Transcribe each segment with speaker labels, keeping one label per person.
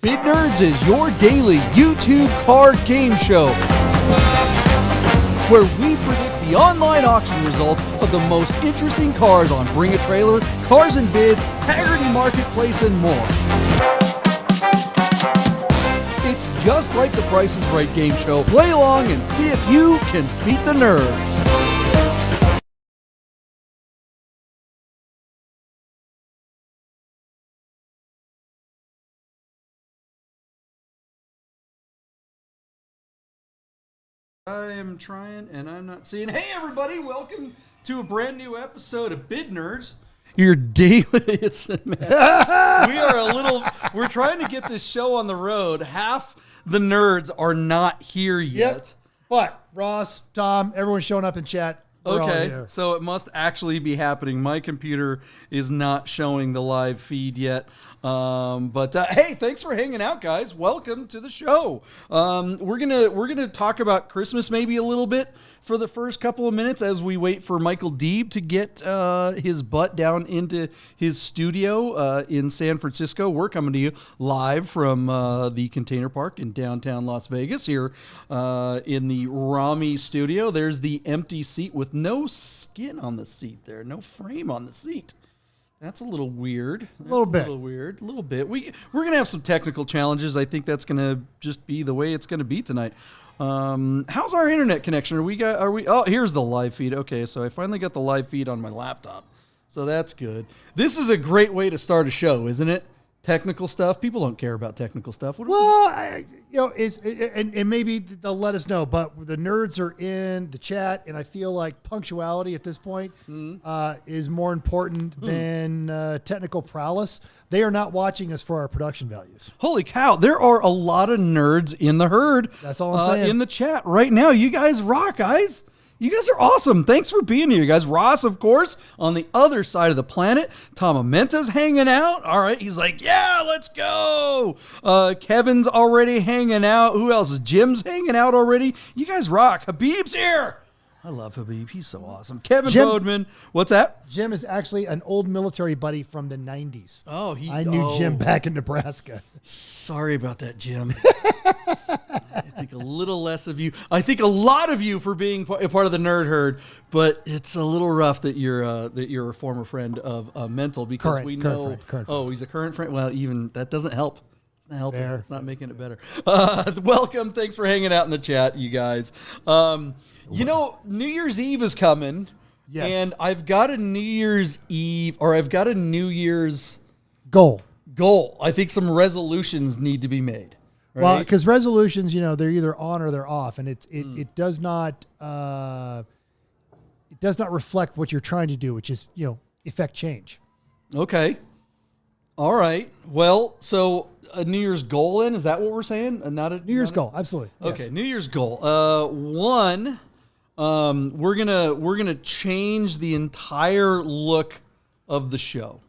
Speaker 1: Bid Nerds is your daily YouTube card game show, where we predict the online auction results of the most interesting cars on Bring a Trailer, Cars and Bids, Haggerty Marketplace, and more. It's just like the Price is Right game show. Play along and see if you can beat the nerds. I am trying and I'm not seeing. Hey everybody, welcome to a brand new episode of Bid Nerds. Your daily, we're trying to get this show on the road. Half the nerds are not here yet.
Speaker 2: Yep. But Ross, Tom, everyone's showing up in chat. We're all
Speaker 1: Okay,
Speaker 2: here.
Speaker 1: so it must actually be happening. My computer is not showing the live feed yet. But hey, thanks for hanging out, guys. Welcome to the show. We're gonna talk about Christmas maybe a little bit for the first couple of minutes as we wait for Michael Deeb to get his butt down into his studio in San Francisco. We're coming to you live from the Container Park in downtown Las Vegas here in the Rami studio. There's the empty seat with no skin on the seat there, no frame on the seat. That's a little weird.
Speaker 2: A little bit.
Speaker 1: A little bit. We're going to have some technical challenges. I think that's going to just be the way it's going to be tonight. How's our internet connection? Oh, here's the live feed. Okay, so I finally got the live feed on my laptop. So that's good. This is a great way to start a show, isn't it? Technical stuff. People don't care about technical stuff.
Speaker 2: And maybe they'll let us know, but the nerds are in the chat, and I feel like punctuality at this point is more important than technical prowess. They are not watching us for our production values.
Speaker 1: Holy cow, there are a lot of nerds in the herd.
Speaker 2: That's all I'm saying.
Speaker 1: In the chat right now. You guys rock, guys. You guys are awesome. Thanks for being here, guys. Ross, of course, on the other side of the planet. Tom Amenta's hanging out. All right. He's like, yeah, let's go. Kevin's already hanging out. Who else? Jim's hanging out already. You guys rock. Habib's here. I love Habib. He's so awesome. Kevin Bodeman. What's that?
Speaker 2: Jim is actually an old military buddy from the 90s.
Speaker 1: Oh,
Speaker 2: I knew Jim back in Nebraska.
Speaker 1: Sorry about that, Jim. I think a little less of you. I think a lot of you for being part of the nerd herd, but it's a little rough that you're a former friend of Mental because we know.
Speaker 2: Current friend.
Speaker 1: Oh, he's a current friend. Well, even that doesn't help. It's not helping.
Speaker 2: There.
Speaker 1: It's not making it better. Welcome. Thanks for hanging out in the chat, you guys. New Year's Eve is coming.
Speaker 2: Yes.
Speaker 1: And I've got a New Year's
Speaker 2: goal.
Speaker 1: I think some resolutions need to be made. Right?
Speaker 2: Well, because resolutions, they're either on or they're off, and it does not reflect what you're trying to do, which is effect change.
Speaker 1: Okay. All right. Well, so a New Year's goal is that what we're saying?
Speaker 2: New Year's goal, absolutely.
Speaker 1: Okay,
Speaker 2: yes.
Speaker 1: New Year's goal. We're gonna change the entire look of the show.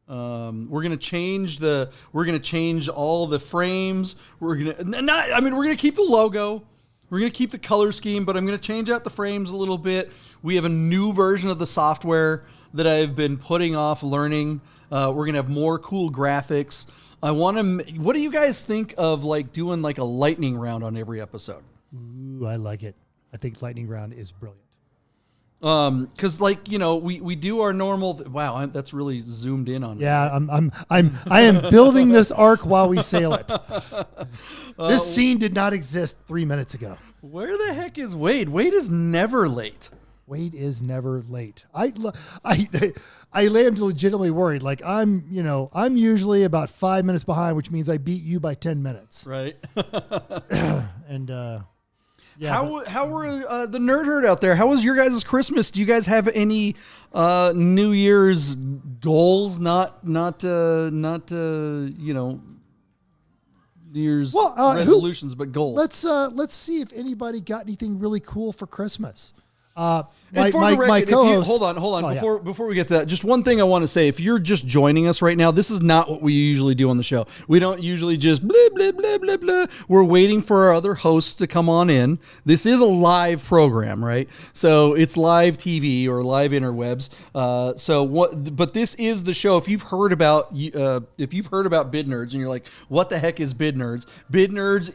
Speaker 1: We're gonna change all the frames. We're gonna keep the logo. We're gonna keep the color scheme, but I'm gonna change out the frames a little bit. We have a new version of the software that I've been putting off learning. We're gonna have more cool graphics. What do you guys think of doing a lightning round on every episode?
Speaker 2: Ooh, I like it. I think lightning round is brilliant.
Speaker 1: Because we do our normal. Wow, that's really zoomed in on me.
Speaker 2: Yeah, I am building this arc while we sail it. This scene did not exist 3 minutes ago.
Speaker 1: Where the heck is Wade? Wade is never late.
Speaker 2: Wade is never late. I am legitimately worried. I'm usually about 5 minutes behind, which means I beat you by 10 minutes.
Speaker 1: Right.
Speaker 2: And
Speaker 1: yeah. How were the nerd herd out there? How was your guys' Christmas? Do you guys have any New Year's goals? Not New Year's resolutions, but goals.
Speaker 2: Let's see if anybody got anything really cool for Christmas.
Speaker 1: And for the record,
Speaker 2: my
Speaker 1: if you-
Speaker 2: co-host.
Speaker 1: hold on.
Speaker 2: Oh, yeah.
Speaker 1: Before we get to that, just one thing I want to say. If you're just joining us right now, this is not what we usually do on the show. We don't usually just blah, blah, blah, blah, blah. We're waiting for our other hosts to come on in. This is a live program, right? So it's live TV or live interwebs. But this is the show. If you've heard about Bid Nerds and you're like, what the heck is Bid Nerds? Bid Nerds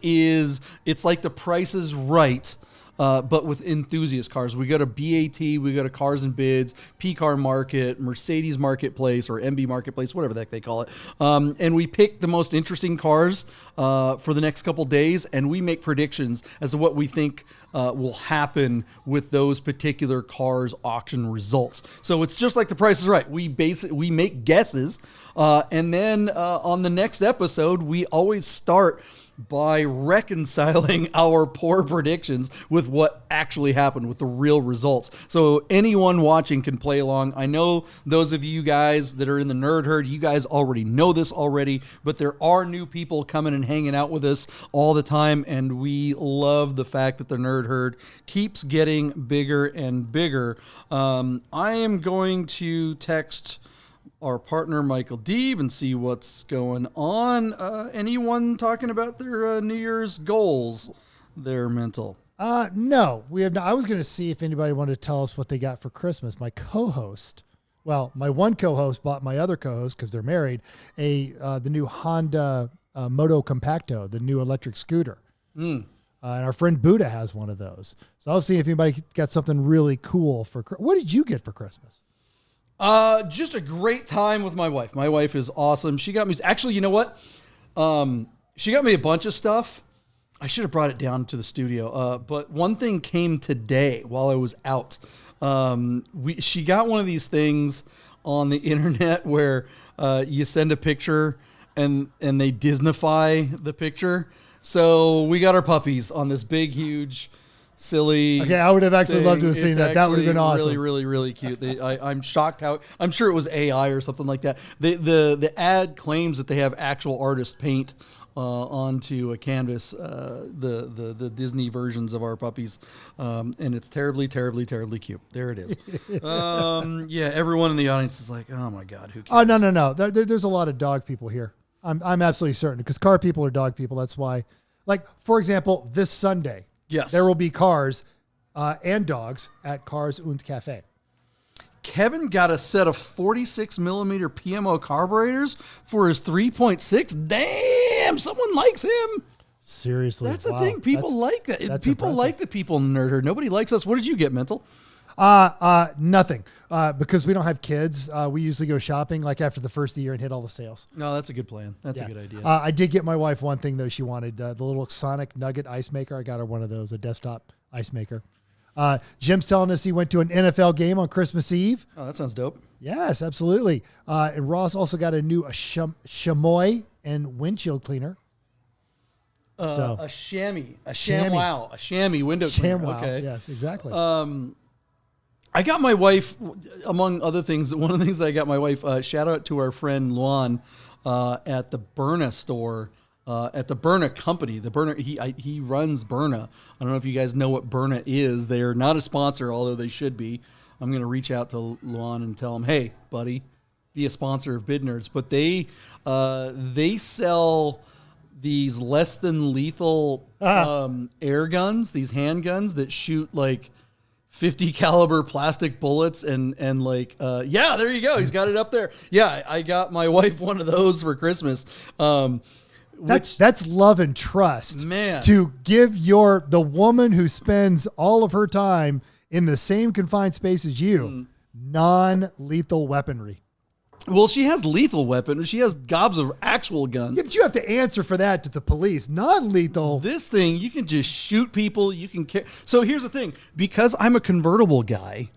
Speaker 1: it's like the Price is Right. But with enthusiast cars. We go to BAT, we go to Cars and Bids, PCAR Market, Mercedes Marketplace, or MB Marketplace, whatever the heck they call it. And we pick the most interesting cars for the next couple days, and we make predictions as to what we think will happen with those particular cars' auction results. So it's just like the Price is Right. We make guesses, and then on the next episode, we always start by reconciling our poor predictions with what actually happened, with the real results. So anyone watching can play along. I know those of you guys that are in the Nerd Herd, you guys already know this already, but there are new people coming and hanging out with us all the time, and we love the fact that the Nerd Herd keeps getting bigger and bigger. I am going to text our partner Michael Deeb and see what's going on. Anyone talking about their New Year's goals? They're mental.
Speaker 2: No, we have not. I was going to see if anybody wanted to tell us what they got for Christmas. My co-host, my one co-host bought my other co-host, because they're married, the new Honda Moto Compacto, the new electric scooter. And our friend Buddha has one of those. So I'll see if anybody got something really cool for. What did you get for Christmas?
Speaker 1: Just a great time with my wife. My wife is awesome. She got me, actually, you know what? She got me a bunch of stuff. I should have brought it down to the studio. But one thing came today while I was out. She got one of these things on the internet where you send a picture and they Disneyfy the picture. So we got our puppies on this big, huge, silly.
Speaker 2: Okay, I would have actually loved to have seen
Speaker 1: It's
Speaker 2: that. That would have been awesome.
Speaker 1: Really, really, really cute. I'm shocked how. I'm sure it was AI or something like that. The ad claims that they have actual artists paint onto a canvas the Disney versions of our puppies, and it's terribly, terribly, terribly cute. There it is. Yeah, everyone in the audience is like, "Oh my God, who cares?"
Speaker 2: Oh no. There's a lot of dog people here. I'm absolutely certain, because car people are dog people. That's why. Like, for example, this Sunday.
Speaker 1: Yes.
Speaker 2: There will be cars and dogs at Cars und Cafe.
Speaker 1: Kevin got a set of 46 millimeter PMO carburetors for his 3.6. Damn, someone likes him.
Speaker 2: Seriously.
Speaker 1: That's the thing. People like that. People
Speaker 2: impressive.
Speaker 1: like the people in Nerd Herd. Nobody likes us. What did you get, Mental?
Speaker 2: Nothing. Because we don't have kids. We usually go shopping like after the first of the year and hit all the sales.
Speaker 1: No, that's a good plan. That's a good idea.
Speaker 2: I did get my wife one thing, though. She wanted the little Sonic Nugget ice maker. I got her one of those, a desktop ice maker. Jim's telling us he went to an NFL game on Christmas Eve.
Speaker 1: Oh, that sounds dope.
Speaker 2: Yes, absolutely. And Ross also got a new chamois and windshield cleaner.
Speaker 1: A chamois, a chamois window cleaner.
Speaker 2: ShamWow.
Speaker 1: Okay.
Speaker 2: Yes, exactly.
Speaker 1: I got my wife, among other things, one of the things that I got my wife, shout out to our friend Luan at the Berna store, at the Berna company. The Berna, he runs Berna. I don't know if you guys know what Berna is. They're not a sponsor, although they should be. I'm going to reach out to Luan and tell him, hey, buddy, be a sponsor of Bid Nerds. But they sell these less than lethal air guns, these handguns that shoot like 50 caliber plastic bullets and like, yeah, there you go. He's got it up there. Yeah. I got my wife one of those for Christmas.
Speaker 2: That's love and trust,
Speaker 1: man,
Speaker 2: to give the woman who spends all of her time in the same confined space as you, non-lethal weaponry.
Speaker 1: Well, she has lethal weapons. She has gobs of actual guns.
Speaker 2: Yeah, but you have to answer for that to the police. Non-lethal.
Speaker 1: This thing, you can just shoot people. You can. So here's the thing. Because I'm a convertible guy,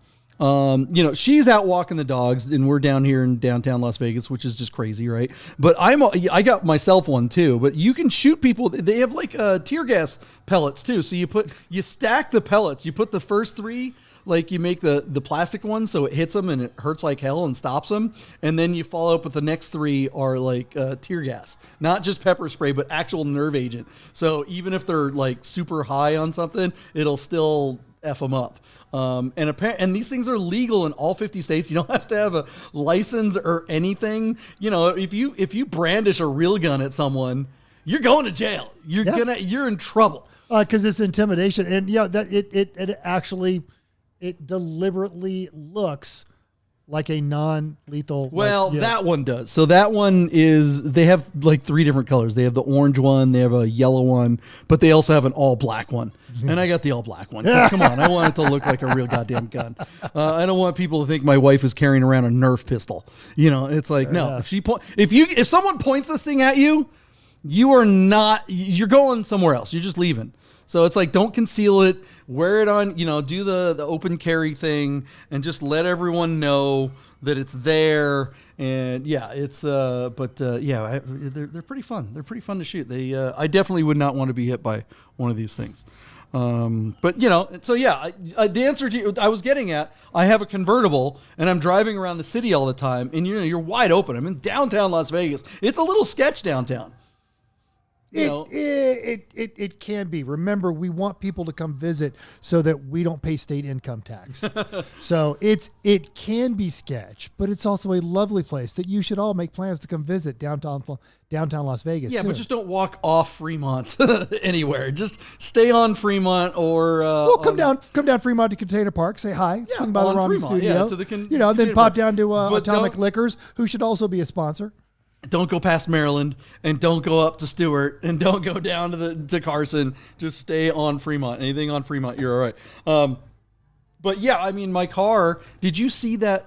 Speaker 1: she's out walking the dogs, and we're down here in downtown Las Vegas, which is just crazy, right? But I got myself one too. But you can shoot people. They have like tear gas pellets too. So you stack the pellets. You put the first three. Like, you make the plastic one so it hits them and it hurts like hell and stops them. And then you follow up with the next three are like tear gas. Not just pepper spray, but actual nerve agent. So even if they're like super high on something, it'll still F them up. And these things are legal in all 50 states. You don't have to have a license or anything. You know, if you brandish a real gun at someone, you're going to jail. You're in trouble.
Speaker 2: Because it's intimidation, and that it actually deliberately looks like a non-lethal.
Speaker 1: Well, that one does. So that one they have like 3 different colors. They have the orange one, they have a yellow one, but they also have an all black one. And I got the all black one. Come on, I want it to look like a real goddamn gun. I don't want people to think my wife is carrying around a Nerf pistol. You know, it's like, no. If someone points this thing at you, you're going somewhere else. You're just leaving. So it's like, don't conceal it, wear it on, do the open carry thing and just let everyone know that it's there. And they're pretty fun. They're pretty fun to shoot. I definitely would not want to be hit by one of these things. The answer to you, I was getting at, I have a convertible and I'm driving around the city all the time and you're wide open. I'm in downtown Las Vegas. It's a little sketch downtown.
Speaker 2: It can be. Remember, we want people to come visit so that we don't pay state income tax. So it can be sketch, but it's also a lovely place that you should all make plans to come visit downtown Las Vegas.
Speaker 1: Yeah, soon. But just don't walk off Fremont anywhere. Just stay on Fremont or
Speaker 2: come down Fremont to Container Park. Say hi. Swing by the Ronnie Studio. Then pop down to Atomic Liquors, who should also be a sponsor.
Speaker 1: Don't go past Maryland and don't go up to Stewart and don't go down to Carson. Just stay on Fremont. Anything on Fremont, you're all right. But yeah, I mean, my car, did you see that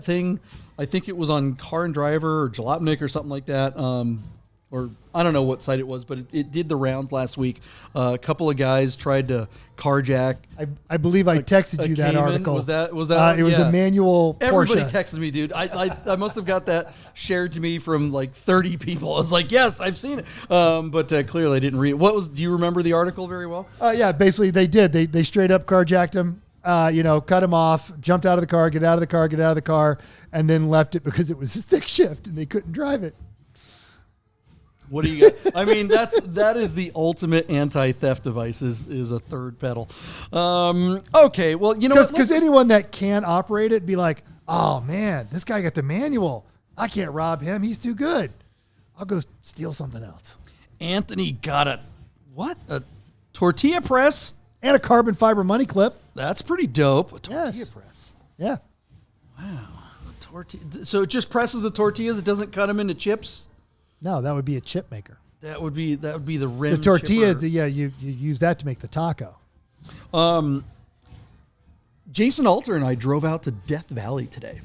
Speaker 1: thing? I think it was on Car and Driver or Jalopnik or something like that. Or I don't know what site it was, but it did the rounds last week. A couple of guys tried to carjack.
Speaker 2: I believe I texted you that
Speaker 1: Cayman.
Speaker 2: article.
Speaker 1: Was that?
Speaker 2: It was a manual Porsche.
Speaker 1: Everybody texted me, dude. I must have got that shared to me from like 30 people. I was like, yes, I've seen it. But clearly I didn't read it. Do you remember the article very well?
Speaker 2: Yeah, basically they did. They straight up carjacked him. Cut him off, jumped out of the car, get out of the car, and then left it because it was a stick shift and they couldn't drive it.
Speaker 1: What do you got? I mean, that is the ultimate anti-theft device is a third pedal. Okay, well, you know what?
Speaker 2: Because anyone that can operate it be like, oh man, this guy got the manual. I can't rob him. He's too good. I'll go steal something else.
Speaker 1: Anthony got a tortilla press
Speaker 2: and a carbon fiber money clip.
Speaker 1: That's pretty dope. A tortilla press.
Speaker 2: Yeah.
Speaker 1: Wow. A tortilla. So it just presses the tortillas. It doesn't cut them into chips.
Speaker 2: No, that would be a chip maker.
Speaker 1: That would be the rim.
Speaker 2: The tortilla, you use that to make the taco.
Speaker 1: Jason Alter and I drove out to Death Valley today.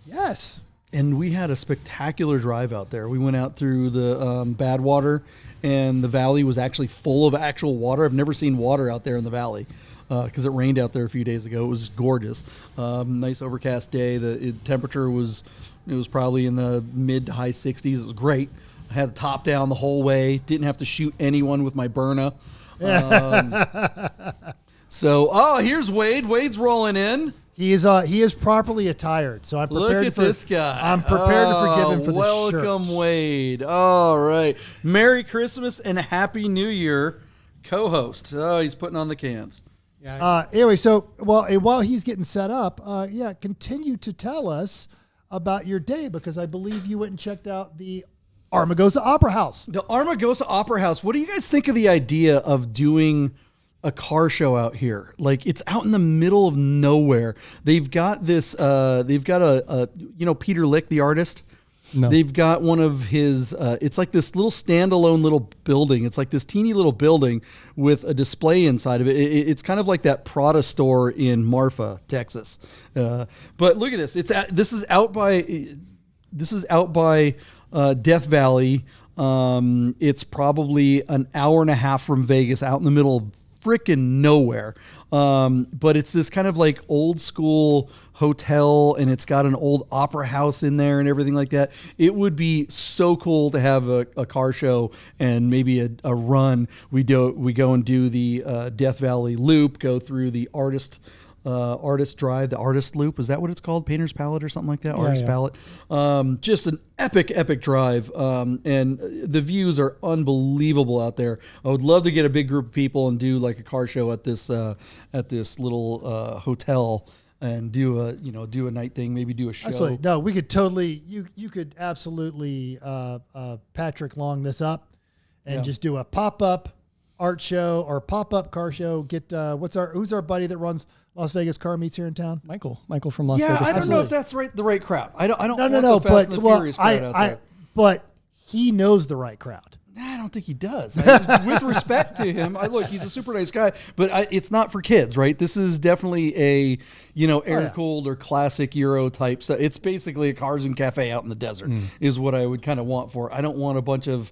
Speaker 2: Yes.
Speaker 1: And we had a spectacular drive out there. We went out through the Badwater, and the valley was actually full of actual water. I've never seen water out there in the valley because it rained out there a few days ago. It was gorgeous. Nice overcast day. The temperature was probably in the mid to high 60s. It was great. I had the top down the whole way. Didn't have to shoot anyone with my Berna. Here's Wade. Wade's rolling in.
Speaker 2: He is properly attired, so I'm prepared.
Speaker 1: Look at this guy.
Speaker 2: I'm prepared to forgive him for the shirt.
Speaker 1: Welcome, Wade. All right. Merry Christmas and Happy New Year, co-host. Oh, he's putting on the cans.
Speaker 2: Yeah. Anyway, while he's getting set up, continue to tell us about your day, because I believe you went and checked out the Armagosa Opera House.
Speaker 1: The Armagosa Opera House. What do you guys think of the idea of doing a car show out here? Like, it's out in the middle of nowhere. They've got this, Peter Lick, the artist.
Speaker 2: No.
Speaker 1: They've got one of his, it's like this little standalone little building. It's like this teeny little building with a display inside of it. It's kind of like that Prada store in Marfa, Texas. But look at this. This is out by Death Valley. It's probably an hour and a half from Vegas, out in the middle of freaking nowhere. But it's this kind of like old school hotel, and it's got an old opera house in there and everything like that. It would be so cool to have a car show and maybe a run. We go and do the Death Valley loop, go through the artist Artist Drive, the Artist Loop. Is that what it's called? Painter's Palette or something like that?
Speaker 3: Yeah,
Speaker 1: Artist
Speaker 3: yeah.
Speaker 1: Palette. Just an epic drive. And the views are unbelievable out there. I would love to get a big group of people and do like a car show at this little hotel and do a night thing, maybe do a show.
Speaker 2: Absolutely. No, we could totally, you could absolutely Patrick Long this up and just do a pop-up art show or pop-up car show. Get who's our buddy that runs Las Vegas Car Meets here in town?
Speaker 3: Michael from Las
Speaker 1: Yeah,
Speaker 3: Vegas.
Speaker 1: I don't know if that's the right crowd. I don't
Speaker 2: No,
Speaker 1: want the Fast
Speaker 2: but
Speaker 1: and the Furious crowd out there.
Speaker 2: but he knows the right crowd.
Speaker 1: I don't think he does. With respect to him, look, he's a super nice guy, but it's not for kids, right? This is definitely a, air-cooled or classic Euro type stuff. It's basically a cars and cafe out in the desert is what I would kind of want for it. I don't want a bunch of,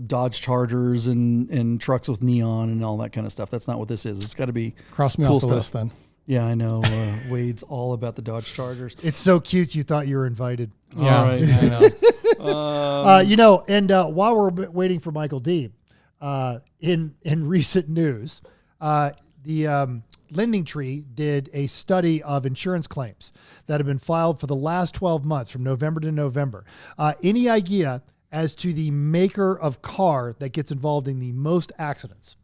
Speaker 1: Dodge Chargers and trucks with neon and all that kind of stuff. That's not what this is. It's got to be
Speaker 3: Cross me
Speaker 1: cool
Speaker 3: off the
Speaker 1: stuff.
Speaker 3: list then.
Speaker 1: Yeah, I know. Wade's all about the Dodge Chargers.
Speaker 2: It's so cute you thought you were invited.
Speaker 3: Yeah,
Speaker 1: All right.
Speaker 3: I know.
Speaker 2: And while we're waiting for Michael Deeb, in recent news, the Lending Tree did a study of insurance claims that have been filed for the last 12 months from November to November. Any idea as to the maker of car that gets involved in the most accidents?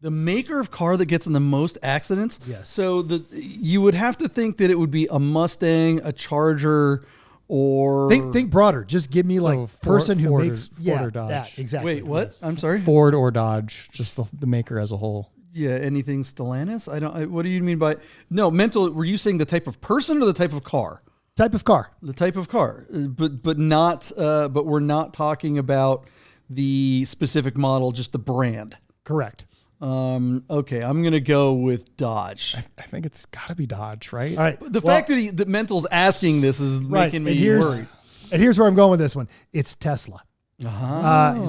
Speaker 1: The maker of car that gets in the most accidents?
Speaker 2: Yes.
Speaker 1: So you would have to think that it would be a Mustang, a Charger, or...
Speaker 2: Think broader. Just give me person who
Speaker 3: Ford
Speaker 2: makes...
Speaker 3: or Dodge.
Speaker 2: that, exactly.
Speaker 1: Wait, what?
Speaker 2: Yes.
Speaker 1: I'm sorry?
Speaker 3: Ford or Dodge, just the maker as a whole.
Speaker 1: Yeah, anything Stellantis? What do you mean by... No, were you saying the type of person or the type of car?
Speaker 2: Type of car.
Speaker 1: The type of car. But we're not talking about the specific model, just the brand.
Speaker 2: Correct.
Speaker 1: Okay, I'm gonna go with Dodge.
Speaker 3: I think it's got to be Dodge, right?
Speaker 2: All right.
Speaker 1: The fact that Mental's asking this is making me worried.
Speaker 2: And here's where I'm going with this one. It's Tesla.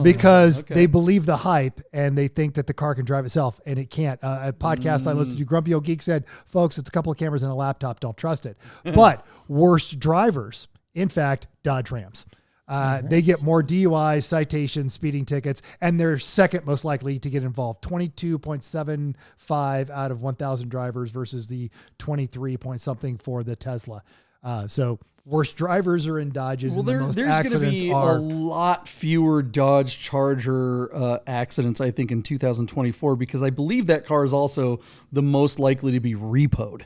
Speaker 2: Because they believe the hype and they think that the car can drive itself, and it can't. A podcast I listened to, Grumpy Old Geek, said, folks, it's a couple of cameras and a laptop. Don't trust it. But worst drivers, in fact, Dodge Rams. They get more DUIs, citations, speeding tickets, and they're second most likely to get involved. 22.75 out of 1,000 drivers versus the 23 point something for the Tesla. So worst drivers are in Dodges, and the most
Speaker 1: there's going to
Speaker 2: accidents
Speaker 1: be
Speaker 2: are...
Speaker 1: a lot fewer Dodge Charger accidents, I think, in 2024, because I believe that car is also the most likely to be repoed.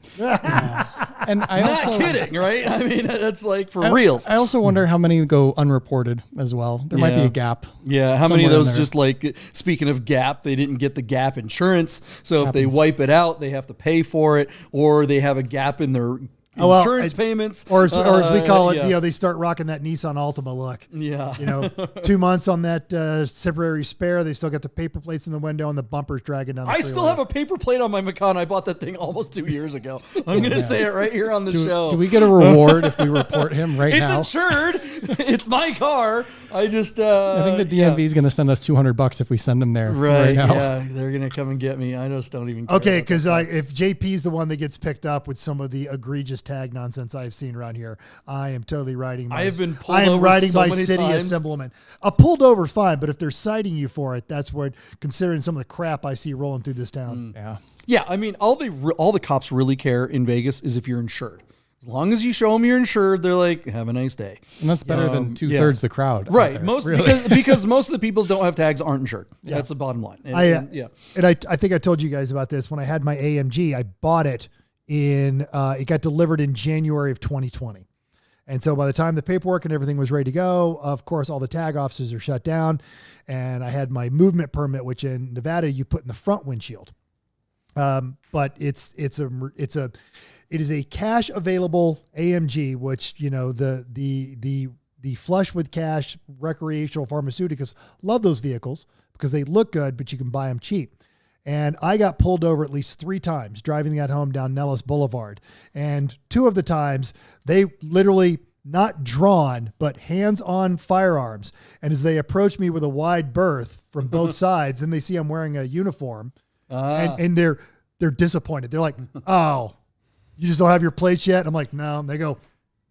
Speaker 3: And I
Speaker 1: Not
Speaker 3: also
Speaker 1: kidding, right? I mean, that's like for reals.
Speaker 3: I also wonder how many go unreported as well. There might be a gap.
Speaker 1: Yeah, how many of
Speaker 3: somewhere in
Speaker 1: those
Speaker 3: there.
Speaker 1: just like, speaking of gap, they didn't get the gap insurance, so if they wipe it out, they have to pay for it, or they have a gap in their insurance payments.
Speaker 2: Or as we call it, they start rocking that Nissan Altima look.
Speaker 1: Yeah.
Speaker 2: 2 months on that temporary spare. They still got the paper plates in the window and the bumpers dragging down the
Speaker 1: I
Speaker 2: freeway.
Speaker 1: still have a paper plate on my Macan. I bought that thing almost 2 years ago. I'm going to say it right here on the show.
Speaker 3: Do we get a reward if we report him right now?
Speaker 1: It's insured. It's my car. I just...
Speaker 3: I think the DMV is going to send us $200 if we send him there right now.
Speaker 1: Yeah, they're going to come and get me. I just don't even care.
Speaker 2: Okay, because if JP's the one that gets picked up with some of the egregious tag nonsense I've seen around here, I am totally riding my...
Speaker 1: I have been pulled over so
Speaker 2: my
Speaker 1: many
Speaker 2: city
Speaker 1: times.
Speaker 2: assemblement. A pulled over is fine, but if they're citing you for it, that's what, considering some of the crap I see rolling through this town.
Speaker 3: Yeah.
Speaker 1: Yeah, I mean, all the cops really care in Vegas is if you're insured. As long as you show them you're insured, they're like, have a nice day.
Speaker 3: And that's better than two-thirds the crowd.
Speaker 1: Right. Because most of the people that don't have tags aren't insured. Yeah. That's the bottom line. And
Speaker 2: I think I told you guys about this. When I had my AMG, I bought it it got delivered in January of 2020. And so by the time the paperwork and everything was ready to go, of course, all the tag offices are shut down. And I had my movement permit, which in Nevada, you put in the front windshield. But it is a cash available AMG, which, the flush with cash recreational pharmaceuticals love those vehicles because they look good, but you can buy them cheap. And I got pulled over at least 3 times driving that home down Nellis Boulevard. And 2 of the times they literally not drawn, but hands on firearms. And as they approach me with a wide berth from both sides, and they see I'm wearing a uniform and they're disappointed. They're like, oh, you just don't have your plates yet? I'm like, no. And they go,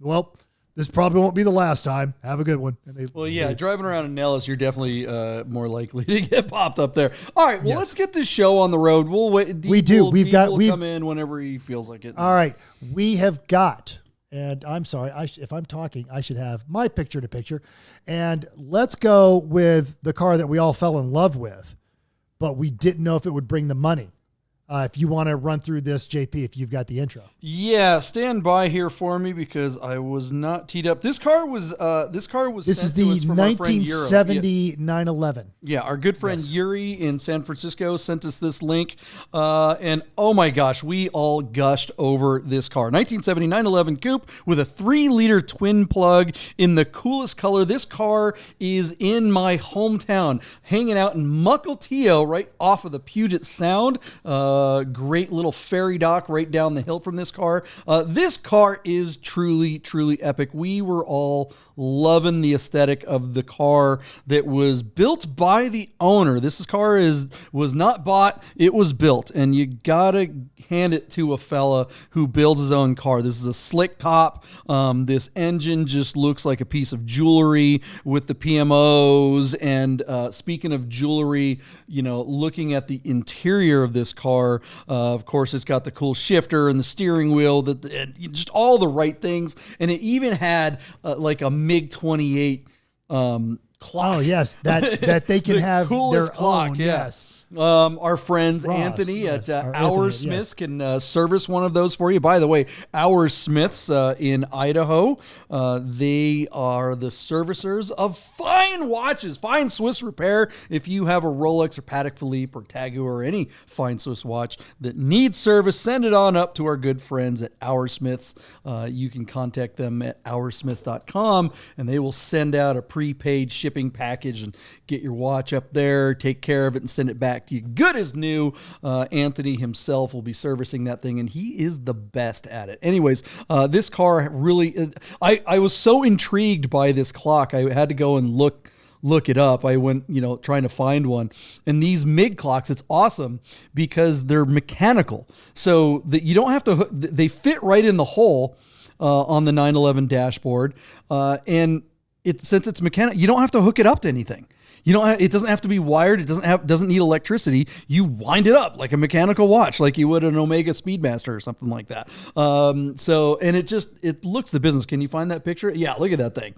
Speaker 2: well, this probably won't be the last time. Have a good one. And
Speaker 1: Well, yeah, driving around in Nellis, you're definitely more likely to get popped up there. All right, well, let's get this show on the road. We'll wait.
Speaker 2: We do. We've
Speaker 1: come in whenever he feels like it.
Speaker 2: All right, we have got. And I'm sorry, if I'm talking, I should have my picture to picture. And let's go with the car that we all fell in love with, but we didn't know if it would bring the money. If you want to run through this, JP, if you've got the intro.
Speaker 1: Yeah, stand by here for me because I was not teed up. This car was
Speaker 2: This is the 1970 911.
Speaker 1: Yeah, our good friend Yuri in San Francisco sent us this link. And oh my gosh, we all gushed over this car. 1970 911 Coupe with a 3-liter twin plug in the coolest color. This car is in my hometown, hanging out in Mukilteo, right off of the Puget Sound. Great little ferry dock right down the hill from this car. This car is truly, truly epic. We were all loving the aesthetic of the car that was built by the owner. Was not bought, it was built, and you gotta hand it to a fella who builds his own car. This is a slick top. This engine just looks like a piece of jewelry with the PMOs. And speaking of jewelry, looking at the interior of this car, of course, it's got the cool shifter and the steering wheel, just all the right things. And it even had like a MiG-28 clock.
Speaker 2: Oh, yes, that they can have their
Speaker 1: clock,
Speaker 2: own.
Speaker 1: Yeah.
Speaker 2: Yes.
Speaker 1: Our friends
Speaker 2: Ross,
Speaker 1: Anthony
Speaker 2: yes,
Speaker 1: at
Speaker 2: Anthony,
Speaker 1: Our Smiths can service one of those for you. By the way, Our Smiths in Idaho, they are the servicers of fine watches, fine Swiss repair. If you have a Rolex or Patek Philippe or Tag Heuer or any fine Swiss watch that needs service, send it on up to our good friends at Our Smiths. You can contact them at oursmiths.com, and they will send out a prepaid shipping package and get your watch up there, take care of it, and send it back to you good as new. Anthony himself will be servicing that thing, and he is the best at it. Anyways, this car really, I was so intrigued by this clock. I had to go and look it up. I went, trying to find one. And these MiG clocks, it's awesome because they're mechanical. So that you don't have to, they fit right in the hole on the 911 dashboard. And since it's mechanical, you don't have to hook it up to anything. It doesn't have to be wired. It doesn't need electricity. You wind it up like a mechanical watch, like you would an Omega Speedmaster or something like that. And it looks the business. Can you find that picture? Yeah, look at that thing.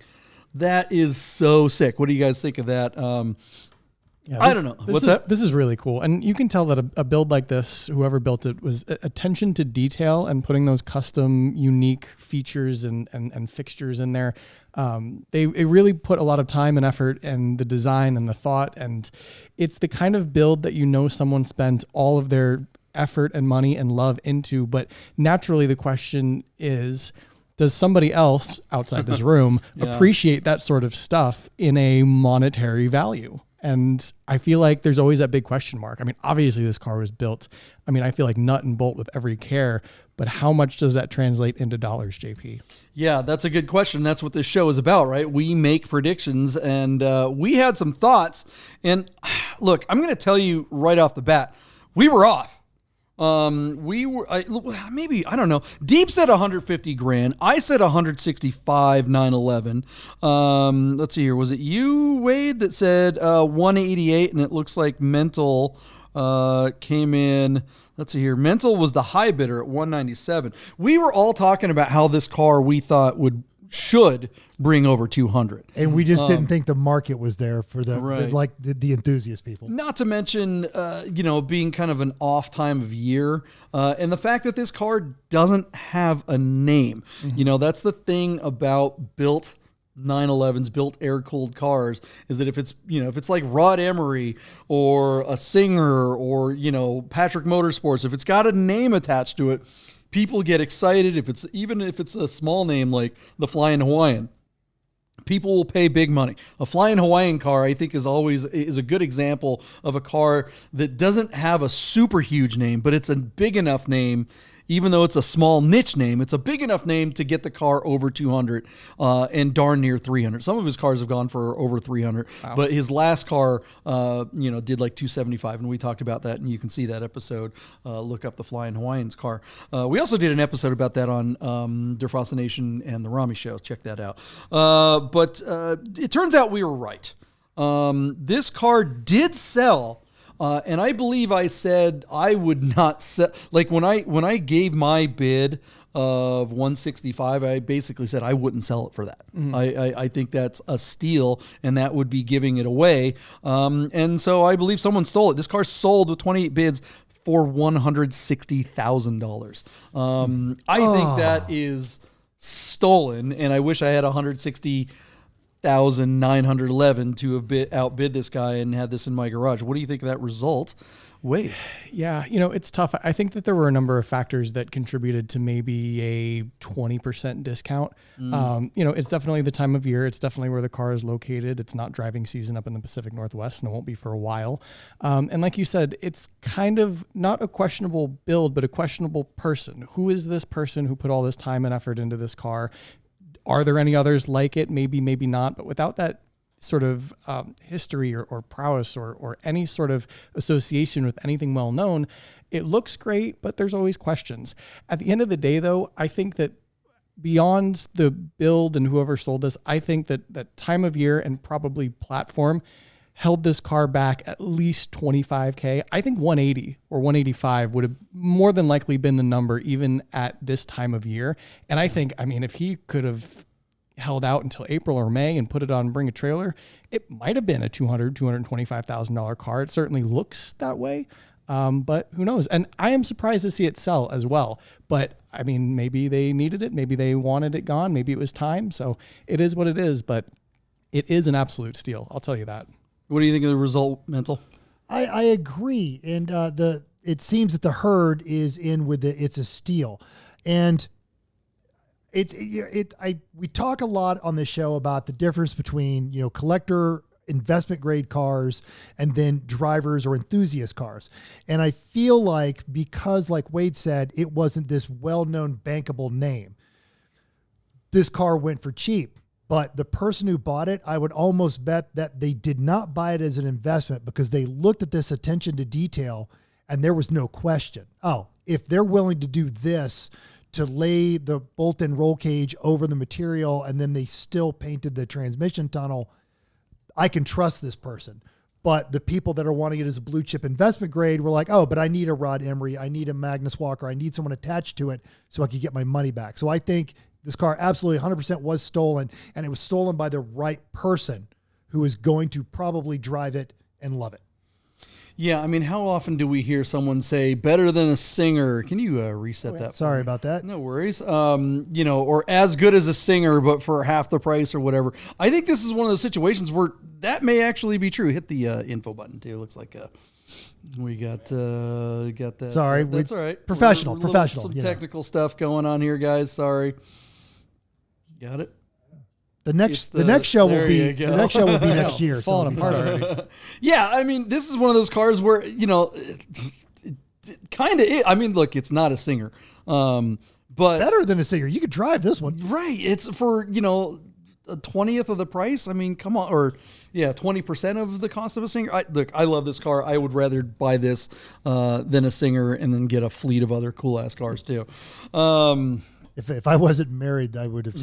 Speaker 1: That is so sick. What do you guys think of that? I don't know. What's that?
Speaker 3: This is really cool. And you can tell that a build like this, whoever built it, was attention to detail and putting those custom, unique features and fixtures in there. They really put a lot of time and effort in the design and the thought. And it's the kind of build that someone spent all of their effort and money and love into. But naturally, the question is, does somebody else outside this room appreciate that sort of stuff in a monetary value? And I feel like there's always that big question mark. I mean, obviously this car was built, I feel like nut and bolt with every care, but how much does that translate into dollars, JP? Yeah,
Speaker 1: that's a good question. That's what this show is about, right? We make predictions, and we had some thoughts. And look, I'm going to tell you right off the bat, we were off. Maybe, I don't know. Deeb said 150 grand. I said 165, 911. Let's see here. Was it you, Wade, that said 188? And it looks like Mental came in. Let's see here. Mental was the high bidder at 197. We were all talking about how this car we thought should bring over 200.
Speaker 2: And we just didn't think the market was there for the enthusiast people.
Speaker 1: Not to mention, being kind of an off time of year. And the fact that this car doesn't have a name. Mm-hmm. That's the thing about built 911s, built air-cooled cars, is that if it's like Rod Emery or a Singer or, Patrick Motorsports, if it's got a name attached to it, people get excited. Even if it's a small name like the Flying Hawaiian, people will pay big money. A Flying Hawaiian car, I think, is a good example of a car that doesn't have a super huge name, but it's a big enough name. even though it's a small niche name, it's a big enough name to get the car over 200 and darn near 300. Some of his cars have gone for over 300, but his last car, did like 275, and we talked about that, and you can see that episode. Look up the Flying Hawaiians car. We also did an episode about that on Derfasa Nation and the Rami Show. Check that out. But it turns out we were right. This car did sell. And I believe I said I would not sell. Like when I gave my bid of 165, I basically said I wouldn't sell it for that. I think that's a steal, and that would be giving it away. And so I believe someone stole it. This car sold with 28 bids for $160,000. I think that is stolen, and I wish I had 160,911 to have outbid this guy and had this in my garage. What do you think of that result? Wait.
Speaker 3: Yeah, it's tough. I think that there were a number of factors that contributed to maybe a 20% discount. It's definitely the time of year. It's definitely where the car is located. It's not driving season up in the Pacific Northwest, and it won't be for a while. And like you said, it's kind of not a questionable build, but a questionable person. Who is this person who put all this time and effort into this car? Are there any others like it? Maybe, maybe not. But without that sort of history or prowess or any sort of association with anything well known, it looks great, but there's always questions. At the end of the day, though, I think that beyond the build and whoever sold this, I think that time of year and probably platform held this car back at least $25K. I think 180 or 185 would have more than likely been the number even at this time of year. And I think, if he could have held out until April or May and put it on Bring a Trailer, it might have been a $225,000 car. It certainly looks that way. But who knows? And I am surprised to see it sell as well. But maybe they needed it. Maybe they wanted it gone. Maybe it was time. So it is what it is, but it is an absolute steal. I'll tell you that.
Speaker 1: What do you think of the result, Mental?
Speaker 2: I agree. And it seems that the herd is in with it's a steal. And we talk a lot on this show about the difference between, collector investment grade cars and then drivers or enthusiast cars. And I feel like because, like Wade said, it wasn't this well-known bankable name, this car went for cheap. But the person who bought it, I would almost bet that they did not buy it as an investment because they looked at this attention to detail and there was no question. Oh, if they're willing to do this to lay the bolt and roll cage over the material and then they still painted the transmission tunnel, I can trust this person. But the people that are wanting it as a blue chip investment grade were like, oh, but I need a Rod Emery, I need a Magnus Walker, I need someone attached to it so I can get my money back. So I think this car absolutely 100% was stolen, and it was stolen by the right person who is going to probably drive it and love it.
Speaker 1: Yeah, how often do we hear someone say better than a Singer? Can you reset that?
Speaker 2: Sorry about that.
Speaker 1: No worries. Or as good as a Singer, but for half the price or whatever. I think this is one of those situations where that may actually be true. Hit the info button too. It looks like we got that.
Speaker 2: Sorry,
Speaker 1: that's all right.
Speaker 2: Professional.
Speaker 1: Some technical stuff going on here, guys. Sorry. Got it.
Speaker 2: The next show will be next year.
Speaker 3: Falling apart already.
Speaker 1: Yeah, this is one of those cars where kind of. Look, it's not a Singer, but
Speaker 2: better than a Singer. You could drive this one,
Speaker 1: right? It's for a 20th of the price. Come on, or 20% of the cost of a Singer. I love this car. I would rather buy this than a Singer, and then get a fleet of other cool ass cars too.
Speaker 2: If I wasn't married, I would have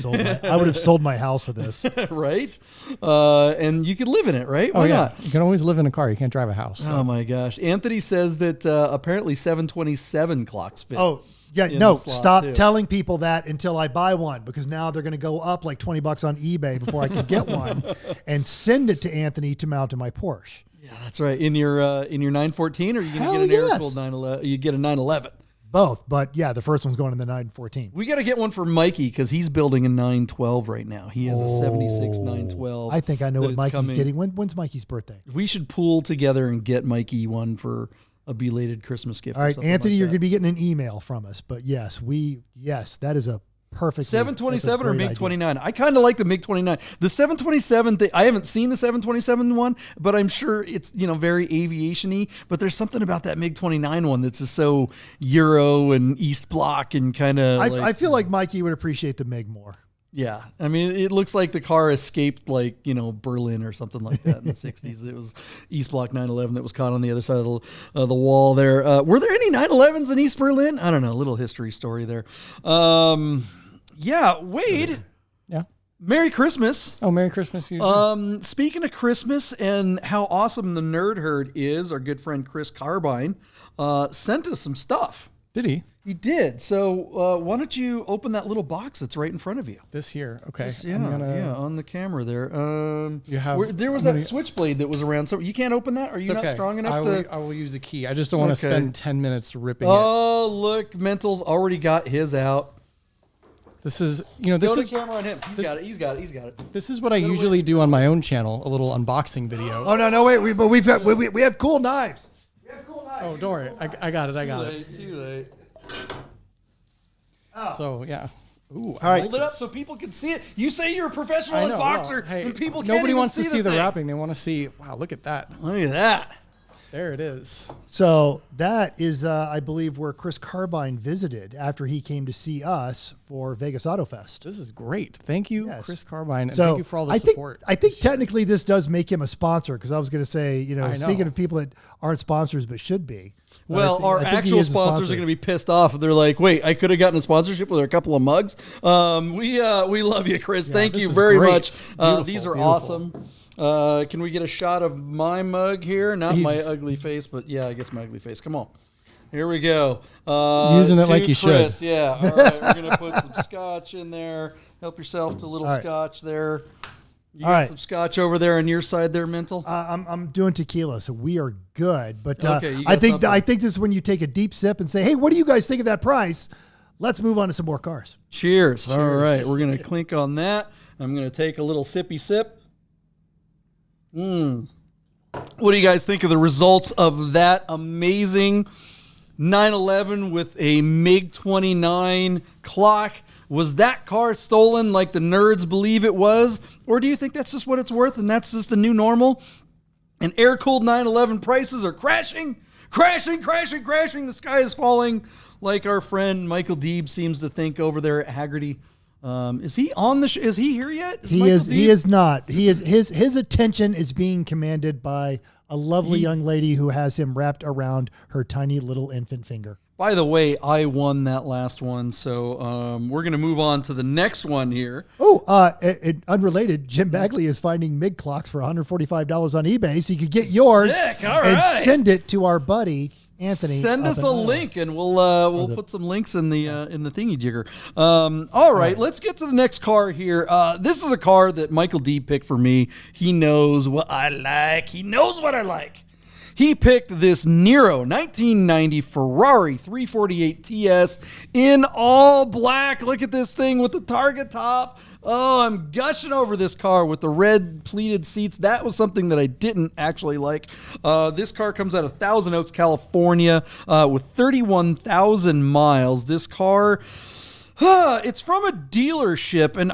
Speaker 2: sold my house for this.
Speaker 1: Right? And you could live in it, right? Why not?
Speaker 3: You can always live in a car. You can't drive a house. So.
Speaker 1: Oh my gosh. Anthony says that apparently 727 clocks fit.
Speaker 2: Oh, yeah. No, stop telling people that until I buy one, because now they're going to go up like $20 on eBay before I can get one and send it to Anthony to mount to my Porsche.
Speaker 1: Yeah, that's right. In your 914, or are you going to get an air-cooled 911? You get a 911.
Speaker 2: Both, but yeah, the first one's going in the 914.
Speaker 1: We got to get one for Mikey because he's building a 912 right now. He has a 76 912.
Speaker 2: I think I know what Mikey's getting. When's Mikey's birthday?
Speaker 1: We should pool together and get Mikey one for a belated Christmas gift.
Speaker 2: All right, Anthony, you're going to be getting an email from us. But yes, that is a perfectly.
Speaker 1: 727 or MiG-29? I kind of like the MiG-29. The 727 thing, I haven't seen the 727 one, but I'm sure it's, very aviation-y. But there's something about that MiG-29 one that's just so Euro and East Bloc and kind of.
Speaker 2: I feel like Mikey would appreciate the MiG more.
Speaker 1: Yeah, I mean, it looks like the car escaped, Berlin or something like that in the 60s. It was East Bloc 911 that was caught on the other side of the wall there. Were there any 911s in East Berlin? I don't know. A little history story there. Yeah, Wade.
Speaker 3: Yeah.
Speaker 1: Merry Christmas.
Speaker 3: Oh, Merry Christmas. Usually.
Speaker 1: Speaking of Christmas and how awesome the Nerd Herd is, our good friend Chris Carbine sent us some stuff.
Speaker 3: Did he?
Speaker 1: He did. So why don't you open that little box that's right in front of you?
Speaker 3: This here. Okay.
Speaker 1: On the camera there. There was that switchblade that was around. So you can't open that? Are you not strong enough to?
Speaker 3: I will use the key. I just don't want to spend 10 minutes ripping it.
Speaker 1: Oh, look. Mental's already got his out.
Speaker 3: This is,
Speaker 1: Go to the camera on him. He's got it.
Speaker 3: This is what I usually do on my own channel, a little unboxing video.
Speaker 2: Oh, no, wait. We have cool knives.
Speaker 3: Oh, don't worry. I got it.
Speaker 1: Too late.
Speaker 3: Oh. So, yeah.
Speaker 1: Ooh, all right. Hold it up so people can see it. You say you're a professional unboxer, and people can't
Speaker 3: nobody
Speaker 1: even
Speaker 3: wants to see the
Speaker 1: thing.
Speaker 3: wrapping. They want to see, wow, look at that.
Speaker 1: Look at that.
Speaker 3: There it is.
Speaker 2: So that is, I believe, where Chris Carbine visited after he came to see us for Vegas Auto Fest.
Speaker 3: This is great. Thank you, Chris Carbine, and
Speaker 2: so
Speaker 3: thank you for all the support.
Speaker 2: I think technically this does make him a sponsor, because I was going to say, speaking of people that aren't sponsors but should be.
Speaker 1: Well, our actual sponsors are going to be pissed off. They're like, wait, I could have gotten a sponsorship with a couple of mugs. We love you, Chris. Thank you very much. These are awesome. Can we get a shot of my mug here? Not my ugly face, but yeah, I guess my ugly face. Come on. Here we go.
Speaker 3: Using it like you should.
Speaker 1: Yeah. All right. We're going to put some scotch in there. Help yourself to a little scotch there. You got some scotch over there on your side there, Mental?
Speaker 2: I'm doing tequila, so we are good. But I think this is when you take a deep sip and say, hey, what do you guys think of that price? Let's move on to some more cars.
Speaker 1: Cheers. All right. We're going to clink on that. I'm going to take a little sippy sip. What do you guys think of the results of that amazing 911 with a MiG-29 clock? Was that car stolen like the nerds believe it was? Or do you think that's just what it's worth and that's just the new normal? And air-cooled 911 prices are crashing. The sky is falling like our friend Michael Deeb seems to think over there at Haggerty. Is he on the is he here yet?
Speaker 2: He is not. His attention is being commanded by a lovely young lady who has him wrapped around her tiny little infant finger.
Speaker 1: By the way, I won that last one, so we're going to move on to the next one here.
Speaker 2: Oh, unrelated, Jim Bagley is finding MiG clocks for $145 on eBay, so you could get yours and send it to our buddy Anthony.
Speaker 1: Send us a link, and we'll put some links in the thingy jigger. All right, let's get to the next car here. This is a car that Michael Deeb picked for me. He knows what I like. He picked this Nero 1990 Ferrari 348 TS in all black. Look at this thing with the target top. Oh, I'm gushing over this car with the red pleated seats. That was something that I didn't actually like. This car comes out of Thousand Oaks, California, with 31,000 miles. This car... it's from a dealership, and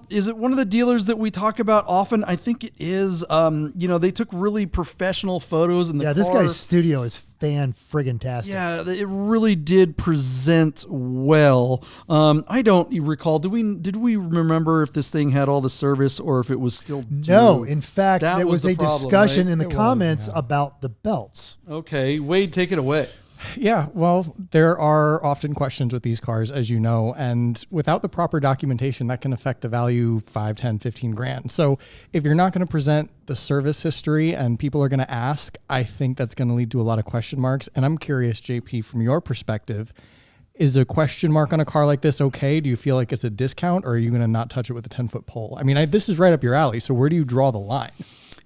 Speaker 1: is it one of the dealers that we talk about often? I think it is. They took really professional photos in the car.
Speaker 2: This guy's studio is fan-friggin-tastic.
Speaker 1: Yeah, it really did present well. I don't recall. Did we remember if this thing had all the service or if it was still due?
Speaker 2: No, in fact, there was a discussion in the comments about the belts.
Speaker 1: Okay, Wade, take it away.
Speaker 3: Yeah, well, there are often questions with these cars, as you know, and without the proper documentation, that can affect the value 5, 10, 15 grand. So if you're not going to present the service history and people are going to ask, I think that's going to lead to a lot of question marks. And I'm curious, JP, from your perspective, is a question mark on a car like this okay? Do you feel like it's a discount, or are you going to not touch it with a 10-foot pole? I mean, this is right up your alley, so where do you draw the line?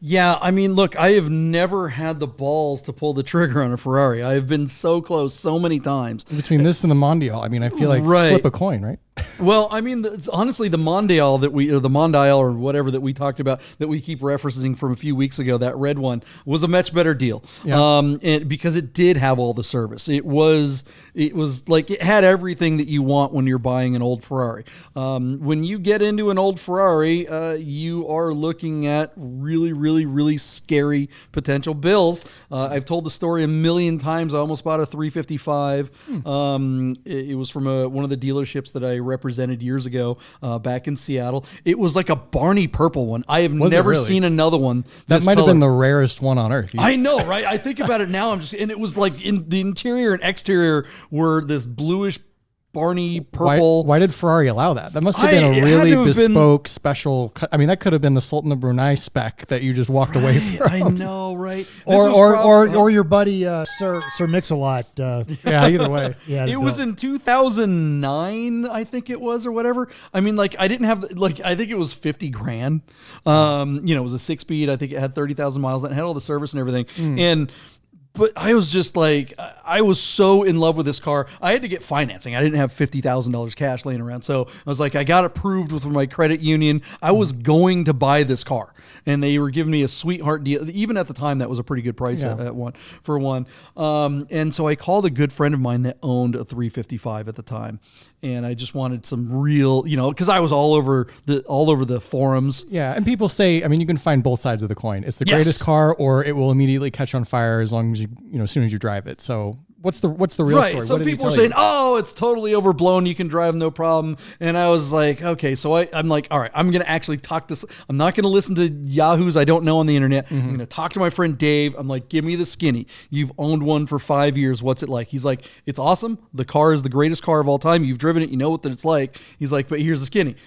Speaker 1: Yeah, I mean, look, I have never had the balls to pull the trigger on a Ferrari. I have been so close so many times.
Speaker 3: Between this and the Mondial, I mean, I feel like flip a coin, right?
Speaker 1: Well, I mean, honestly, the Mondial or whatever that we talked about that we keep referencing from a few weeks ago, that red one was a much better deal.
Speaker 3: Yeah.
Speaker 1: And because it did have all the service. It was like it had everything that you want when you're buying an old Ferrari. When you get into an old Ferrari, you are looking at really, really, really scary potential bills. I've told the story a million times. I almost bought a 355. It was from one of the dealerships that I represented years ago back in Seattle. It was like a Barney purple one. I have never seen another one.
Speaker 3: That might have been the rarest one on earth.
Speaker 1: I know, right? I think about it now. And it was like in the interior and exterior were this bluish Barney purple.
Speaker 3: Why did Ferrari allow that? That must have been a really bespoke, special. I mean, that could have been the Sultan of Brunei spec that you just walked away from.
Speaker 1: I know, right?
Speaker 2: Or your buddy Sir Mix-a-Lot.
Speaker 3: Yeah, either way.
Speaker 2: Yeah,
Speaker 1: it was in 2009, I think it was, or whatever. I mean, like I didn't have I think it was $50,000. It was a 6-speed. I think it had 30,000 miles and it had all the service and everything. But I was just like, I was so in love with this car. I had to get financing. I didn't have $50,000 cash laying around. So I was like, I got approved with my credit union. I was going to buy this car. And they were giving me a sweetheart deal. Even at the time, that was a pretty good price for one. And so I called a good friend of mine that owned a 355 at the time. And I just wanted some real, because I was all over the forums.
Speaker 3: Yeah, and people say, I mean, you can find both sides of the coin. It's the greatest car, or it will immediately catch on fire as long as as soon as you drive it. So what's the real story?
Speaker 1: Some people are saying, "Oh, it's totally overblown. You can drive no problem." And I was like, "Okay." So I'm like, "All right, I'm going to actually talk to. I'm not going to listen to yahoos I don't know on the internet. I'm going to talk to my friend Dave. I'm like, give me the skinny. You've owned one for 5 years. What's it like?" He's like, "It's awesome. The car is the greatest car of all time. You've driven it. You know what it's like." He's like, "But here's the skinny.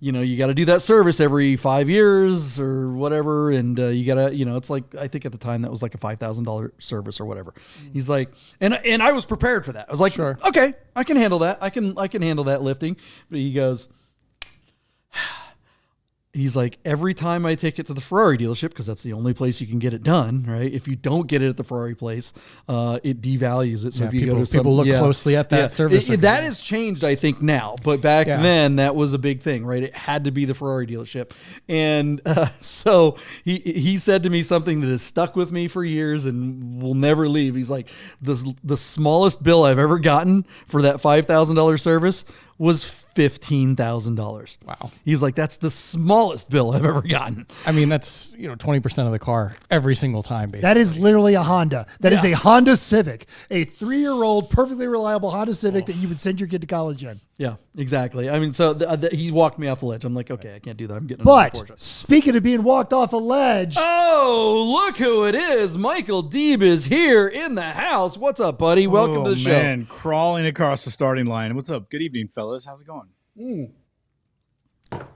Speaker 1: You got to do that service every 5 years or whatever. And you got to, it's like, I think at the time that was like a $5,000 service or whatever." He's like, and I was prepared for that. I was like,
Speaker 3: sure,
Speaker 1: okay, I can handle that. I can handle that lifting. But he goes, he's like, every time I take it to the Ferrari dealership, because that's the only place you can get it done, right? If you don't get it at the Ferrari place, it devalues it. So if you go to
Speaker 3: people look closely at that service.
Speaker 1: That has changed, I think, now. But back then, that was a big thing, right? It had to be the Ferrari dealership. And so he said to me something that has stuck with me for years and will never leave. He's like, the smallest bill I've ever gotten for that $5,000 service was $15,000.
Speaker 3: Wow.
Speaker 1: He's like, that's the smallest bill I've ever gotten.
Speaker 3: I mean, that's 20% of the car every single time, basically.
Speaker 2: That is literally a Honda. That is a Honda Civic, a 3-year-old, perfectly reliable Honda Civic that you would send your kid to college in.
Speaker 1: Yeah, exactly. I mean, so he walked me off the ledge. I'm like, okay, I can't do that. I'm getting another Porsche.
Speaker 2: But speaking of being walked off a ledge.
Speaker 1: Oh, look who it is. Michael Deeb is here in the house. What's up, buddy? Welcome to the show.
Speaker 4: Man, crawling across the starting line. What's up? Good evening, fellas. How's it going?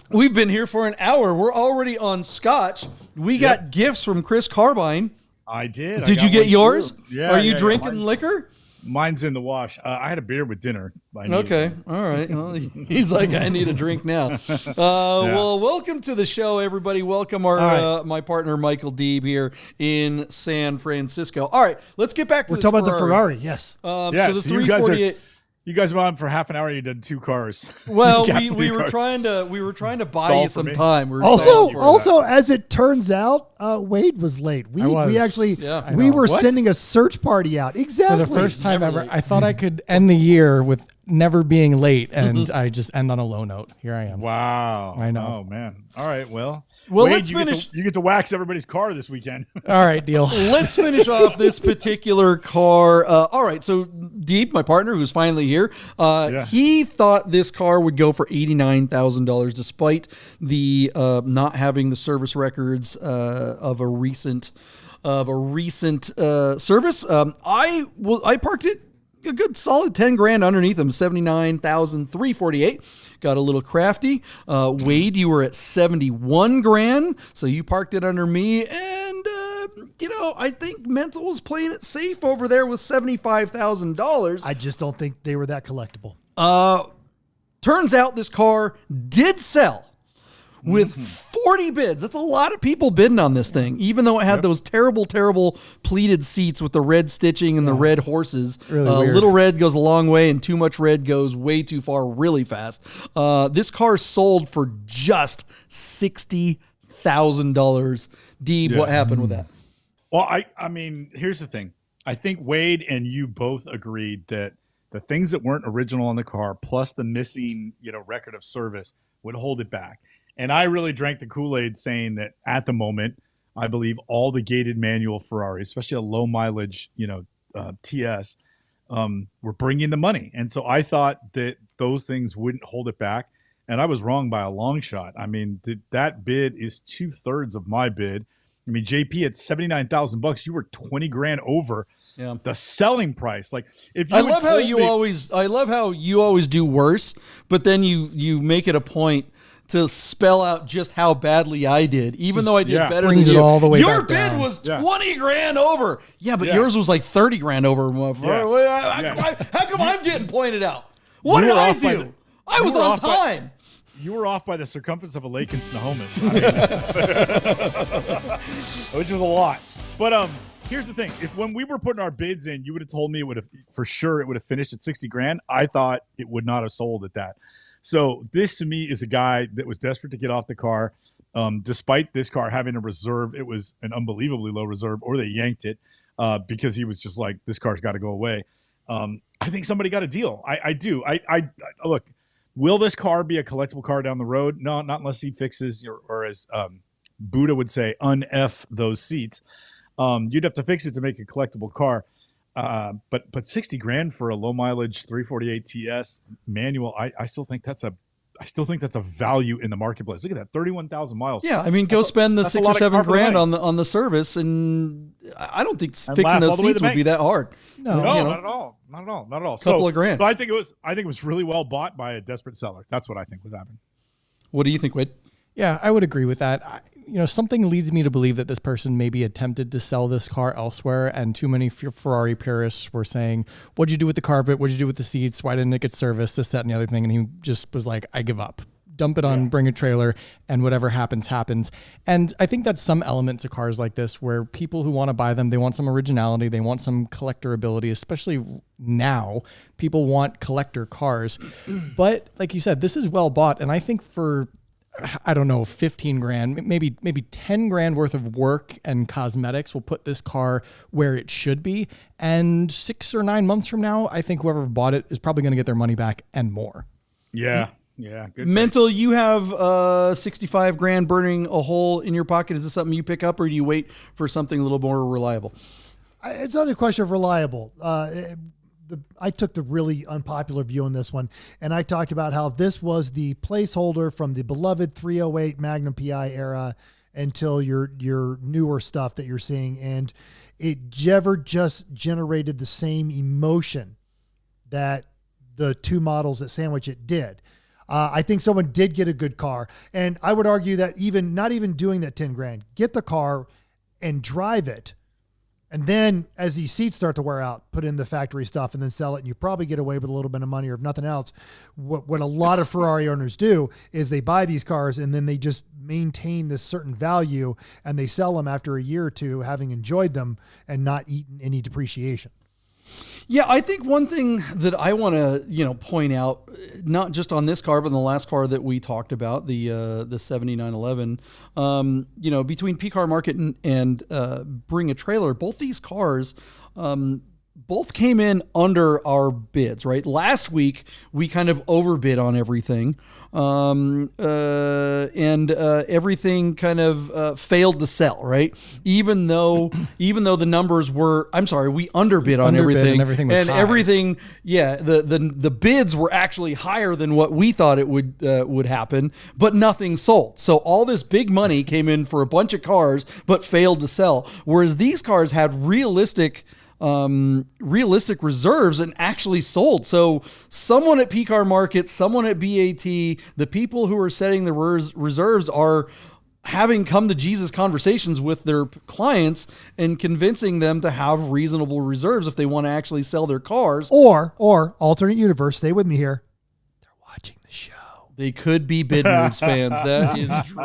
Speaker 1: We've been here for an hour. We're already on scotch. We got gifts from Chris Carbine.
Speaker 4: I did.
Speaker 1: Did you get yours?
Speaker 4: Too. Yeah.
Speaker 1: Are you drinking liquor?
Speaker 4: Mine's in the wash. I had a beer with dinner.
Speaker 1: Okay. All right. Well, he's like, I need a drink now. Well, welcome to the show, everybody. Welcome our my partner, Michael Deeb, here in San Francisco. All right. Let's get back to
Speaker 2: We're talking about the Ferrari. Yes.
Speaker 1: So the 348.
Speaker 4: You guys were on for half an hour. You did 2 cars.
Speaker 1: Well, we were trying to buy you some time.
Speaker 2: Also, as it turns out, Wade was late. We were sending a search party out. Exactly.
Speaker 3: For the first time ever, I thought I could end the year with never being late, and I just end on a low note. Here I am.
Speaker 4: Wow.
Speaker 3: I know.
Speaker 4: Oh man. All right. Well,
Speaker 1: Wade,
Speaker 4: let's finish. You get to wax everybody's car this weekend.
Speaker 3: All right, deal.
Speaker 1: Let's finish off this particular car. All right, so Deep, my partner, who's finally here, he thought this car would go for $89,000, despite the not having the service records of a recent service. I parked it a good solid 10 grand underneath them, 79,348. Got a little crafty. Wade, you were at 71 grand, so you parked it under me. And, I think Mental was playing it safe over there with $75,000.
Speaker 2: I just don't think they were that collectible.
Speaker 1: Turns out this car did sell with 40 bids. That's a lot of people bidding on this thing, even though it had those terrible, terrible pleated seats with the red stitching and the red horses.
Speaker 3: Really weird.
Speaker 1: Little red goes a long way, and too much red goes way too far really fast. This car sold for just $60,000. Deeb, what happened with that?
Speaker 4: Well, I mean, here's the thing. I think Wade and you both agreed that the things that weren't original on the car, plus the missing, record of service, would hold it back. And I really drank the Kool-Aid saying that at the moment, I believe all the gated manual Ferraris, especially a low mileage, TS, were bringing the money. And so I thought that those things wouldn't hold it back. And I was wrong by a long shot. I mean, that bid is 2/3 of my bid. I mean, JP at $79,000, you were 20 grand over the selling price. Like, if you
Speaker 1: I love how you always do worse, but then you make it a point to spell out just how badly I did, even though I did better than
Speaker 3: brings
Speaker 1: you.
Speaker 3: it all the way
Speaker 1: Your
Speaker 3: back
Speaker 1: bid
Speaker 3: down.
Speaker 1: was 20 grand over. Yeah, but yours was like 30 grand over. How come I'm getting pointed out? What did I do? I was on time.
Speaker 4: You were off by the circumference of a lake in Snohomish. I mean, which is a lot. But here's the thing: when we were putting our bids in, you would have told me it would have finished at 60 grand. I thought it would not have sold at that. So this to me is a guy that was desperate to get off the car. Despite this car having a reserve, it was an unbelievably low reserve, or they yanked it because he was just like, this car's got to go away. I think somebody got a deal. I do. I look. Will this car be a collectible car down the road? No, not unless he fixes, or as Buddha would say, un-F those seats. You'd have to fix it to make a collectible car. But 60 grand for a low mileage 348 TS manual, I still think that's a value in the marketplace. Look at that, 31,000 miles.
Speaker 1: Yeah, I mean, go spend the 6 or 7 grand on the service, and I don't think fixing those seats would be that hard.
Speaker 4: No, not at all. Not at all.
Speaker 1: Couple of grand.
Speaker 4: So I think it was really well bought by a desperate seller. That's what I think was happening.
Speaker 1: What do you think, Wade?
Speaker 3: Yeah, I would agree with that. Something leads me to believe that this person maybe attempted to sell this car elsewhere, and too many Ferrari purists were saying, what'd you do with the carpet? What'd you do with the seats? Why didn't it get serviced? This, that, and the other thing. And he just was like, I give up. Dump it on, bring a trailer, and whatever happens, happens. And I think that's some element to cars like this where people who want to buy them, they want some originality, they want some collectorability, especially now. People want collector cars. But like you said, this is well bought. And I think for, I don't know, 15 grand, maybe 10 grand worth of work and cosmetics will put this car where it should be. And 6 or 9 months from now, I think whoever bought it is probably going to get their money back and more.
Speaker 4: Yeah. Yeah, good.
Speaker 1: Mental, you have 65 grand burning a hole in your pocket. Is this something you pick up, or do you wait for something a little more reliable?
Speaker 2: It's not a question of reliable. I took the really unpopular view on this one, and I talked about how this was the placeholder from the beloved 308 Magnum PI era until your newer stuff that you're seeing, and it never just generated the same emotion that the two models that sandwich it did. I think someone did get a good car, and I would argue that not even doing that 10 grand, get the car and drive it. And then as these seats start to wear out, put in the factory stuff and then sell it. And you probably get away with a little bit of money, or if nothing else, what a lot of Ferrari owners do is they buy these cars and then they just maintain this certain value and they sell them after a year or two, having enjoyed them and not eaten any depreciation.
Speaker 1: Yeah, I think one thing that I want to, point out, not just on this car, but on the last car that we talked about, the 7911, between PCAR Market and Bring a Trailer, both these cars, both came in under our bids, right? Last week, we kind of overbid on everything, and everything kind of failed to sell, right? Even though the numbers were, we underbid on everything.
Speaker 3: And everything was high.
Speaker 1: Everything, the bids were actually higher than what we thought it would happen, but nothing sold. So all this big money came in for a bunch of cars, but failed to sell. Whereas these cars had realistic reserves and actually sold. So someone at PCAR Market, someone at BAT, the people who are setting the reserves are having come to Jesus conversations with their clients and convincing them to have reasonable reserves if they want to actually sell their cars.
Speaker 2: Or alternate universe, stay with me here, they're watching the show.
Speaker 1: They could be Bid Nerds fans. That is true.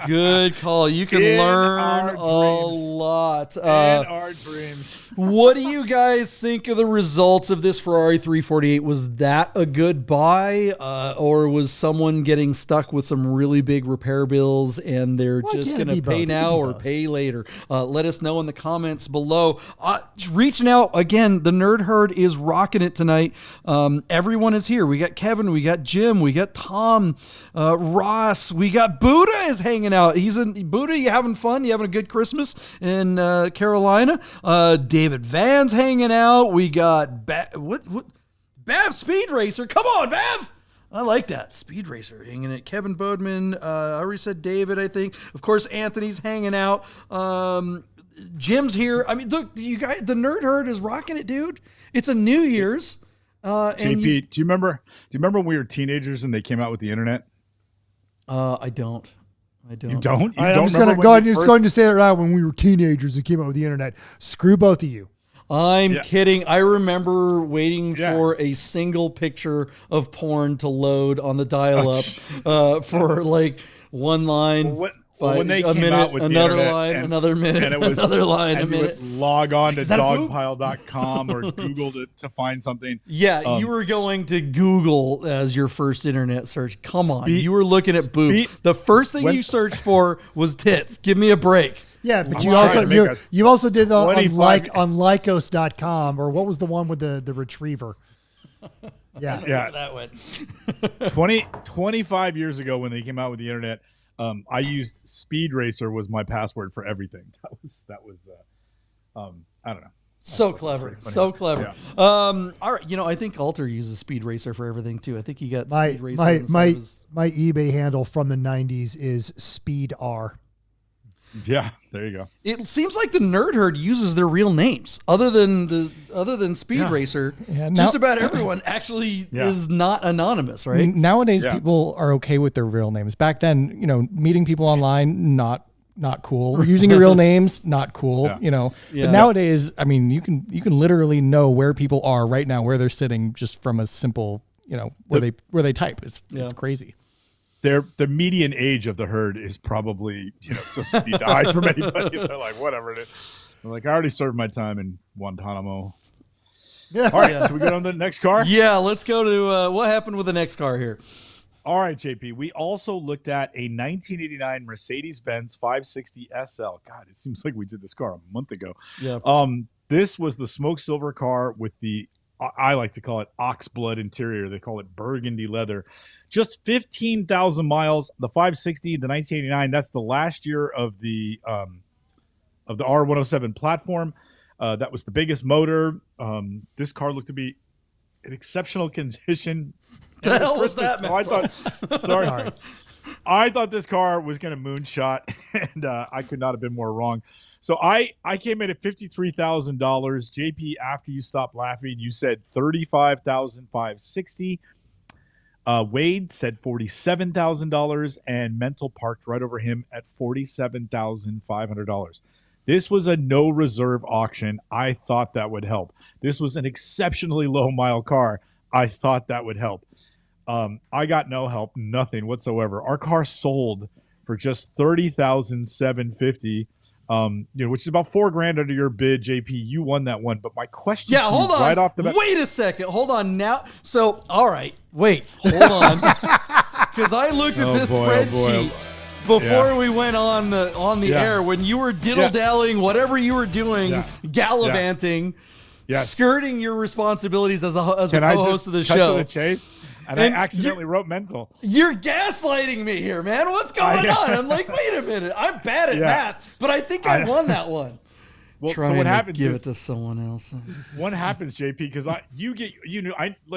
Speaker 1: Good call. You can learn a lot.
Speaker 4: In our dreams.
Speaker 1: What do you guys think of the results of this Ferrari 348? Was that a good buy, or was someone getting stuck with some really big repair bills and they're just going to pay now or pay later? Let us know in the comments below. Reaching out again, the Nerd Herd is rocking it tonight. Everyone is here. We got Kevin, we got Jim, we got Tom, Ross, we got Buddha is hanging out. Buddha, you having fun? You having a good Christmas in Carolina? David Van's hanging out. We got Bav Speed Racer. Come on, Bav. I like that. Speed Racer hanging out. Kevin Bodman. I already said David, I think. Of course, Anthony's hanging out. Jim's here. I mean, look, you guys, the Nerd Herd is rocking it, dude. It's a New Year's.
Speaker 4: JP, do you remember when we were teenagers and they came out with the internet?
Speaker 1: I don't.
Speaker 4: You don't?
Speaker 2: I'm just going to say it right. When we were teenagers and came out with the internet, screw both of you.
Speaker 1: I'm kidding. I remember waiting for a single picture of porn to load on the dial-up for like one line.
Speaker 4: When they came out with
Speaker 1: another
Speaker 4: the internet,
Speaker 1: line, another minute, and it was, another line, a minute.
Speaker 4: Log on to dogpile.com or Google to find something.
Speaker 1: Yeah, you were going to Google as your first internet search. Come on, you were looking at boobs. The first thing you searched for was tits. Give me a break.
Speaker 2: Yeah, but you also did on Lycos.com, or what was the one with the retriever? Yeah,
Speaker 1: that went.
Speaker 4: 25 years ago when they came out with the internet. I used Speed Racer was my password for everything. That was I don't know.
Speaker 1: So clever.
Speaker 4: Yeah.
Speaker 1: All right. I think Alter uses Speed Racer for everything too. I think you got Speed Racer.
Speaker 2: My eBay handle from the 90s is Speed R.
Speaker 4: Yeah, there you go.
Speaker 1: It seems like the Nerd Herd uses their real names, other than Speed Racer. Yeah, just about everyone actually is not anonymous, right?
Speaker 3: Nowadays, people are okay with their real names. Back then, meeting people online, not cool. Using your real names, not cool. But nowadays, I mean, you can literally know where people are right now, where they're sitting, just from a simple, where they type. It's crazy.
Speaker 4: The median age of the herd is probably, doesn't be died from anybody. They're like, whatever it is. They're like, I already served my time in Guantanamo. Yeah. All right, so we go on to the next car?
Speaker 1: Yeah, let's go to what happened with the next car here.
Speaker 4: All right, JP. We also looked at a 1989 Mercedes-Benz 560 SL. God, it seems like we did this car a month ago.
Speaker 1: Yeah.
Speaker 4: This was the smoke silver car with the, I like to call it ox blood interior. They call it burgundy leather. Just 15,000 miles. The 560, the 1989. That's the last year of the R107 platform. That was the biggest motor. This car looked to be in exceptional condition.
Speaker 1: What the hell was that?
Speaker 4: So I thought this car was going to moonshot, and I could not have been more wrong. So I came in at $53,000. JP, after you stopped laughing, you said $35,560. Wade said $47,000, and Mental parked right over him at $47,500. This was a no reserve auction. I thought that would help. This was an exceptionally low mile car. I thought that would help. I got no help, nothing whatsoever. Our car sold for just $30,750. Which is about $4,000 under your bid, JP. You won that one, but my question to
Speaker 1: hold
Speaker 4: you
Speaker 1: on.
Speaker 4: right off the bat.
Speaker 1: Wait a second. Hold on now. So, all right. Wait. Hold on. Because I looked at this spreadsheet before we went on the air when you were diddle-dallying, whatever you were doing, gallivanting, skirting your responsibilities as a co-host of the show.
Speaker 4: Cut to the chase? And I accidentally wrote mental.
Speaker 1: You're gaslighting me here, man. What's going on? I'm like, wait a minute. I'm bad at math, but I think I won that one.
Speaker 4: Well, so what happens
Speaker 1: give it to someone else.
Speaker 4: What happens, JP? Because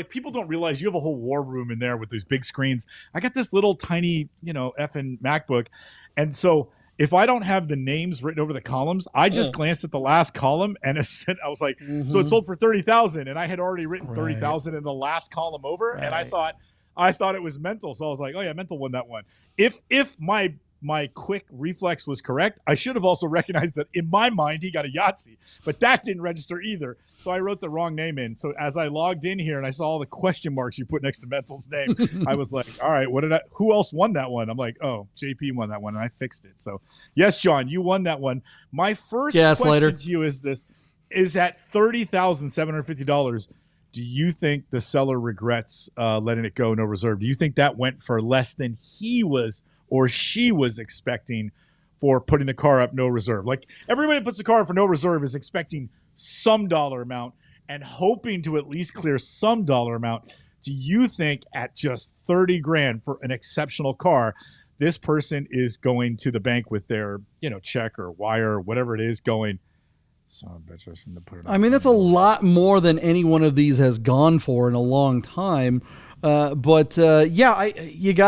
Speaker 4: people don't realize you have a whole war room in there with these big screens. I got this little tiny, effing MacBook, and so if I don't have the names written over the columns, I just glanced at the last column and I was like, so it sold for $30,000, and I had already written $30,000 in the last column over, and I thought it was mental, so I was like, oh yeah, mental won that one. If my my quick reflex was correct. I should have also recognized that in my mind he got a Yahtzee, but that didn't register either. So I wrote the wrong name in. So as I logged in here and I saw all the question marks you put next to Mental's name, I was like, all right, who else won that one? I'm like, oh, JP won that one, and I fixed it. So yes, John, you won that one. My first question to you is this: is at $30,750. Do you think the seller regrets letting it go no reserve? Do you think that went for less than he was or she was expecting for putting the car up no reserve? Like, everybody that puts the car up for no reserve is expecting some dollar amount and hoping to at least clear some dollar amount. Do you think at just 30 grand for an exceptional car, this person is going to the bank with their, check or wire or whatever it is going, son of a bitch, I shouldn't have put it on.
Speaker 1: I mean, that's a lot more than any one of these has gone for in a long time. You got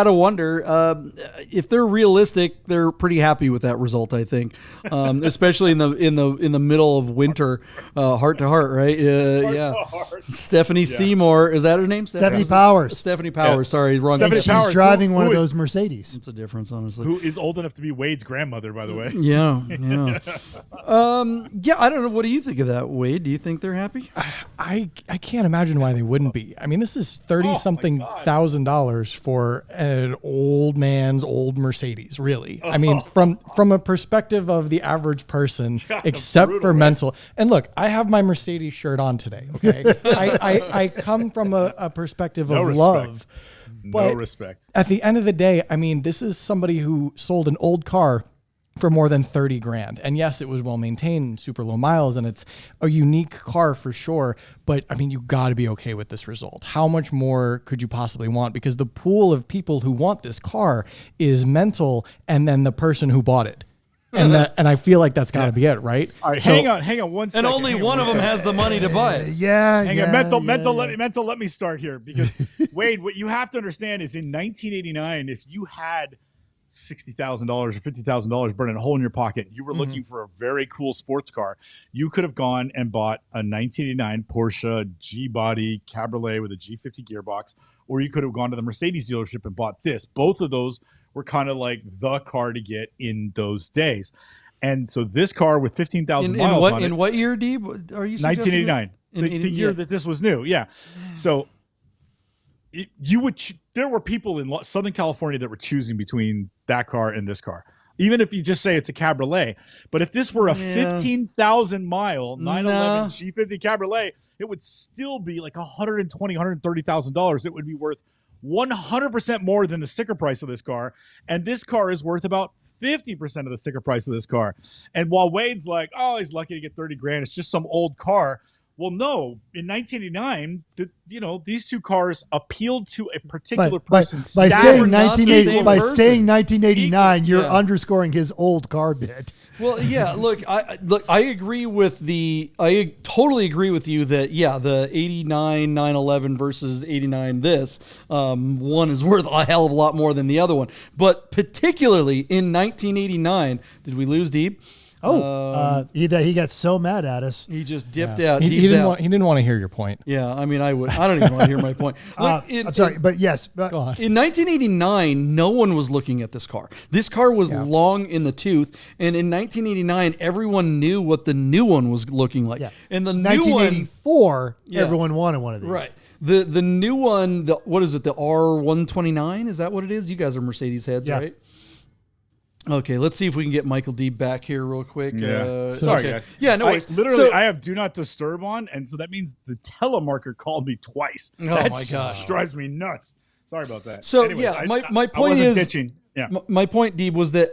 Speaker 1: to wonder if they're realistic. They're pretty happy with that result, I think, especially in the middle of winter, heart to heart, right? Stephanie Seymour, is that her name?
Speaker 2: Stephanie Powers.
Speaker 1: Stephanie Powers. Sorry, wrong.
Speaker 2: Stephanie Powers, she's driving one of those Mercedes.
Speaker 1: It's a difference, honestly.
Speaker 4: Who is old enough to be Wade's grandmother, by the way?
Speaker 1: Yeah. I don't know. What do you think of that, Wade? Do you think they're happy?
Speaker 3: I can't imagine why they wouldn't be. I mean, this is $30,000 for an old man's old Mercedes, really. I mean, from a perspective of the average person, except for Mental. And look, I have my Mercedes shirt on today, okay? I come from a perspective of love.
Speaker 4: No respect.
Speaker 3: At the end of the day, I mean, this is somebody who sold an old car for more than 30 grand. And yes, it was well maintained, super low miles, and it's a unique car for sure. But I mean, you got to be okay with this result. How much more could you possibly want? Because the pool of people who want this car is Mental and then the person who bought it. And I feel like that's got to be it, right?
Speaker 4: All right, hang on 1 second.
Speaker 1: And only one of them has the money to buy it.
Speaker 4: Hang on, Mental. Let me start here, because Wade, what you have to understand is in 1989, if you had $60,000 or $50,000 burning a hole in your pocket, you were looking for a very cool sports car, you could have gone and bought a 1989 Porsche G-Body Cabriolet with a G50 gearbox, or you could have gone to the Mercedes dealership and bought this. Both of those were kind of like the car to get in those days. And so this car with 15,000 miles on it.
Speaker 1: In what year, Deeb, are you suggesting?
Speaker 4: 1989. The year that this was new, yeah. So there were people in Southern California that were choosing between that car and this car, even if you just say it's a Cabriolet. But if this were a 15,000 mile 911 G50 Cabriolet, it would still be like $120,000, $130,000. It would be worth 100% more than the sticker price of this car, and this car is worth about 50% of the sticker price of this car. And while Wade's like, oh, he's lucky to get 30 grand, it's just some old car. Well, no, in 1989, these two cars appealed to a particular person's
Speaker 2: by saying 1989, you're underscoring his old car bit.
Speaker 1: Well, yeah, I totally agree with you that, the 89 911 versus 89 one is worth a hell of a lot more than the other one. But particularly in 1989, did we lose Deeb?
Speaker 2: He got so mad at us.
Speaker 1: He just dipped out.
Speaker 3: He didn't want to hear your point.
Speaker 1: Yeah, I mean, I don't even want to hear my point. Look,
Speaker 2: I'm sorry, but yes.
Speaker 3: Go on.
Speaker 1: In 1989, no one was looking at this car. This car was long in the tooth, and in 1989, everyone knew what the new one was looking like. Yeah. And the
Speaker 2: 1984, everyone wanted one of these.
Speaker 1: Right. The new one, what is it? The R129? Is that what it is? You guys are Mercedes heads, right? Okay, let's see if we can get Michael Deeb back here real quick.
Speaker 4: Sorry, guys.
Speaker 1: Yeah, no worries.
Speaker 4: I have do not disturb on, and so that means the telemarker called me twice.
Speaker 1: Oh, my gosh.
Speaker 4: Drives me nuts. Sorry about that.
Speaker 1: So,
Speaker 4: anyways,
Speaker 1: my point is,
Speaker 4: ditching. Yeah.
Speaker 1: My point, Deeb, was that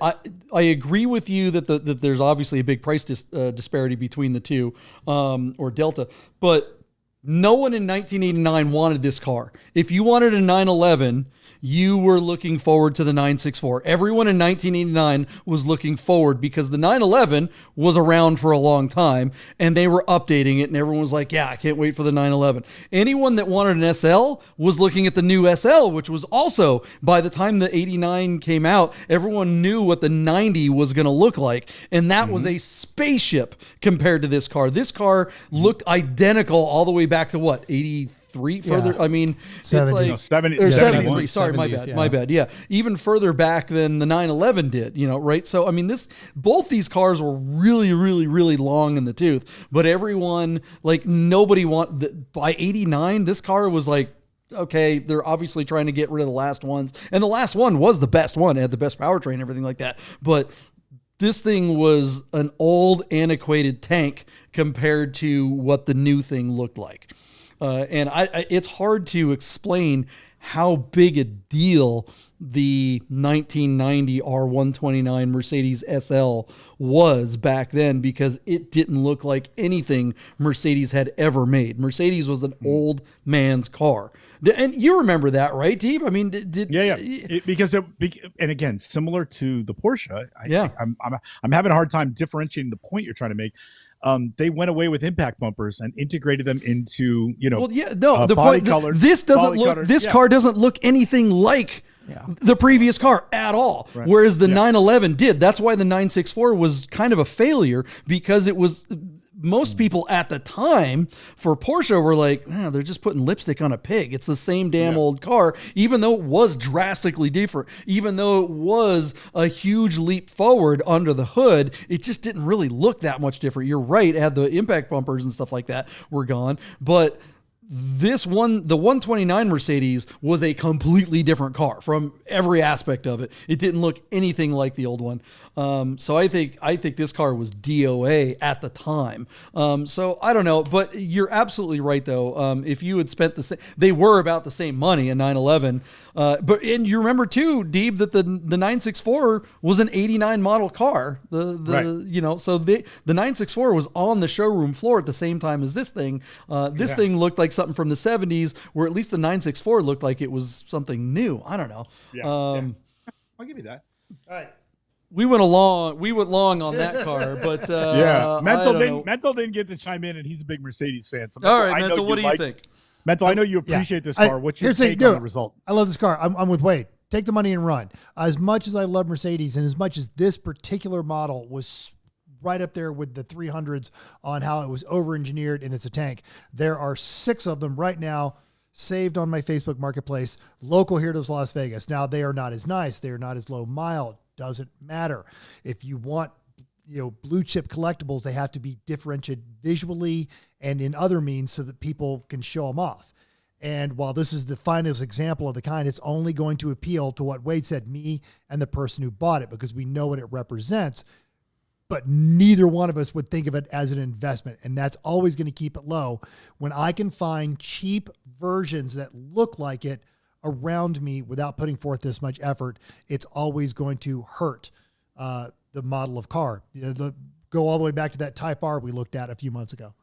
Speaker 1: I agree with you that there's obviously a big price disparity between the two, or delta, but no one in 1989 wanted this car. If you wanted a 911, you were looking forward to the 964. Everyone in 1989 was looking forward because the 911 was around for a long time and they were updating it, and everyone was like, I can't wait for the 911. Anyone that wanted an SL was looking at the new SL, which was also, by the time the 89 came out, everyone knew what the 90 was going to look like. And that was a spaceship compared to this car. This car looked identical all the way back to what, 83? 73 further. I mean,
Speaker 2: 70.
Speaker 1: it's like
Speaker 4: No, 70,
Speaker 1: or
Speaker 4: 71.
Speaker 1: 73. Sorry, my
Speaker 3: 70s,
Speaker 1: bad.
Speaker 3: yeah.
Speaker 1: My bad. Yeah, even further back than the 911 did. Right? So I mean, both these cars were really, really, really long in the tooth. But everyone, like nobody by 89, this car was like, okay, they're obviously trying to get rid of the last ones, and the last one was the best one. It had the best powertrain, everything like that. But this thing was an old, antiquated tank compared to what the new thing looked like. And it's hard to explain how big a deal the 1990 R129 Mercedes SL was back then, because it didn't look like anything Mercedes had ever made. Mercedes was an old man's car. And you remember that, right, Deeb? I mean, and again, similar to the Porsche, I'm having a hard time differentiating the point you're trying to make. They went away with impact bumpers and integrated them into, the
Speaker 4: body
Speaker 1: point,
Speaker 4: color.
Speaker 1: This car doesn't look anything like the previous car at all. Right. Whereas the 911 did. That's why the 964 was kind of a failure, because it was, most people at the time for Porsche were like, they're just putting lipstick on a pig. It's the same damn old car, even though it was drastically different, even though it was a huge leap forward under the hood, it just didn't really look that much different. You're right. It had the impact bumpers and stuff like that were gone, but the 129 Mercedes was a completely different car from every aspect of it. It didn't look anything like the old one. So I think this car was DOA at the time. So I don't know, but you're absolutely right though. If you had spent they were about the same money in 911. And you remember too, Deeb, that the 964 was an 89 model car. So the 964 was on the showroom floor at the same time as this thing. This thing looked like something from the 70s, where at least the 964 looked like it was something new. I don't know.
Speaker 4: I'll give you that.
Speaker 2: All right.
Speaker 1: We went long on that car, but
Speaker 4: Mental didn't get to chime in, and he's a big Mercedes fan. So
Speaker 1: all right, Mental, what do you think?
Speaker 4: Mental, I know you appreciate this car. What's your take on the result?
Speaker 2: I love this car. I'm with Wade. Take the money and run. As much as I love Mercedes, and as much as this particular model was right up there with the 300s on how it was over-engineered and it's a tank, there are 6 of them right now saved on my Facebook marketplace, local here to Las Vegas. Now, they are not as nice. They are not as low mile. Doesn't matter. If you want, blue chip collectibles, they have to be differentiated visually and in other means so that people can show them off. And while this is the finest example of the kind, it's only going to appeal to what Wade said, me and the person who bought it, because we know what it represents. But neither one of us would think of it as an investment. And that's always going to keep it low. When I can find cheap versions that look like it around me without putting forth this much effort, it's always going to hurt the model of car. Go all the way back to that Type R we looked at a few months ago.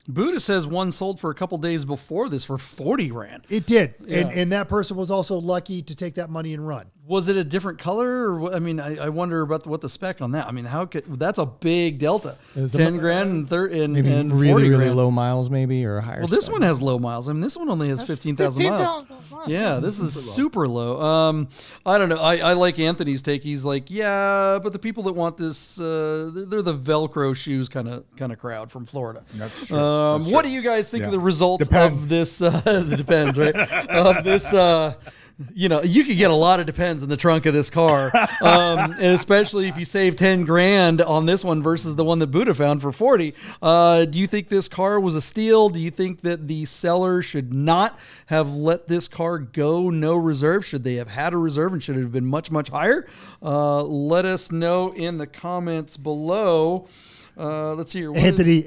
Speaker 1: Buddha says one sold for a couple days before this for 40 grand.
Speaker 2: It did. Yeah. And that person was also lucky to take that money and run.
Speaker 1: Was it a different color? Or, I mean, I wonder about what the spec on that. I mean, that's a big delta. 10 grand and
Speaker 3: maybe
Speaker 1: and
Speaker 3: really,
Speaker 1: 40
Speaker 3: really
Speaker 1: grand.
Speaker 3: low miles maybe, or higher.
Speaker 1: Well, this one has low miles. I mean, this one only has 15,000 miles. Yeah, this is super low. I don't know. I like Anthony's take. He's like, yeah, but the people that want this, they're the Velcro shoes kind of crowd from Florida.
Speaker 4: That's true.
Speaker 1: What do you guys think of the results of this? It depends, right? Of this, you could get a lot of depends in the trunk of this car, and especially if you save 10 grand on this one versus the one that Buddha found for 40. Do you think this car was a steal? Do you think that the seller should not have let this car go no reserve? Should they have had a reserve, and should it have been much, much higher? Let us know in the comments below. Let's see here.
Speaker 2: Anthony,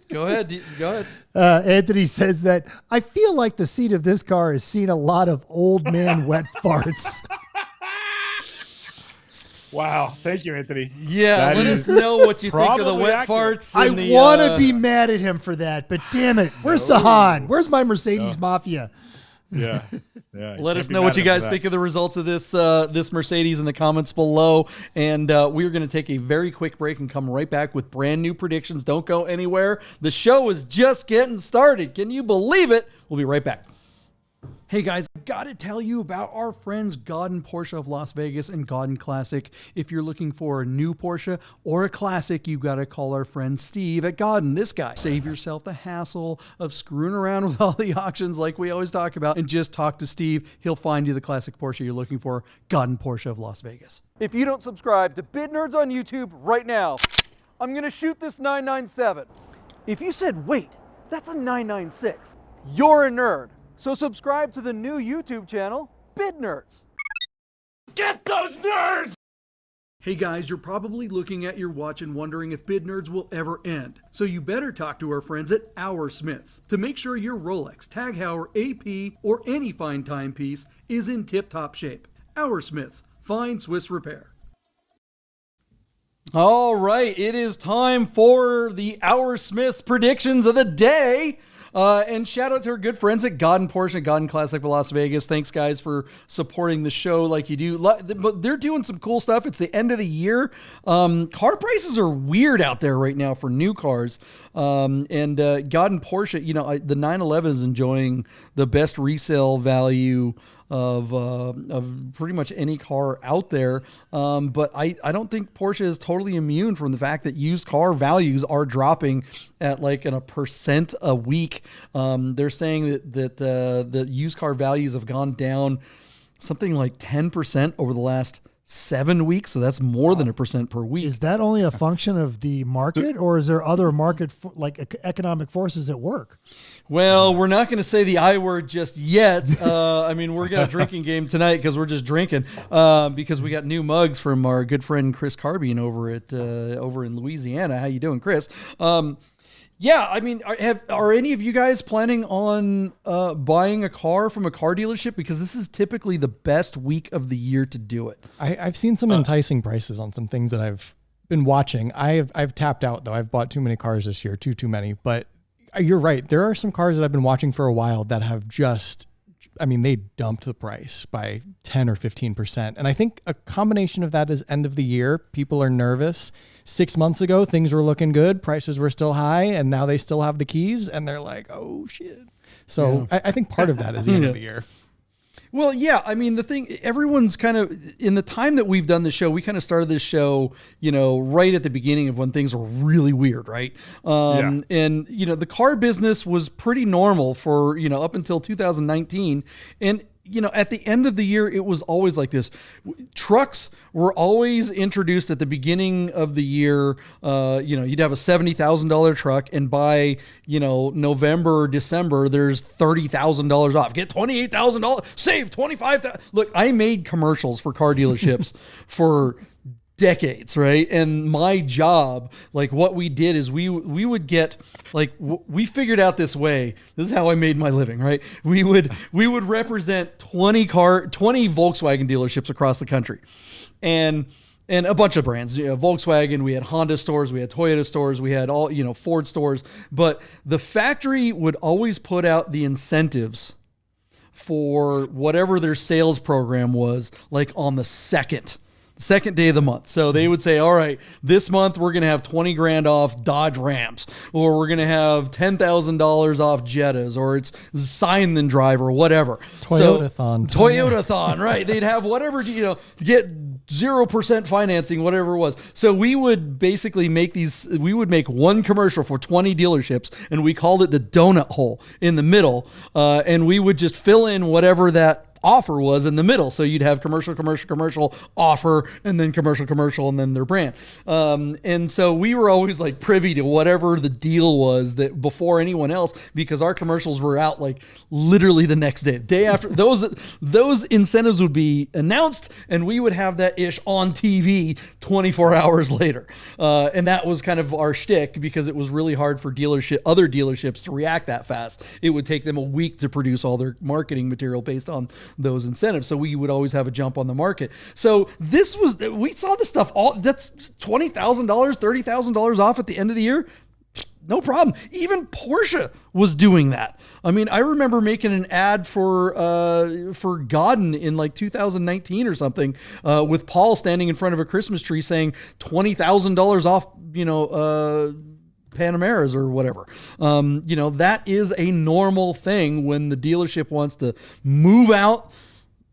Speaker 1: Go ahead.
Speaker 2: Anthony says that I feel like the seat of this car has seen a lot of old man wet farts.
Speaker 4: Wow. Thank you, Anthony.
Speaker 1: Yeah. Let us know what you think of the wet farts.
Speaker 2: I want to be mad at him for that, but damn it. Where's Sahan? Where's my Mercedes Mafia?
Speaker 4: Yeah.
Speaker 1: Let us know what you guys think of the results of this Mercedes in the comments below. And we're going to take a very quick break and come right back with brand new predictions. Don't go anywhere. The show is just getting started. Can you believe it? We'll be right back. Hey guys, I've got to tell you about our friends Godden Porsche of Las Vegas and Godden Classic. If you're looking for a new Porsche or a classic, you got to call our friend Steve at Godden. This guy. Save yourself the hassle of screwing around with all the auctions like we always talk about and just talk to Steve. He'll find you the classic Porsche you're looking for. Godden Porsche of Las Vegas.
Speaker 5: If you don't subscribe to Bid Nerds on YouTube right now, I'm going to shoot this 997. If you said, wait, that's a 996, you're a nerd. So subscribe to the new YouTube channel, Bid Nerds.
Speaker 6: Get those nerds!
Speaker 1: Hey guys, you're probably looking at your watch and wondering if Bid Nerds will ever end. So you better talk to our friends at Our Smiths to make sure your Rolex, Tag Heuer, AP, or any fine timepiece is in tip-top shape. Our Smiths, fine Swiss repair. All right, it is time for the Our Smiths predictions of the day. And shout out to our good friends at Godden Porsche and Godden Classic for Las Vegas. Thanks, guys, for supporting the show like you do. But they're doing some cool stuff. It's the end of the year. Car prices are weird out there right now for new cars. And Godden Porsche, the 911 is enjoying the best resale value of pretty much any car out there. But I don't think Porsche is totally immune from the fact that used car values are dropping at like in 1% a week. They're saying that the used car values have gone down something like 10% over the last 7 weeks. So that's more than 1% per week.
Speaker 2: Is that only a function of the market, or is there other market economic forces at work?
Speaker 1: Well, we're not going to say the I word just yet. We're got a drinking game tonight because we're just drinking because we got new mugs from our good friend Chris Carbine over in Louisiana. How you doing, Chris? Are any of you guys planning on buying a car from a car dealership? Because this is typically the best week of the year to do it.
Speaker 3: I've seen some enticing prices on some things that I've been watching. I've tapped out though. I've bought too many cars this year, too many. But you're right. There are some cars that I've been watching for a while that have they dumped the price by 10 or 15%. And I think a combination of that is end of the year. People are nervous. 6 months ago, things were looking good. Prices were still high, and now they still have the keys, and they're like, oh, shit. So I think part of that is the end of the year.
Speaker 1: Well, yeah. The thing, everyone's kind of, in the time that we've done the show, we kind of started this show, right at the beginning of when things were really weird, right? And, the car business was pretty normal for, up until 2019. And, at the end of the year, it was always like this. Trucks were always introduced at the beginning of the year. You'd have a $70,000 truck, and by, November or December, there's $30,000 off. Get $28,000, save $25,000. Look, I made commercials for car dealerships for decades, right? And my job, like what we did is we would get, like, we figured out this way. This is how I made my living, right? We would represent 20 Volkswagen dealerships across the country, and a bunch of brands. Volkswagen, we had Honda stores, we had Toyota stores, we had all, Ford stores. But the factory would always put out the incentives for whatever their sales program was, like on the second day of the month. So they would say, all right, this month we're going to have 20 grand off Dodge Rams, or we're going to have $10,000 off Jettas, or it's sign then drive or whatever.
Speaker 3: Toyotathon,
Speaker 1: right? They'd have whatever, get 0% financing, whatever it was. So we would basically we would make one commercial for 20 dealerships, and we called it the donut hole in the middle. And we would just fill in whatever that offer was in the middle. So you'd have commercial, offer, and then commercial, and then their brand. And so we were always like privy to whatever the deal was that before anyone else, because our commercials were out like literally the next day after. Those incentives would be announced, and we would have that ish on TV 24 hours later. And that was kind of our shtick, because it was really hard for other dealerships to react that fast. It would take them a week to produce all their marketing material based on those incentives. So we would always have a jump on the market. So we saw this stuff that's $20,000, $30,000 off at the end of the year. No problem. Even Porsche was doing that. I remember making an ad for Godden in like 2019 or something, with Paul standing in front of a Christmas tree saying $20,000 off, Panameras or whatever. That is a normal thing when the dealership wants to move out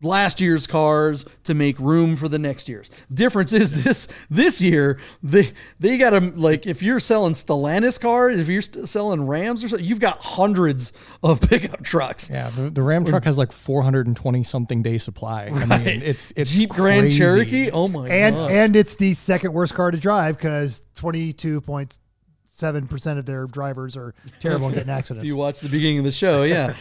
Speaker 1: last year's cars to make room for the next year's. Difference is this year they got to, like, if you're selling Stellantis cars, if you're selling Rams or something, you've got hundreds of pickup trucks.
Speaker 3: Yeah, the Ram truck has like 420 something day supply. I mean, it's
Speaker 1: Jeep
Speaker 3: crazy.
Speaker 1: Grand Cherokee. Oh my god!
Speaker 2: And it's the second worst car to drive because 22.7% of their drivers are terrible and getting
Speaker 1: If
Speaker 2: accidents.
Speaker 1: you watch the beginning of the show, yeah.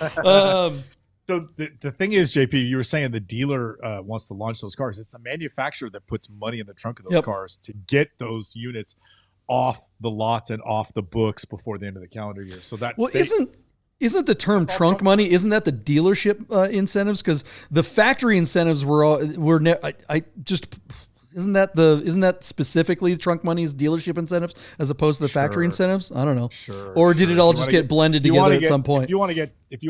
Speaker 4: So the thing is, JP, you were saying the dealer wants to launch those cars. It's the manufacturer that puts money in the trunk of those cars to get those units off the lots and off the books before the end of the calendar year. So that
Speaker 1: isn't the term trunk money? Isn't that the dealership incentives? Because the factory incentives isn't that specifically trunk money's dealership incentives as opposed to the factory incentives? I don't know.
Speaker 4: Sure.
Speaker 1: Or did it all just get blended together at some point?
Speaker 4: If you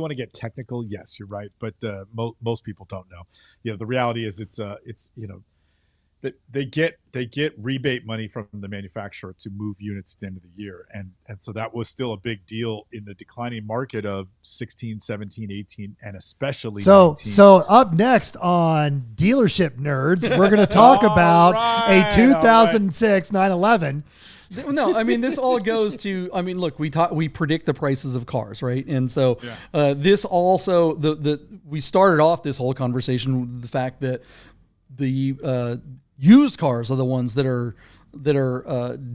Speaker 4: want to get technical, yes, you're right. But most people don't know. The reality is it's they get rebate money from the manufacturer to move units at the end of the year, and so that was still a big deal in the declining market of 16, 17, 18, and especially 19.
Speaker 2: So up next on Dealership Nerds, we're going to talk about a 2006 911.
Speaker 1: No, I mean, this all goes to, I mean, look, we predict the prices of cars, right? And so this also, we started off this whole conversation with the fact that the used cars are the ones that are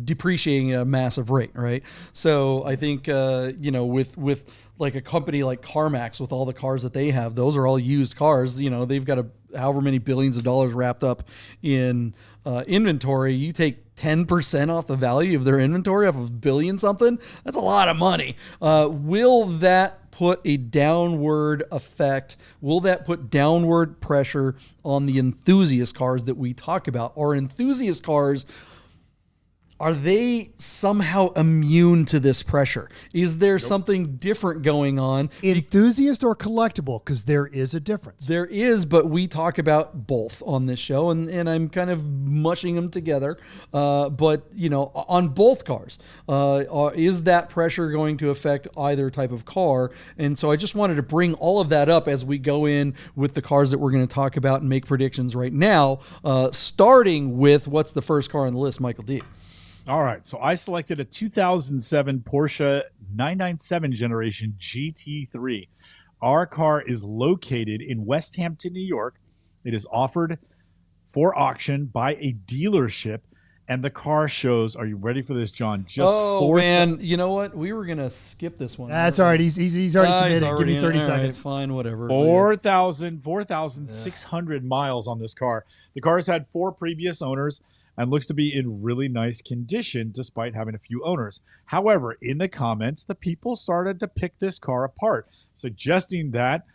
Speaker 1: depreciating at a massive rate, right? So I think with like a company like CarMax, with all the cars that they have, those are all used cars. They've got however many billions of dollars wrapped up in inventory. You take 10% off the value of their inventory off of $1 billion something. That's a lot of money. Will that put a downward effect? Will that put downward pressure on the enthusiast cars that we talk about? Are enthusiast cars, are they somehow immune to this pressure? Is there something different going on?
Speaker 2: Enthusiast or collectible? Because there is a difference.
Speaker 1: There is, but we talk about both on this show, and I'm kind of mushing them together. But, on both cars, is that pressure going to affect either type of car? And so I just wanted to bring all of that up as we go in with the cars that we're going to talk about and make predictions right now, starting with what's the first car on the list, Michael Deeb.
Speaker 4: All right, so I selected a 2007 Porsche 997 generation GT3. Our car is located in West Hampton, New York. It is offered for auction by a dealership, and the car shows, are you ready for this, John?
Speaker 1: Man, you know what? We were going to skip this one.
Speaker 2: That's all right. He's already committed. Give me 30 seconds.
Speaker 1: Right, fine, whatever.
Speaker 4: 4,600 miles on this car. The car has had 4 previous owners and looks to be in really nice condition despite having a few owners. However, in the comments, the people started to pick this car apart, suggesting that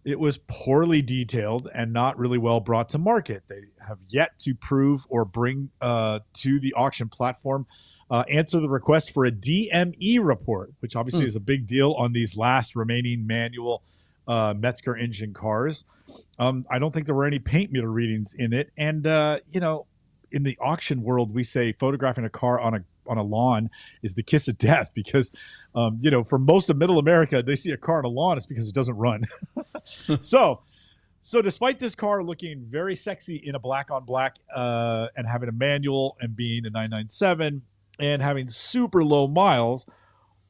Speaker 4: it was poorly detailed and not really well brought to market. They have yet to prove or bring to the auction platform answer the request for a DME report, which obviously is a big deal on these last remaining manual Metzger engine cars. I don't think there were any paint meter readings in it. And, in the auction world, we say photographing a car on a lawn is the kiss of death because, for most of middle America, they see a car on a lawn, it's because it doesn't run. So despite this car looking very sexy in a black on black and having a manual and being a 997 and having super low miles,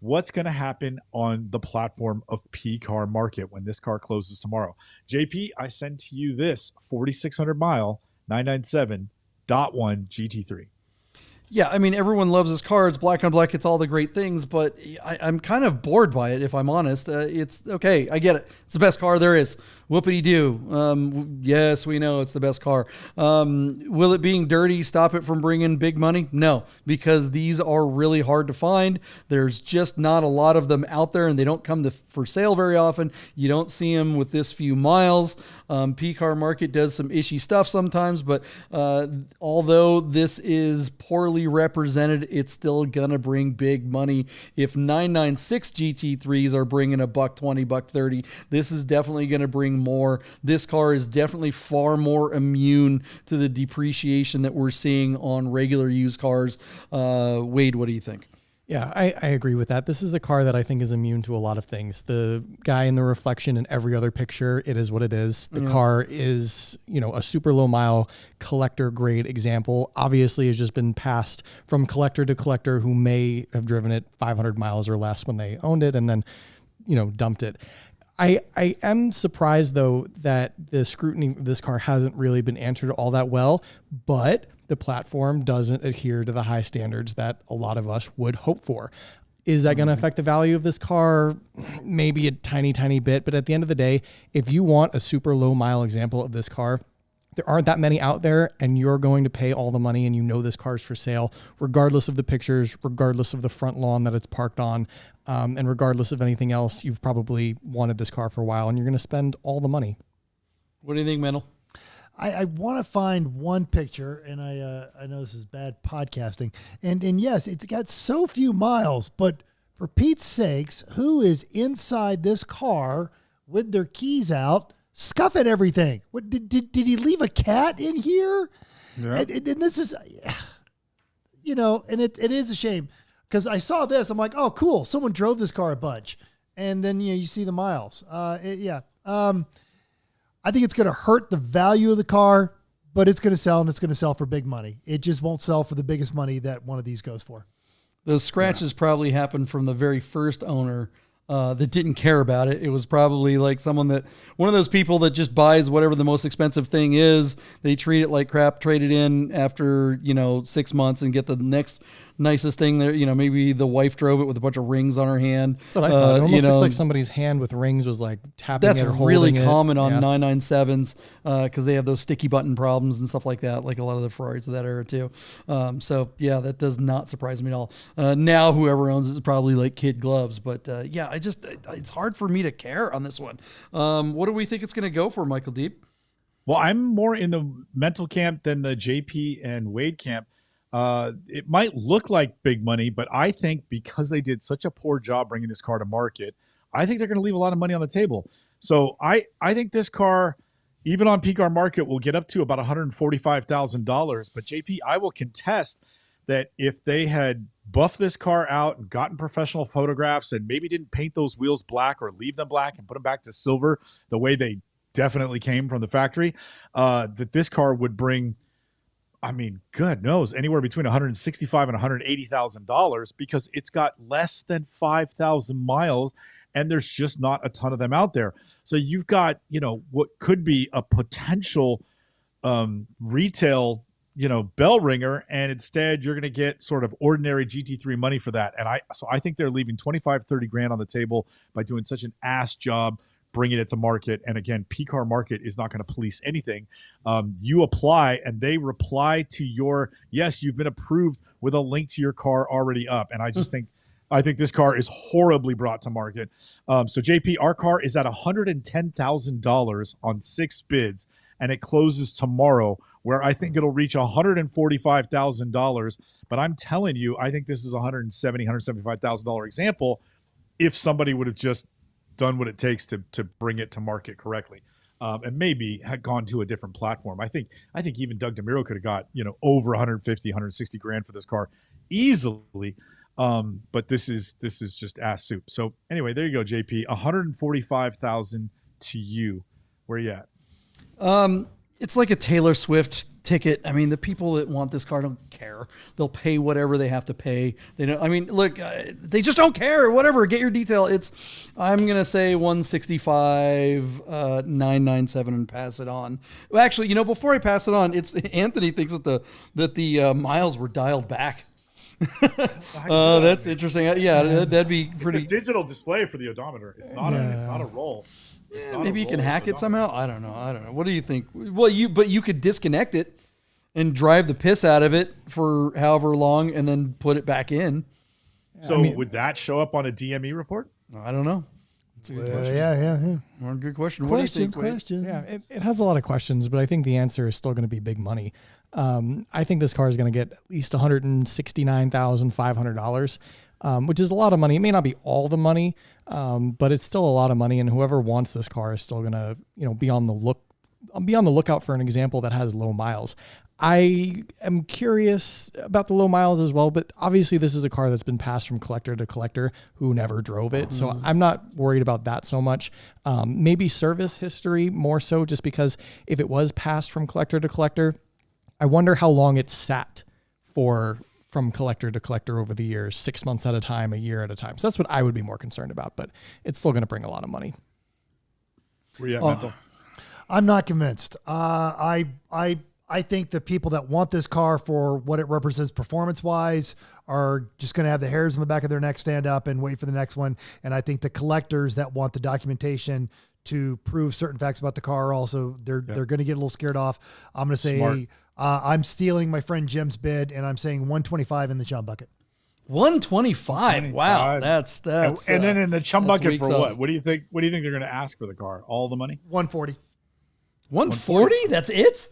Speaker 4: what's going to happen on the platform of PCAR market when this car closes tomorrow? JP, I send to you this 4,600 mile 997 .1 GT3.
Speaker 1: Yeah, I mean, everyone loves this car. It's black on black. It's all the great things, but I'm kind of bored by it, if I'm honest. It's okay. I get it. It's the best car there is. Whoopity-doo. Yes, we know it's the best car. Will it being dirty stop it from bringing big money? No, because these are really hard to find. There's just not a lot of them out there, and they don't come for sale very often. You don't see them with this few miles. PCAR market does some ishy stuff sometimes, but although this is poorly represented, it's still gonna bring big money. If 996 GT3s are bringing $120, $130, this is definitely gonna bring more. This car is definitely far more immune to the depreciation that we're seeing on regular used cars. Wade, what do you think?
Speaker 3: Yeah, I agree with that. This is a car that I think is immune to a lot of things. The guy in the reflection in every other picture, it is what it is. The car is, a super low mile collector grade example. Obviously, has just been passed from collector to collector who may have driven it 500 miles or less when they owned it and then, dumped it. I am surprised, though, that the scrutiny of this car hasn't really been answered all that well, but the platform doesn't adhere to the high standards that a lot of us would hope for. Is that going to affect the value of this car? Maybe a tiny, tiny bit. But at the end of the day, if you want a super low mile example of this car, there aren't that many out there, and you're going to pay all the money and this car's for sale, regardless of the pictures, regardless of the front lawn that it's parked on, and regardless of anything else. You've probably wanted this car for a while, and you're going to spend all the money.
Speaker 1: What do you think, Mendel?
Speaker 2: I want to find one picture, and I know this is bad podcasting, and yes, it's got so few miles, but for Pete's sakes, who is inside this car with their keys out, scuffing everything? What did he leave a cat in here? Yeah. And this is, and it is a shame because I saw this, I'm like, oh, cool, someone drove this car a bunch, and then you see the miles. I think it's going to hurt the value of the car, but it's going to sell, and it's going to sell for big money. It just won't sell for the biggest money that one of these goes for.
Speaker 1: Those scratches probably happened from the very first owner that didn't care about it. It was probably like one of those people that just buys whatever the most expensive thing is. They treat it like crap, trade it in after, 6 months and get the next nicest thing there. Maybe the wife drove it with a bunch of rings on her hand.
Speaker 3: That's what I thought. It almost looks like somebody's hand with rings was like tapping it or holding it.
Speaker 1: That's really common on 997s because they have those sticky button problems and stuff like that, like a lot of the Ferraris of that era too. That does not surprise me at all. Now whoever owns it is probably like kid gloves, but it's hard for me to care on this one. What do we think it's going to go for, Michael Deeb?
Speaker 4: Well, I'm more in the mental camp than the JP and Wade camp. It might look like big money, but I think because they did such a poor job bringing this car to market, I think they're going to leave a lot of money on the table. So I think this car, even on PCAR market, will get up to about $145,000. But JP, I will contest that if they had buffed this car out and gotten professional photographs and maybe didn't paint those wheels black or leave them black and put them back to silver the way they definitely came from the factory, that this car would bring, good knows, anywhere between $165,000 and $180,000 because it's got less than 5,000 miles and there's just not a ton of them out there. So you've got, what could be a potential retail, bell ringer, and instead you're going to get sort of ordinary GT3 money for that. And I think they're leaving 25, 30 grand on the table by doing such an ass job bringing it to market. And again, PCAR market is not going to police anything. You apply and they reply to your, yes, you've been approved with a link to your car already up. And I just think this car is horribly brought to market. So JP, our car is at $110,000 on 6 bids and it closes tomorrow, where I think it'll reach $145,000. But I'm telling you, I think this is $170,000, $175,000 example if somebody would have just done what it takes to bring it to market correctly, and maybe had gone to a different platform. I think even Doug Demuro could have got over 150, 160 grand for this car easily. But this is just ass soup. So anyway, there you go, JP. 145,000 to you. Where are you at?
Speaker 1: It's like a Taylor Swift ticket. I mean, the people that want this car don't care. They'll pay whatever they have to pay. They don't. I mean, look, they just don't care. Whatever. Get your detail. I'm gonna say 165, 997, and pass it on. Well, actually, before I pass it on, Anthony thinks that the miles were dialed back. That's interesting. That'd be pretty.
Speaker 4: It's a digital display for the odometer. It's not a roll.
Speaker 1: Maybe you can hack it somehow. I don't know. What do you think? Well, you could disconnect it and drive the piss out of it for however long and then put it back in.
Speaker 4: So would that show up on a DME report?
Speaker 1: I don't know. It's a good question.
Speaker 2: Yeah.
Speaker 1: Well, good question.
Speaker 2: Questions.
Speaker 3: Yeah, it has a lot of questions, but I think the answer is still going to be big money. I think this car is going to get at least $169,500, which is a lot of money. It may not be all the money, but it's still a lot of money. And whoever wants this car is still going to, be on the lookout for an example that has low miles. I am curious about the low miles as well, but obviously this is a car that's been passed from collector to collector who never drove it. So I'm not worried about that so much. Maybe service history more so, just because if it was passed from collector to collector, I wonder how long it sat from collector to collector over the years, 6 months at a time, a year at a time. So that's what I would be more concerned about, but it's still going to bring a lot of money.
Speaker 4: Where you at, Mental?
Speaker 2: I'm not convinced. I think the people that want this car for what it represents performance-wise are just going to have the hairs on the back of their neck stand up and wait for the next one. And I think the collectors that want the documentation to prove certain facts about the car also, they're going to get a little scared off. I'm going to say I'm stealing my friend Jim's bid, and I'm saying 125 in the chum bucket.
Speaker 1: 125. Wow, that's.
Speaker 4: And then in the chum bucket for
Speaker 1: sauce.
Speaker 4: what? What do you think? What do you think they're going to ask for the car? All the money?
Speaker 2: 140.
Speaker 1: 140? That's it?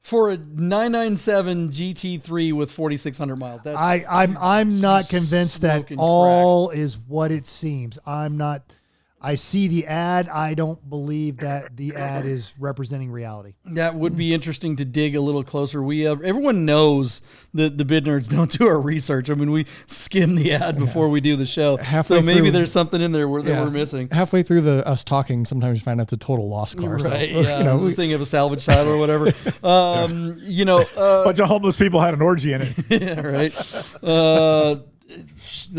Speaker 1: For a 997 GT3 with 4,600 miles. That's
Speaker 2: I'm not convinced that
Speaker 1: smoking
Speaker 2: all is what it seems. I'm not. I see the ad. I don't believe that the ad is representing reality.
Speaker 1: That would be interesting to dig a little closer. Everyone knows that the bid nerds don't do our research. I mean, we skim the ad before we do the show. So maybe there's something in there that we're missing.
Speaker 3: Halfway through us talking, sometimes you find out it's a total lost car.
Speaker 1: Right.
Speaker 3: So,
Speaker 1: Yeah. This thing of a salvage title or whatever.
Speaker 4: Bunch of homeless people had an orgy in it.
Speaker 1: Yeah, right. The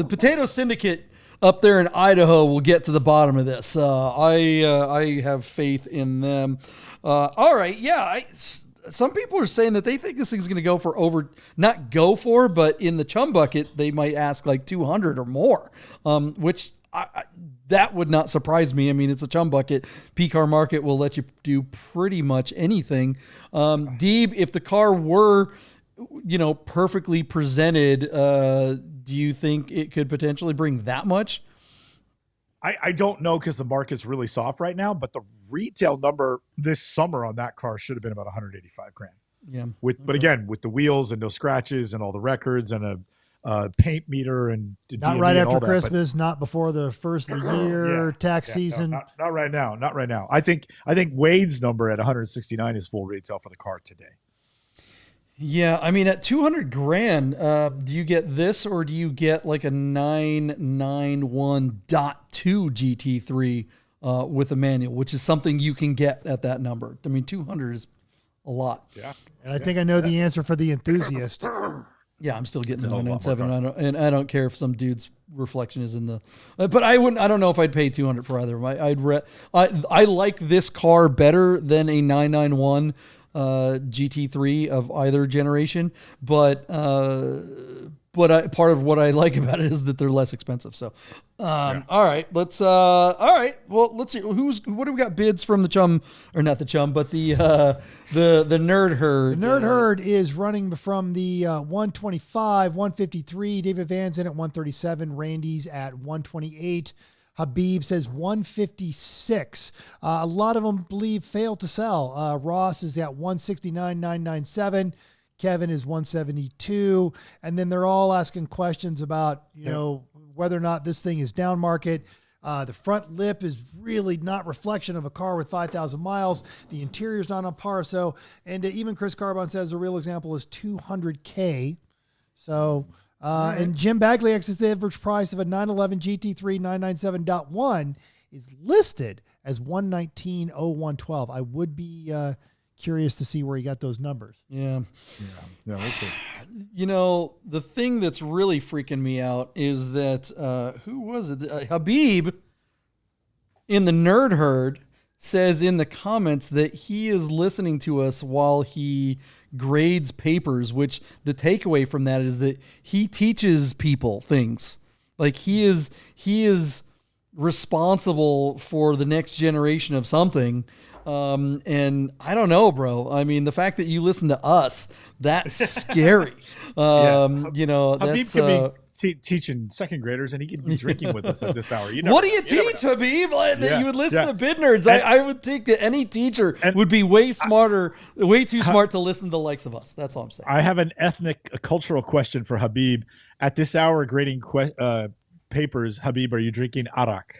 Speaker 1: Potato Syndicate up there in Idaho will get to the bottom of this. I have faith in them. All right. Yeah. Some people are saying that they think this thing's going to go for but in the chum bucket, they might ask like 200 or more, which that would not surprise me. I mean, it's a chum bucket. PCAR market will let you do pretty much anything. Deeb, if the car were, perfectly presented, do you think it could potentially bring that much?
Speaker 4: I don't know, because the market's really soft right now, but the retail number this summer on that car should have been about 185 grand.
Speaker 1: Yeah.
Speaker 4: But again, with the wheels and no scratches and all the records and a paint meter and
Speaker 2: not
Speaker 4: DMV
Speaker 2: right
Speaker 4: and
Speaker 2: after
Speaker 4: all
Speaker 2: Christmas, not before the first of the year, tax season.
Speaker 4: No, not right now. Not right now. I think Wade's number at 169 is full retail for the car today.
Speaker 1: Yeah, I mean, at 200 grand, do you get this, or do you get like a 991.2 GT3 with a manual, which is something you can get at that number? I mean, 200 is a lot.
Speaker 4: Yeah.
Speaker 2: And I think I know the answer for the enthusiast.
Speaker 1: Yeah, I'm still getting the 997, and I don't care if some dude's reflection is in the. But I don't know if I'd pay 200 for either. I like this car better than a 991 GT3 of either generation, but part of what I like about it is that they're less expensive. So, all right, let's see. What do we got bids from the chum, or not the chum, but the nerd herd.
Speaker 2: The nerd herd is running from the 125, 153. David Van's in at 137. Randy's at 128. Habib says 156. A lot of them believe fail to sell. Ross is at 169,997. Kevin is 172. And then they're all asking questions about, whether or not this thing is down market. The front lip is really not reflection of a car with 5,000 miles. The interior is not on par. So, and even Chris Carbon says the real example is 200K. So, and Jim Bagley says the average price of a 911 GT3 997.1 is listed as 119,0112. I would be curious to see where he got those numbers.
Speaker 1: Yeah,
Speaker 4: we'll see.
Speaker 1: The thing that's really freaking me out is that who was it? Habib in the nerd herd says in the comments that he is listening to us while he grades papers, which the takeaway from that is that he teaches people things. Like he is responsible for the next generation of something. And I don't know, bro. I mean, the fact that you listen to us, that's scary.
Speaker 4: Habib could be teaching second graders, and he could be drinking with us at this hour.
Speaker 1: What do you teach, Habib? That you would listen to Bid Nerds. I would think that any teacher would be way too smart to listen to the likes of us. That's all I'm saying.
Speaker 4: I have an a cultural question for Habib. At this hour, grading papers, Habib, are you drinking arak?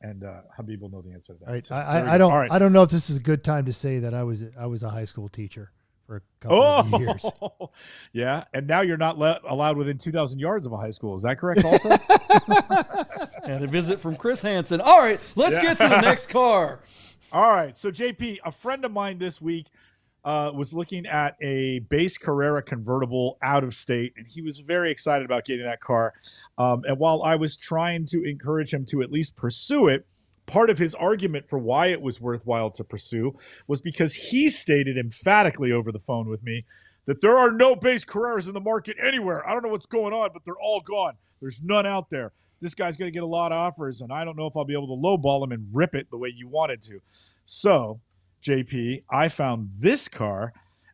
Speaker 4: And Habib will know the answer to that.
Speaker 2: All right. I don't know if this is a good time to say that I was a high school teacher for a couple of years.
Speaker 4: Yeah, and now you're not allowed within 2,000 yards of a high school. Is that correct also?
Speaker 1: And a visit from Chris Hansen. All right, let's get to the next car.
Speaker 4: All right, so JP, a friend of mine this week was looking at a base Carrera convertible out of state, and he was very excited about getting that car. And while I was trying to encourage him to at least pursue it, part of his argument for why it was worthwhile to pursue was because he stated emphatically over the phone with me that there are no base Carreras in the market anywhere. I don't know what's going on, but they're all gone. There's none out there. This guy's going to get a lot of offers, and I don't know if I'll be able to lowball him and rip it the way you wanted to. So, JP, I found this car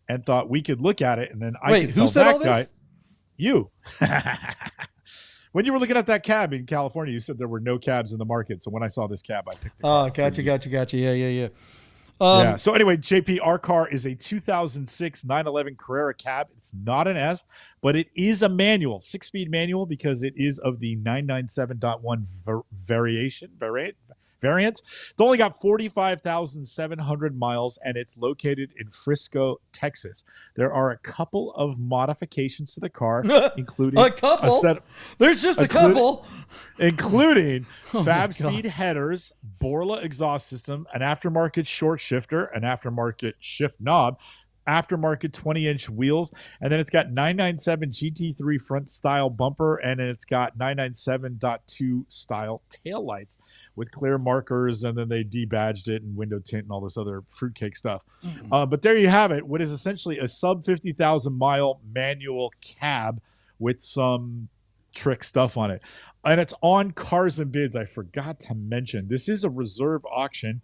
Speaker 4: and thought we could look at it, and then I could tell that guy, you. When you were looking at that cab in California, you said there were no cabs in the market. So when I saw this cab, I picked it.
Speaker 1: Oh, gotcha. Yeah.
Speaker 4: Yeah. So anyway, JP, our car is a 2006 911 Carrera cab. It's not an S, but it is a manual, 6-speed manual, because it is of the 997.1 variant. It's only got 45,700 miles, and it's located in Frisco, Texas. There are a couple of modifications to the car, including
Speaker 1: a couple. There's just a couple,
Speaker 4: including Fab Speed headers, Borla exhaust system, an aftermarket short shifter, an aftermarket shift knob, aftermarket 20-inch wheels, and then it's got 997 GT3 front style bumper, and then it's got 997.2 style taillights with clear markers, and then they debadged it and window tint and all this other fruitcake stuff. But there you have it, what is essentially a sub 50,000 mile manual cab with some trick stuff on it. And it's on Cars and Bids. I forgot to mention, this is a reserve auction.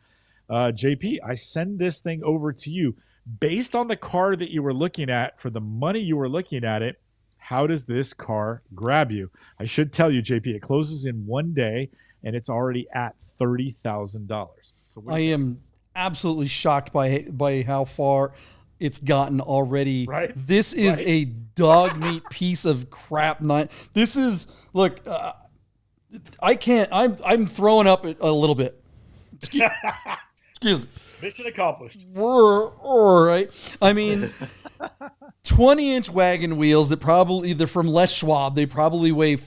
Speaker 4: JP, I send this thing over to you. Based on the car that you were looking at, for the money you were looking at it, how does this car grab you? I should tell you, JP, it closes in one day, and it's already at $30,000. So
Speaker 1: I am absolutely shocked by how far it's gotten already.
Speaker 4: Right.
Speaker 1: This is a dog meat piece of crap. This is, look, I can't, I'm throwing up a little bit. Excuse me.
Speaker 4: Mission accomplished.
Speaker 1: All right. I mean, 20-inch wagon wheels that probably, they're from Les Schwab. They probably weigh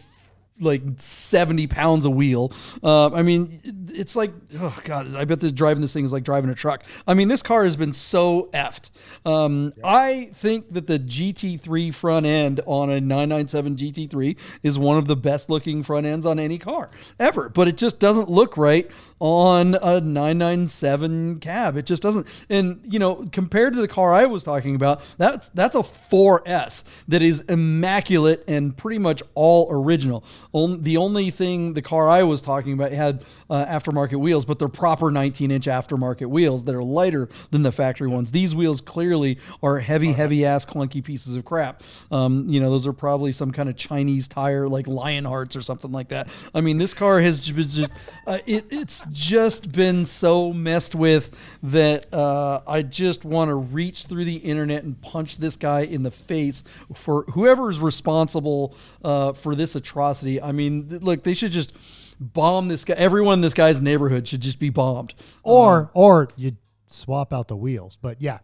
Speaker 1: like 70 pounds a wheel. I mean, it's like, oh God, I bet driving this thing is like driving a truck. I mean, this car has been so effed. I think that the GT3 front end on a 997 GT3 is one of the best looking front ends on any car ever, but it just doesn't look right on a 997 cab. It just doesn't. And, you know, compared to the car I was talking about, that's a 4S that is immaculate and pretty much all original. The only thing the car I was talking about had aftermarket wheels, but they're proper 19-inch aftermarket wheels that are lighter than the factory ones. These wheels clearly are heavy ass clunky pieces of crap. You know, those are probably some kind of Chinese tire like Lionhearts or something like that. I mean, this car has just it's just been so messed with that I just want to reach through the internet and punch this guy in the face for whoever is responsible for this atrocity. I mean, look, they should just bomb this guy. Everyone in this guy's neighborhood should just be bombed.
Speaker 2: Or you swap out the wheels. But yeah.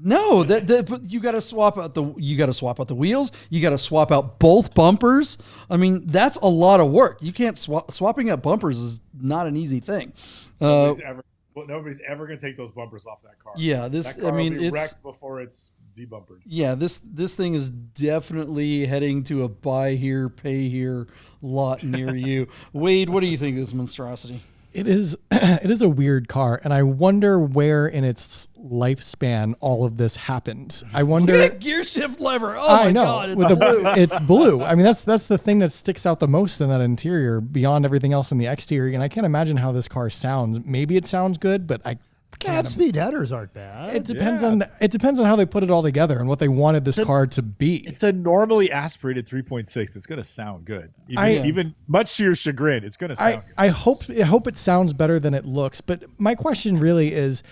Speaker 1: No, but you got to swap out the wheels. You got to swap out both bumpers. I mean, that's a lot of work. You can't swapping out bumpers is not an easy thing.
Speaker 4: Nobody's ever going to take those bumpers off that car.
Speaker 1: Yeah,
Speaker 4: that car will be wrecked before it's debumpered.
Speaker 1: Yeah, this thing is definitely heading to a buy here, pay here lot near you. Wade, what do you think of this monstrosity?
Speaker 3: It is a weird car, and I wonder where in its lifespan all of this happened. I wonder.
Speaker 1: Gear shift lever. Oh my God, it's blue.
Speaker 3: It's blue. I mean, that's the thing that sticks out the most in that interior beyond everything else in the exterior. And I can't imagine how this car sounds. Maybe it sounds good, but
Speaker 2: Cab speed headers aren't bad.
Speaker 3: It depends on how they put it all together and what they wanted this car to be.
Speaker 4: It's a normally aspirated 3.6. It's going to sound good, even much to your chagrin. It's going to sound good.
Speaker 3: I hope it sounds better than it looks. But my question really is,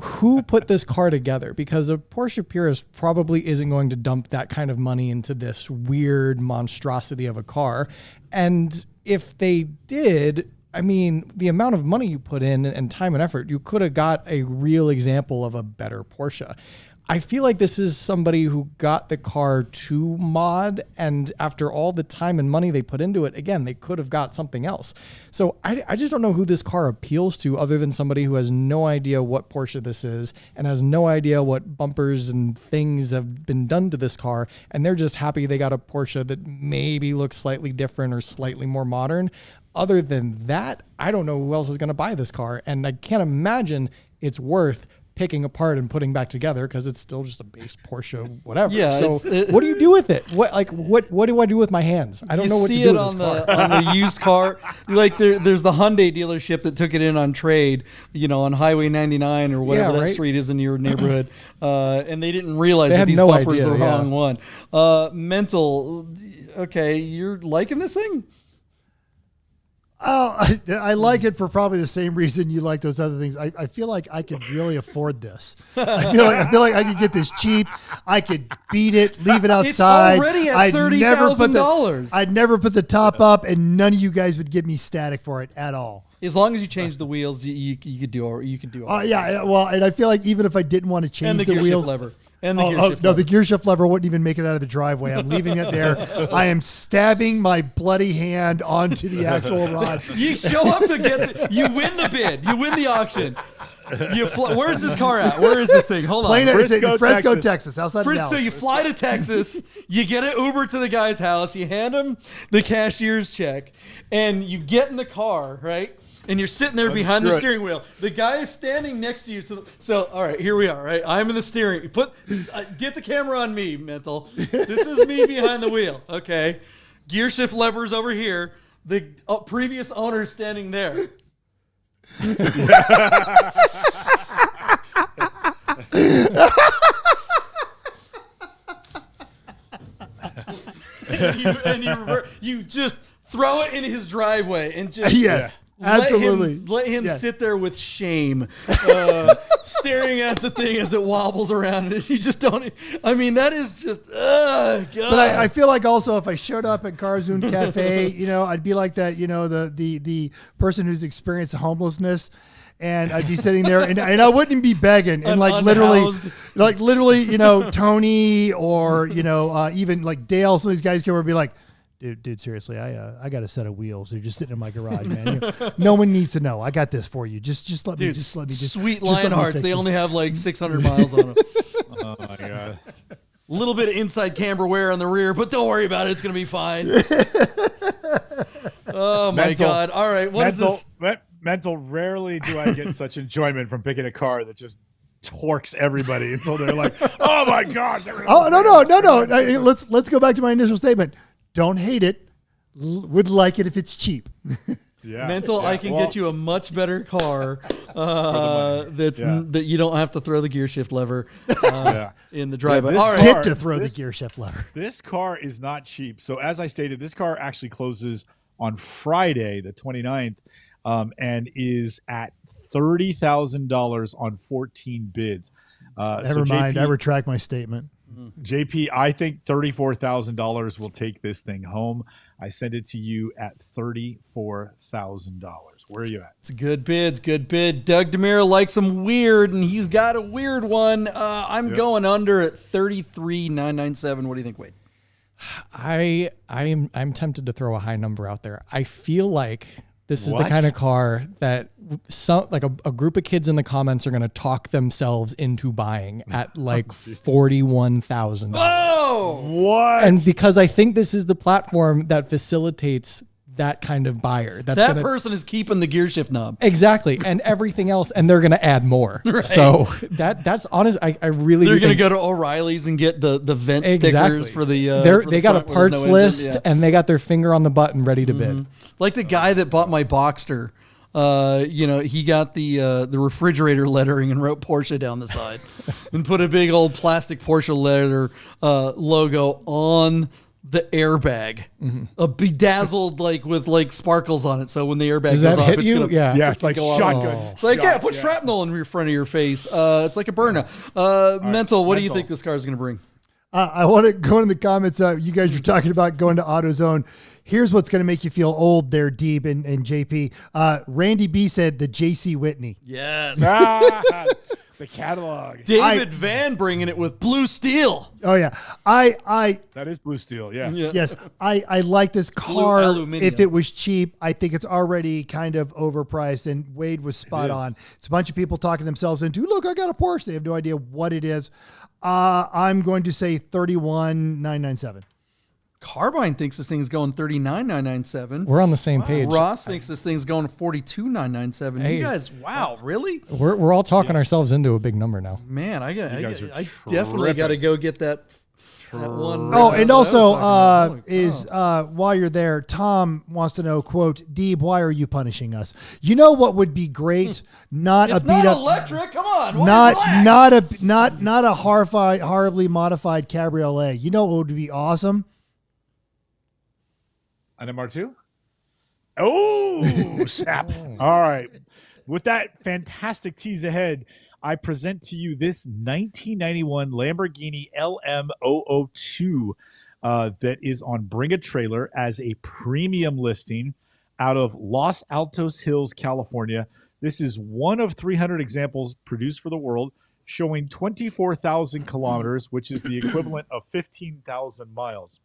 Speaker 3: who put this car together? Because a Porsche purist probably isn't going to dump that kind of money into this weird monstrosity of a car. And if they did, I mean, the amount of money you put in and time and effort, you could have got a real example of a better Porsche. I feel like this is somebody who got the car to mod, and after all the time and money they put into it, again, they could have got something else. So I just don't know who this car appeals to other than somebody who has no idea what Porsche this is and has no idea what bumpers and things have been done to this car. And they're just happy they got a Porsche that maybe looks slightly different or slightly more modern. Other than that, I don't know who else is going to buy this car. And I can't imagine it's worth picking apart and putting back together because it's still just a base Porsche, whatever.
Speaker 1: Yeah,
Speaker 3: so what do you do with it? What do I do with my hands? I don't know what to do with this car.
Speaker 1: On the used car. Like there's the Hyundai dealership that took it in on trade, on Highway 99 or whatever that street is in your neighborhood. And they didn't realize that these bumpers were the wrong one. Mental, okay, you're liking this thing?
Speaker 2: Oh, I like it for probably the same reason you like those other things. I feel like I could really afford this. I feel like I could get this cheap. I could beat it, leave it outside.
Speaker 1: It's already at $30,000.
Speaker 2: I'd never put the top up, and none of you guys would give me static for it at all.
Speaker 1: As long as you change the wheels, you could do all right.
Speaker 2: Yeah, well, and I feel like even if I didn't want to change the wheels,
Speaker 1: lever. And the gear shift
Speaker 2: no,
Speaker 1: lever.
Speaker 2: the gear shift lever wouldn't even make it out of the driveway. I'm leaving it there. I am stabbing my bloody hand onto the actual rod.
Speaker 1: You show up to you win the bid. You win the auction. Where's this car at? Where is this thing? Hold on.
Speaker 2: It's in Fresco, Texas, outside of Dallas.
Speaker 1: So you fly to Texas, you get an Uber to the guy's house, you hand him the cashier's check, and you get in the car, right? And you're sitting there behind the steering wheel. The guy is standing next to you. So all right, here we are, right? I'm in the steering. Get the camera on me, Mental. This is me behind the wheel, okay? Gear shift levers over here. The previous owner is standing there. and you just throw it in his driveway and just
Speaker 2: absolutely
Speaker 1: let him sit there with shame, staring at the thing as it wobbles around. And you just don't. I mean, that is just. God.
Speaker 2: But I feel like also if I showed up at Carzun Cafe, I'd be like that. The person who's experienced homelessness. And I'd be sitting there, and I wouldn't be begging, and literally, Tony or even like Dale, some of these guys come over and be like, dude, seriously, I got a set of wheels. They're just sitting in my garage, man. No one needs to know. I got this for you. Just let me.
Speaker 1: Sweet Lionhearts. They only have like 600 miles on them.
Speaker 4: Oh my god.
Speaker 1: A little bit of inside camber wear on the rear, but don't worry about it. It's gonna be fine. Oh my god! All right, what is this?
Speaker 4: Mental, rarely do I get such enjoyment from picking a car that just torques everybody until they're like, "Oh my god!"
Speaker 2: Oh no! Let's go back to my initial statement. Don't hate it. Would like it if it's cheap.
Speaker 4: Yeah,
Speaker 1: Mental, I can get you a much better car that you don't have to throw the gear shift lever in the driveway.
Speaker 2: Get to throw the gear shift lever.
Speaker 4: This car is not cheap. So as I stated, this car actually closes on Friday, the 29th. And is at $30,000 on 14 bids.
Speaker 2: Never mind. I retract my statement.
Speaker 4: JP, I think $34,000 will take this thing home. I send it to you at $34,000. Where are you at?
Speaker 1: It's a good bid. Good bid. Doug Demuro likes them weird, and he's got a weird one. I'm going under at $33,997. What do you think, Wade?
Speaker 3: I'm tempted to throw a high number out there. I feel like this is the kind of car that a group of kids in the comments are going to talk themselves into buying at like $41,000.
Speaker 1: Oh,
Speaker 4: what?
Speaker 3: And because I think this is the platform that facilitates that kind of buyer.
Speaker 1: That person is keeping the gear shift knob.
Speaker 3: Exactly. And everything else. And they're going to add more. Right. So that's honest. I really
Speaker 1: They're going to go to O'Reilly's and get the vent stickers for the
Speaker 3: they got a parts list and they got their finger on the button ready to bid.
Speaker 1: Like the guy that bought my Boxster. He got the refrigerator lettering and wrote Porsche down the side and put a big old plastic Porsche letter logo on the airbag, a bedazzled with sparkles on it. So when the airbag goes off, it's gonna
Speaker 4: it's like shotgun.
Speaker 1: It's like put shrapnel in front of your face. It's like a burner. Mental. What do you think this car is gonna bring?
Speaker 2: I want to go in the comments. You guys were talking about going to AutoZone. Here's what's going to make you feel old there, Deeb and JP. Randy B said the JC Whitney.
Speaker 1: Yes.
Speaker 4: The catalog.
Speaker 1: David Van bringing it with blue steel.
Speaker 2: Oh yeah, I
Speaker 4: That is blue steel. Yeah.
Speaker 2: yes, I like this car.
Speaker 1: aluminum.
Speaker 2: If it was cheap, I think it's already kind of overpriced. And Wade was spot on. It's a bunch of people talking themselves into, look, I got a Porsche. They have no idea what it is. I'm going to say 31,997.
Speaker 1: Carbine thinks this thing's going 39,997.
Speaker 3: We're on the same page.
Speaker 1: Ross thinks this thing's going 42,997.
Speaker 3: Hey,
Speaker 1: you guys, wow, really?
Speaker 3: We're all talking ourselves into a big number now.
Speaker 1: Man, I
Speaker 4: guys are
Speaker 1: definitely got to go get that one.
Speaker 2: Oh, and also
Speaker 1: Holy cow.
Speaker 2: while you're there, Tom wants to know, quote, Deeb, why are you punishing us? You know what would be great? Not
Speaker 1: it's
Speaker 2: a beat
Speaker 1: not
Speaker 2: up
Speaker 1: electric. Come on, relax.
Speaker 2: not a horribly modified cabriolet. You know what would be awesome?
Speaker 4: An MR2? Oh, snap. All right. With that fantastic tease ahead, I present to you this 1991 Lamborghini LM002 that is on Bring a Trailer as a premium listing out of Los Altos Hills, California. This is one of 300 examples produced for the world, showing 24,000 kilometers, which is the equivalent of 15,000 miles.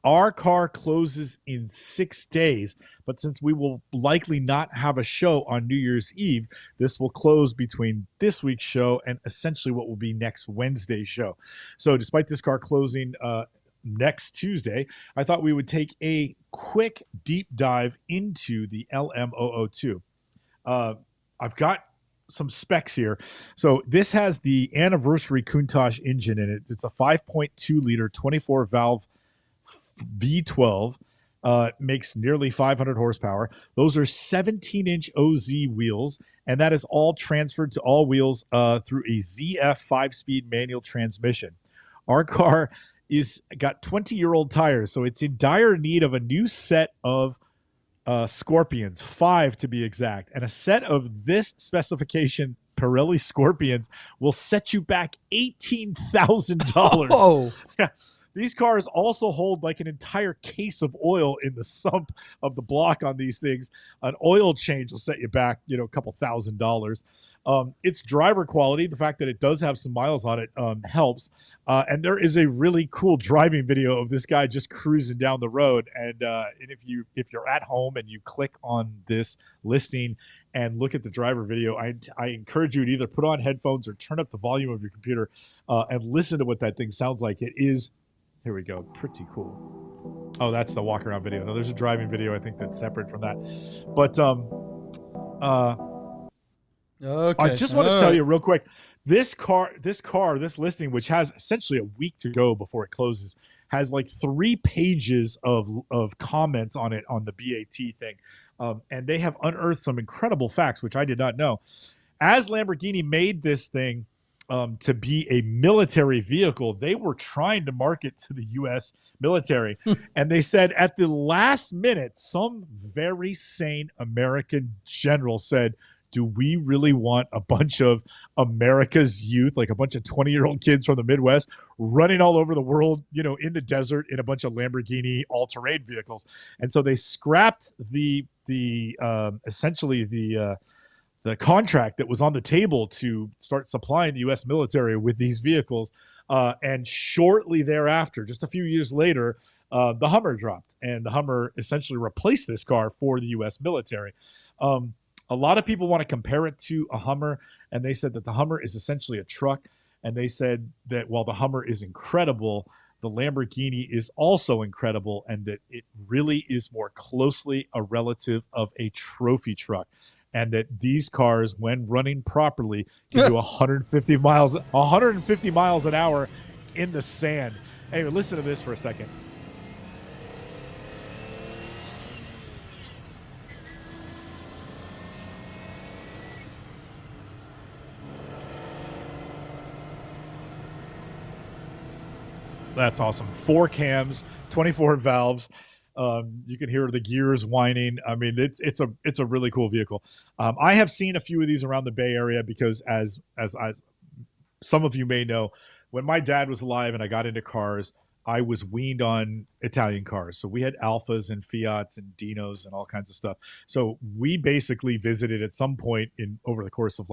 Speaker 4: Our car closes in 6 days, but since we will likely not have a show on New Year's Eve, this will close between this week's show and essentially what will be next Wednesday's show. So despite this car closing next Tuesday, I thought we would take a quick deep dive into the LM002. I've got some specs here. So this has the anniversary Countach engine in it. It's a 5.2 liter, 24 valve V12, makes nearly 500 horsepower. Those are 17-inch OZ wheels, and that is all transferred to all wheels through a ZF 5-speed manual transmission. Our car is got 20-year-old tires, so it's in dire need of a new set of Scorpions, 5 to be exact, and a set of this specification Pirelli Scorpions will set you back $18,000.
Speaker 1: Oh.
Speaker 4: These cars also hold like an entire case of oil in the sump of the block on these things. An oil change will set you back, a couple $1,000s. Its driver quality, the fact that it does have some miles on it, helps. And there is a really cool driving video of this guy just cruising down the road. And if you're at home and you click on this listing and look at the driver video, I encourage you to either put on headphones or turn up the volume of your computer and listen to what that thing sounds like. It is. Here we go. Pretty cool. Oh, that's the walk around video. No, there's a driving video, I think, that's separate from that. But
Speaker 1: Okay.
Speaker 4: I just want to tell you real quick, this listing, which has essentially a week to go before it closes, has like 3 pages of comments on it on the BAT thing. And they have unearthed some incredible facts, which I did not know. As Lamborghini made this thing to be a military vehicle, they were trying to market to the U.S. military. And they said at the last minute, some very sane American general said, do we really want a bunch of America's youth, like a bunch of 20-year-old kids from the Midwest, running all over the world, in the desert in a bunch of Lamborghini all-terrain vehicles? And so they scrapped essentially the contract that was on the table to start supplying the U.S. military with these vehicles. And shortly thereafter, just a few years later, the Hummer dropped, and the Hummer essentially replaced this car for the U.S. military. A lot of people want to compare it to a Hummer, and they said that the Hummer is essentially a truck. And they said that while the Hummer is incredible, the Lamborghini is also incredible, and that it really is more closely a relative of a trophy truck. And that these cars, when running properly, can do 150 miles an hour in the sand. Anyway, listen to this for a second. That's awesome. 4 cams, 24 valves. You can hear the gears whining. I mean, it's a really cool vehicle. I have seen a few of these around the Bay Area because, as some of you may know, when my dad was alive and I got into cars, I was weaned on Italian cars. So we had Alfas and Fiats and Dinos and all kinds of stuff. So we basically visited at some point over the course of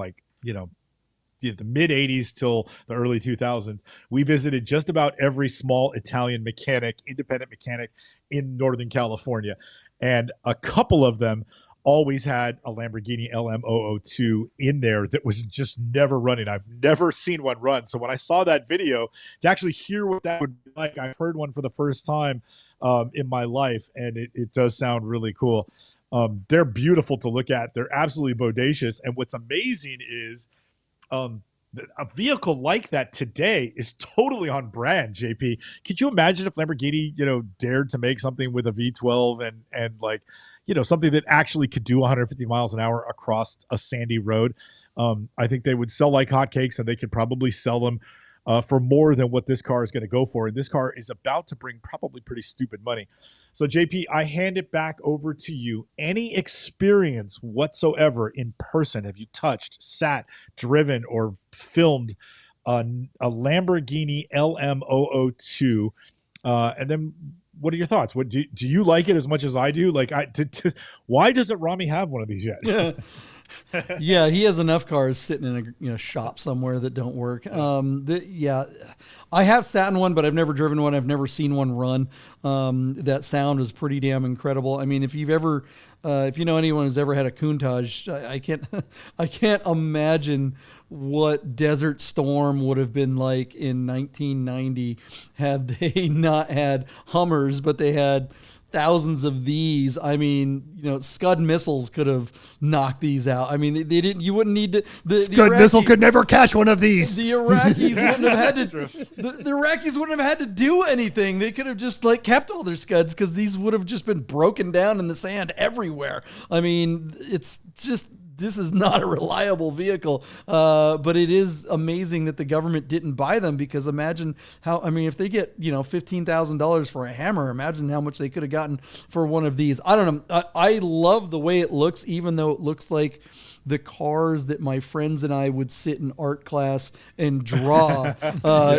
Speaker 4: the mid 80s till the early 2000s, we visited just about every small Italian mechanic, independent mechanic in Northern California. And a couple of them always had a Lamborghini LM002 in there that was just never running. I've never seen one run. So when I saw that video, to actually hear what that would be like, I heard one for the first time in my life, and it does sound really cool. They're beautiful to look at. They're absolutely bodacious. And what's amazing is a vehicle like that today is totally on brand, JP. Could you imagine if Lamborghini, dared to make something with a V12 and like, something that actually could do 150 miles an hour across a sandy road? I think they would sell like hotcakes, and they could probably sell them for more than what this car is going to go for. And this car is about to bring probably pretty stupid money. So, JP, I hand it back over to you. Any experience whatsoever in person? Have you touched, sat, driven, or filmed a Lamborghini LM002? And then what are your thoughts? What do you like it as much as I do? Like, why doesn't Rami have one of these yet?
Speaker 1: Yeah, he has enough cars sitting in a shop somewhere that don't work. I have sat in one, but I've never driven one. I've never seen one run. That sound is pretty damn incredible. I mean, if you know anyone who's ever had a Countach, I can't imagine what Desert Storm would have been like in 1990 had they not had Hummers, but they had thousands of these. I mean, Scud missiles could have knocked these out. I mean, they didn't. You wouldn't need to. The
Speaker 2: Scud missile could never catch one of these.
Speaker 1: The Iraqis wouldn't have had to. The Iraqis wouldn't have had to do anything. They could have just kept all their Scuds, because these would have just been broken down in the sand everywhere. I mean, it's just. This is not a reliable vehicle, but it is amazing that the government didn't buy them, because imagine if they get, $15,000 for a Hammer, imagine how much they could have gotten for one of these. I don't know. I love the way it looks, even though it looks like the cars that my friends and I would sit in art class and draw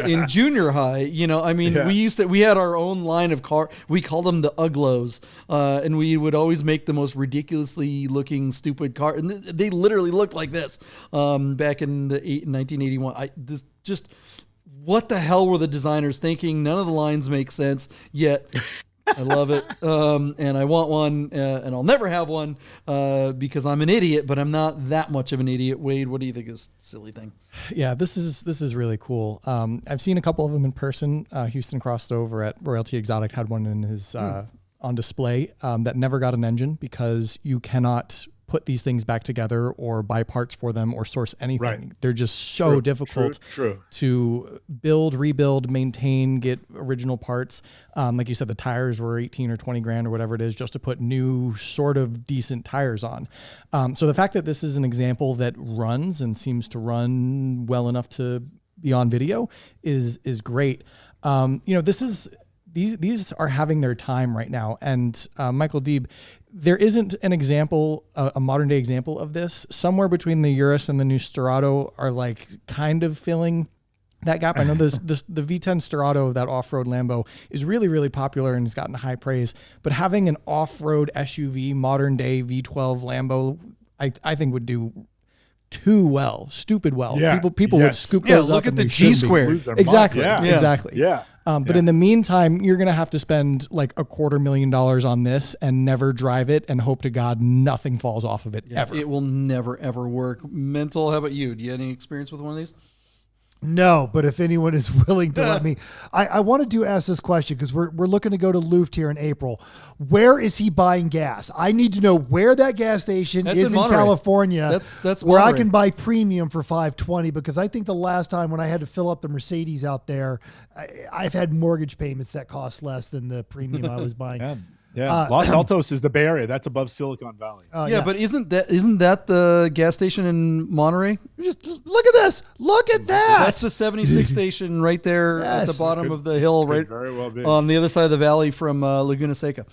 Speaker 1: in junior high. We had our own line of car. We called them the Uglos, and we would always make the most ridiculously looking stupid car. And they literally looked like this back in 1981. What the hell were the designers thinking? None of the lines make sense, yet I love it, and I want one, and I'll never have one because I'm an idiot, but I'm not that much of an idiot. Wade, what do you think is a silly thing?
Speaker 3: Yeah, this is really cool. I've seen a couple of them in person. Houston crossed over at Royalty Exotic, had one in his on display that never got an engine, because you cannot put these things back together or buy parts for them or source anything. Right. They're just so difficult to build, rebuild, maintain, get original parts. Like you said, the tires were 18 or 20 grand or whatever it is, just to put new sort of decent tires on. So the fact that this is an example that runs and seems to run well enough to be on video is great. These are having their time right now. And Michael Deeb, there isn't an example, a modern day example of this. Somewhere between the Urus and the new Sterrato are kind of filling that gap. I know the V10 Sterrato, that off-road Lambo, is really, really popular and has gotten high praise. But having an off-road SUV, modern day V12 Lambo, I think would do stupid well.
Speaker 4: Yeah.
Speaker 3: People would scoop those up.
Speaker 1: Look at the G-Square.
Speaker 3: Exactly.
Speaker 4: Yeah.
Speaker 3: Exactly.
Speaker 4: Yeah.
Speaker 3: But in the meantime, you're going to have to spend $250,000 on this and never drive it and hope to God nothing falls off of it ever.
Speaker 1: It will never, ever work. Mental, how about you? Do you have any experience with one of these?
Speaker 2: No, but if anyone is willing to let me, I wanted to ask this question, because we're looking to go to Luft here in April. Where is he buying gas? I need to know where that gas station is in California.
Speaker 1: That's
Speaker 2: where
Speaker 1: Monterey.
Speaker 2: I can buy premium for $520, because I think the last time when I had to fill up the Mercedes out there, I've had mortgage payments that cost less than the premium I was buying.
Speaker 4: Yeah, Los Altos is the Bay Area. That's above Silicon Valley.
Speaker 1: But isn't that the gas station in Monterey?
Speaker 2: Just look at this. Look at that.
Speaker 1: That's the 76 station right there at the bottom of the hill, right
Speaker 4: very well be.
Speaker 1: On the other side of the valley from Laguna Seca.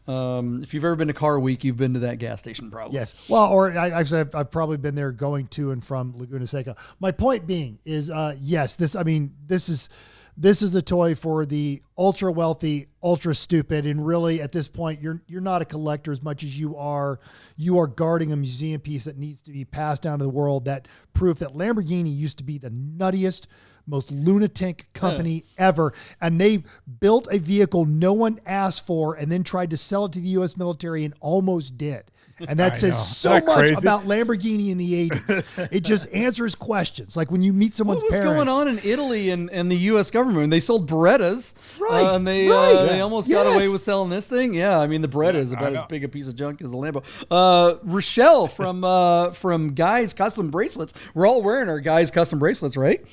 Speaker 1: If you've ever been to Car Week, you've been to that gas station, probably.
Speaker 2: Yes. Well, or I've probably been there going to and from Laguna Seca. My point being is, yes, this is this is a toy for the ultra wealthy, ultra stupid, and really at this point you're not a collector as much as you are guarding a museum piece that needs to be passed down to the world. That proof that Lamborghini used to be the nuttiest, most lunatic company ever, and they built a vehicle no one asked for and then tried to sell it to the U.S. military and almost did. And that says so much
Speaker 4: crazy?
Speaker 2: about Lamborghini in the 80s. It just answers questions. Like when you meet someone's
Speaker 1: What was
Speaker 2: parents.
Speaker 1: going on in Italy and the U.S. government? They sold Berettas,
Speaker 2: Right,
Speaker 1: and they almost got away with selling this thing. Yeah, I mean the Beretta is about as big a piece of junk as a Lambo. Rochelle from Guys Custom Bracelets. We're all wearing our Guys Custom Bracelets, right?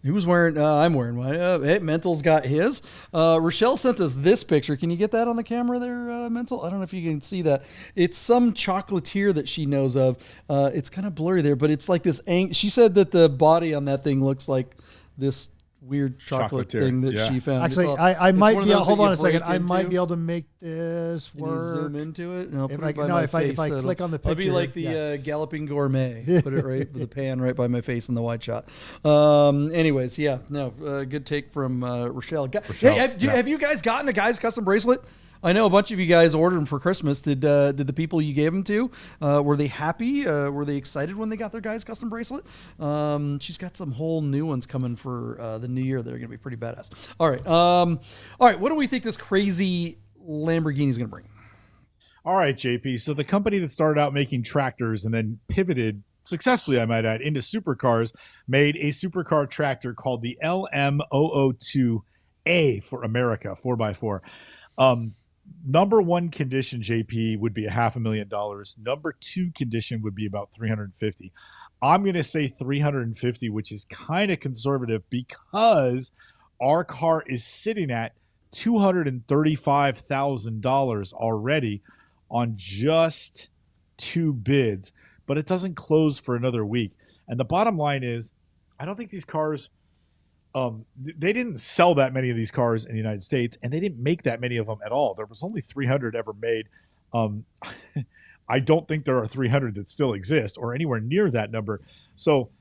Speaker 1: Who's wearing? I'm wearing mine. Hey, Mental's got his. Rochelle sent us this picture. Can you get that on the camera there, Mental? I don't know if you can see that. It's some chocolatier that she knows of. It's kind of blurry there, but it's like this. She said that the body on that thing looks like this weird chocolate
Speaker 4: Chocolatier,
Speaker 1: thing that she found.
Speaker 2: Actually, I might be able, hold on a second. I might be able to make this work.
Speaker 1: Can you zoom into it? No,
Speaker 2: if I click on the picture.
Speaker 1: It'll be like the Galloping Gourmet. Put it right with the pan right by my face in the wide shot. Anyways, yeah, no, good take from Rochelle. Hey, have you guys gotten a Guy's Custom Bracelet? I know a bunch of you guys ordered them for Christmas. Did the people you gave them to, were they happy? Were they excited when they got their Guy's Custom Bracelet? She's got some whole new ones coming for the new year that are going to be pretty badass. All right. What do we think this crazy Lamborghini is going to bring?
Speaker 4: All right, JP. So the company that started out making tractors and then pivoted successfully, I might add, into supercars, made a supercar tractor called the LM002A for America, 4x4. Number one condition, JP, would be $500,000. Number two condition would be about $350,000. I'm going to say $350,000, which is kind of conservative because our car is sitting at $235,000 already on just 2 bids, but it doesn't close for another week. And the bottom line is, I don't think these cars, they didn't sell that many of these cars in the United States, and they didn't make that many of them at all. There was only 300 ever made. I don't think there are 300 that still exist or anywhere near that number. So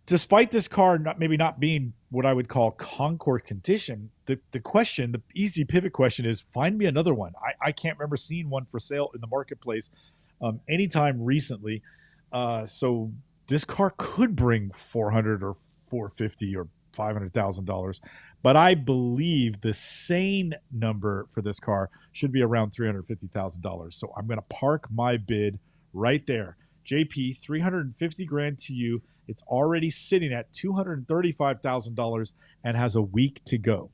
Speaker 4: despite this car maybe not being what I would call Concours condition, the easy pivot question is, find me another one. I can't remember seeing one for sale in the marketplace anytime recently. So this car could bring $400,000 or $450,000 or $500,000, but I believe the sane number for this car should be around $350,000. So I'm going to park my bid right there. JP, $350,000 to you. It's already sitting at $235,000 and has a week to go.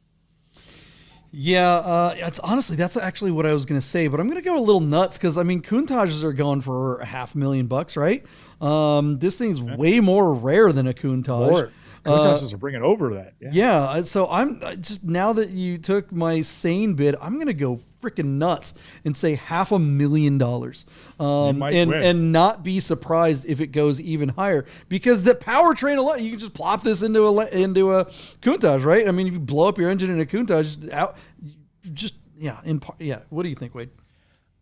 Speaker 1: Yeah, that's actually what I was going to say, but I'm going to go a little nuts because, I mean, Countages are going for $500,000, right? This thing's way more rare than a Countach.
Speaker 4: Countages are bringing over that.
Speaker 1: Yeah, so I'm just, now that you took my sane bid, I'm going to go freaking nuts and say $500,000 and not be surprised if it goes even higher, because the powertrain alone, you can just plop this into a Countach, right? I mean, if you blow up your engine in a Countach, what do you think, Wade?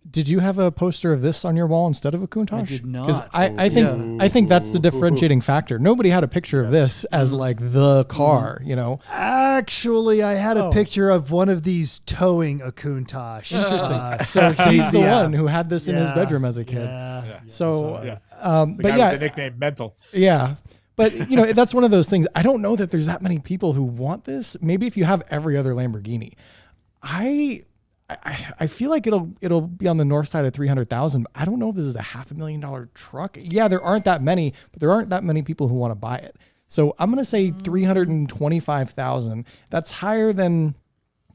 Speaker 3: Did you have a poster of this on your wall instead of a Countach?
Speaker 1: I did not.
Speaker 3: Because I think that's the differentiating factor. Nobody had a picture of this as like the car, you know.
Speaker 2: Actually, I had a picture of one of these towing a Countach.
Speaker 3: Interesting. So he's the one who had this in his bedroom as a kid.
Speaker 4: The
Speaker 3: but
Speaker 4: guy with the nickname Mental.
Speaker 3: Yeah. But, you know, that's one of those things. I don't know that there's that many people who want this. Maybe if you have every other Lamborghini. I feel like it'll be on the north side of 300,000. I don't know if this is a $500,000 truck. Yeah, there aren't that many, but there aren't that many people who want to buy it. So I'm going to say 325,000. That's higher than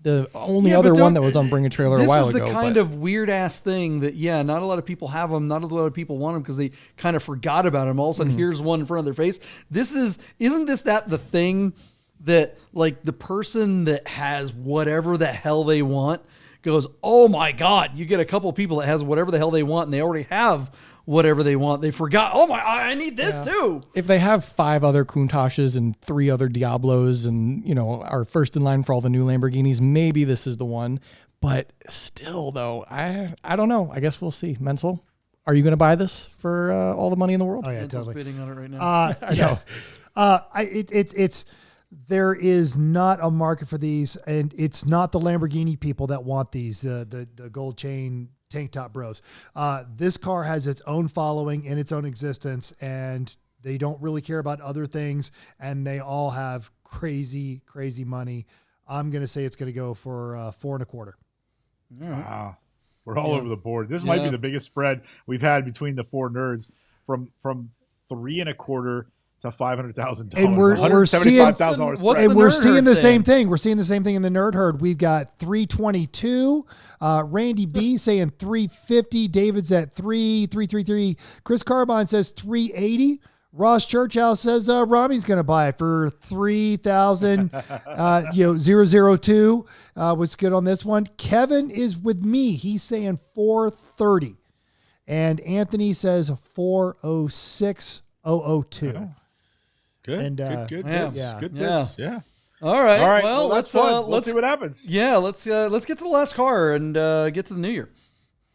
Speaker 3: the only other one that was on Bring a Trailer a while ago.
Speaker 1: This is the kind of weird ass thing that, not a lot of people have them. Not a lot of people want them because they kind of forgot about them. All of a sudden, here's one in front of their face. Isn't this the thing that, like, the person that has whatever the hell they want goes, oh my God, you get a couple of people that has whatever the hell they want and they already have whatever they want. They forgot, I need this too.
Speaker 3: If they have 5 other Countaches and 3 other Diablos and, you know, are first in line for all the new Lamborghinis, maybe this is the one. But still, though, I don't know. I guess we'll see. Mental, are you going to buy this for all the money in the world?
Speaker 2: Oh, yeah,
Speaker 1: Mental's
Speaker 2: totally.
Speaker 1: bidding on it right now.
Speaker 2: I know. It's there is not a market for these, and it's not the Lamborghini people that want these, the gold chain tank top bros. This car has its own following and its own existence, and they don't really care about other things, and they all have crazy money. I'm going to say it's going to go for $4.25.
Speaker 4: Wow. We're all over the board. This might be the biggest spread we've had between the four nerds from $3.25 to $500,000.
Speaker 2: And we're seeing
Speaker 4: $175,000
Speaker 2: and we're seeing the same thing. We're seeing the same thing in the nerd herd. We've got 322. Randy B saying 350. David's at 333. Chris Carbine says 380. Ross Churchhouse says Rami's going to buy it for 3,000. 002 was good on this one. Kevin is with me. He's saying 430. And Anthony says 406,002.
Speaker 4: Good.
Speaker 2: And
Speaker 4: good.
Speaker 2: yeah.
Speaker 4: Good bits. Yeah.
Speaker 1: All right.
Speaker 4: All right.
Speaker 1: Well,
Speaker 4: let's see what happens.
Speaker 1: Yeah, let's get to the last car and get to the new year.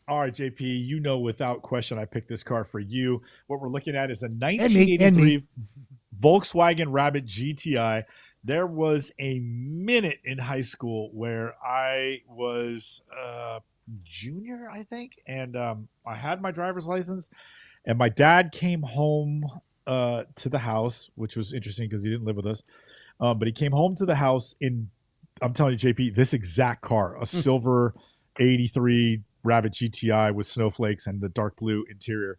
Speaker 4: All right, JP, you know without question I picked this car for you. What we're looking at is a 1983 Volkswagen Rabbit GTI. There was a minute in high school where I was junior, I think, and I had my driver's license, and my dad came home to the house, which was interesting because he didn't live with us, but he came home to the house in, I'm telling you, JP, this exact car, a silver 83 Rabbit GTI with snowflakes and the dark blue interior.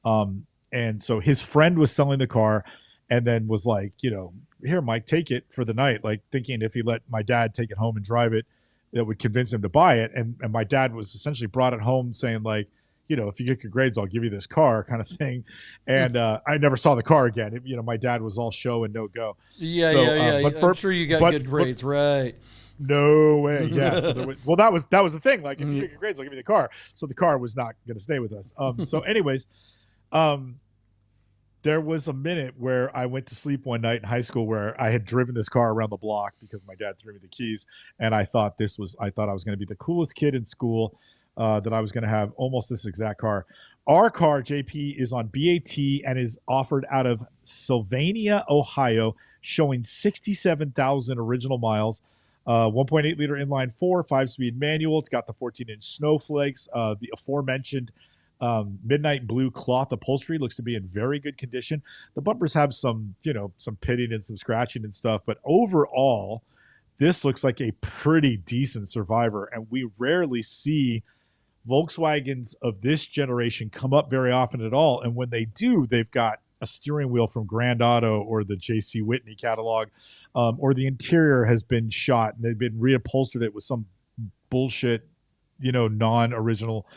Speaker 4: And so his friend was selling the car and then was like, here, Mike, take it for the night. Like thinking if he let my dad take it home and drive it, that would convince him to buy it. And my dad was essentially brought it home saying like, if you get good grades, I'll give you this car kind of thing. And I never saw the car again. My dad was all show and no go.
Speaker 1: Yeah. But I'm sure you got good grades, right?
Speaker 4: No way. Yeah. So that was the thing. Like, if you get your grades, I'll give you the car. So the car was not going to stay with us. So anyways, there was a minute where I went to sleep one night in high school where I had driven this car around the block because my dad threw me the keys. And I thought I was going to be the coolest kid in school, that I was going to have almost this exact car. Our car, JP, is on BAT and is offered out of Sylvania, Ohio, showing 67,000 original miles. 1.8 liter inline 4, 5-speed manual. It's got the 14-inch snowflakes. The aforementioned midnight blue cloth upholstery looks to be in very good condition. The bumpers have some pitting and some scratching and stuff, but overall, this looks like a pretty decent survivor. And we rarely see Volkswagens of this generation come up very often at all. And when they do, they've got a steering wheel from Grand Auto or the J.C. Whitney catalog, or the interior has been shot and they've been reupholstered it with some bullshit, non-original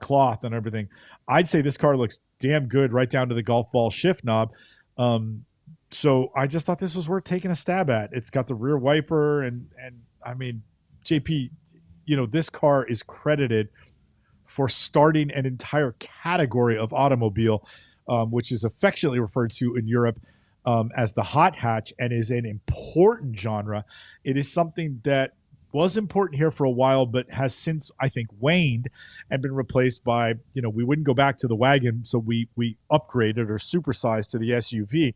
Speaker 4: cloth and everything. I'd say this car looks damn good right down to the golf ball shift knob. So I just thought this was worth taking a stab at. It's got the rear wiper and I mean, JP, this car is credited for starting an entire category of automobile, which is affectionately referred to in Europe as the hot hatch, and is an important genre. It is something that was important here for a while, but has since, I think, waned and been replaced by, we wouldn't go back to the wagon, so we upgraded or supersized to the SUV.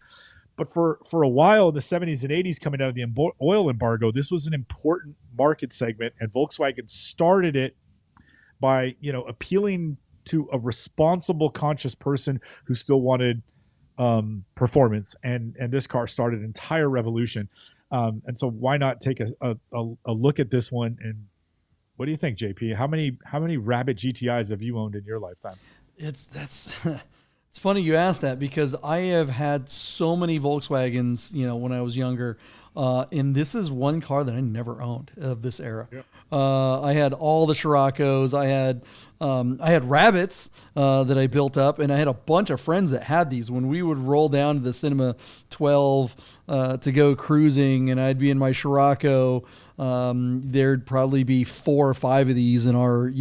Speaker 4: But for a while in the 70s and 80s, coming out of the oil embargo, this was an important market segment, and Volkswagen started it by, appealing to a responsible, conscious person who still wanted performance, and this car started an entire revolution. And so why not take a look at this one? And what do you think, JP? How many Rabbit GTIs have you owned in your lifetime?
Speaker 1: It's funny you asked that because I have had so many Volkswagens, when I was younger, and this is one car that I never owned of this era. Yep. I had all the Scirocco's. I had Rabbits that I built up, and I had a bunch of friends that had these. When we would roll down to the Cinema 12 to go cruising, and I'd be in my Scirocco, there'd probably be 4 or 5 of these in our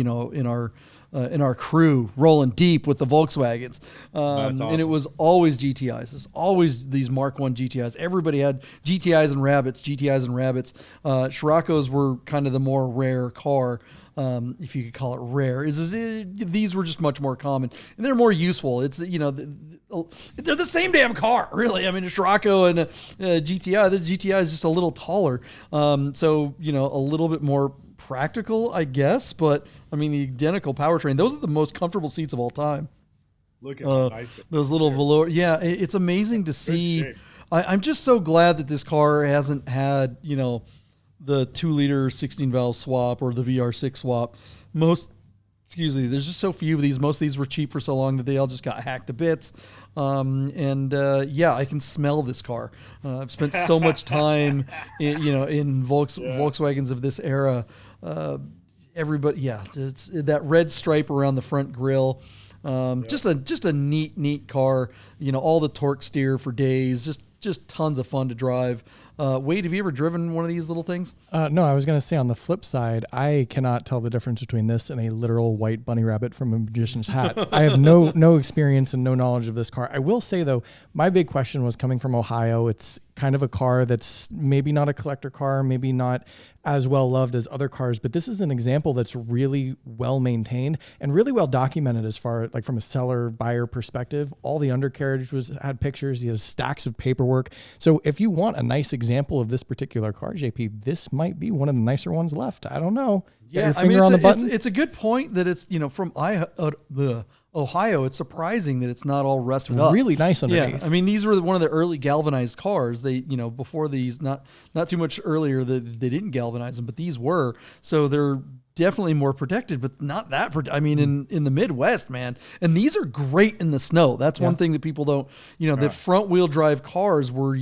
Speaker 1: crew rolling deep with the Volkswagens. Awesome. And it was always GTIs. It's always these Mark I GTIs. Everybody had GTIs and Rabbits. Scirocco's were kind of the more rare car. if you could call it rare. These were just much more common, and they're more useful. It's they're the same damn car, really. I mean, a Scirocco and a GTI. The GTI is just a little taller, so a little bit more practical, I guess. But I mean, the identical powertrain. Those are the most comfortable seats of all time.
Speaker 4: Look at how nice
Speaker 1: those little velour. Yeah, it's amazing to see. I'm just so glad that this car hasn't had the 2-liter 16-valve swap or the VR6 swap. There's just so few of these. Most of these were cheap for so long that they all just got hacked to bits. I can smell this car. I've spent so much time, in Volkswagens of this era. Everybody, it's that red stripe around the front grille. Just a neat car. All the torque steer for days. Just tons of fun to drive. Wade, have you ever driven one of these little things?
Speaker 3: No, I was going to say on the flip side, I cannot tell the difference between this and a literal white bunny rabbit from a magician's hat. I have no experience and no knowledge of this car. I will say, though, my big question was coming from Ohio. It's kind of a car that's maybe not a collector car, maybe not as well loved as other cars, but this is an example that's really well maintained and really well documented as far like from a seller buyer perspective. All the undercarriage had pictures. He has stacks of paperwork. So if you want a nice example of this particular car, JP, this might be one of the nicer ones left. I don't know.
Speaker 1: Yeah, I mean, it's a good point that it's from Ohio. It's surprising that it's not all rusted up.
Speaker 3: Really nice underneath.
Speaker 1: Yeah, I mean, these were one of the early galvanized cars. They, before these, not too much earlier, they didn't galvanize them, but these were. So they're definitely more protected, but not that. In the Midwest, man, and these are great in the snow. That's one thing that people don't. The front wheel drive cars were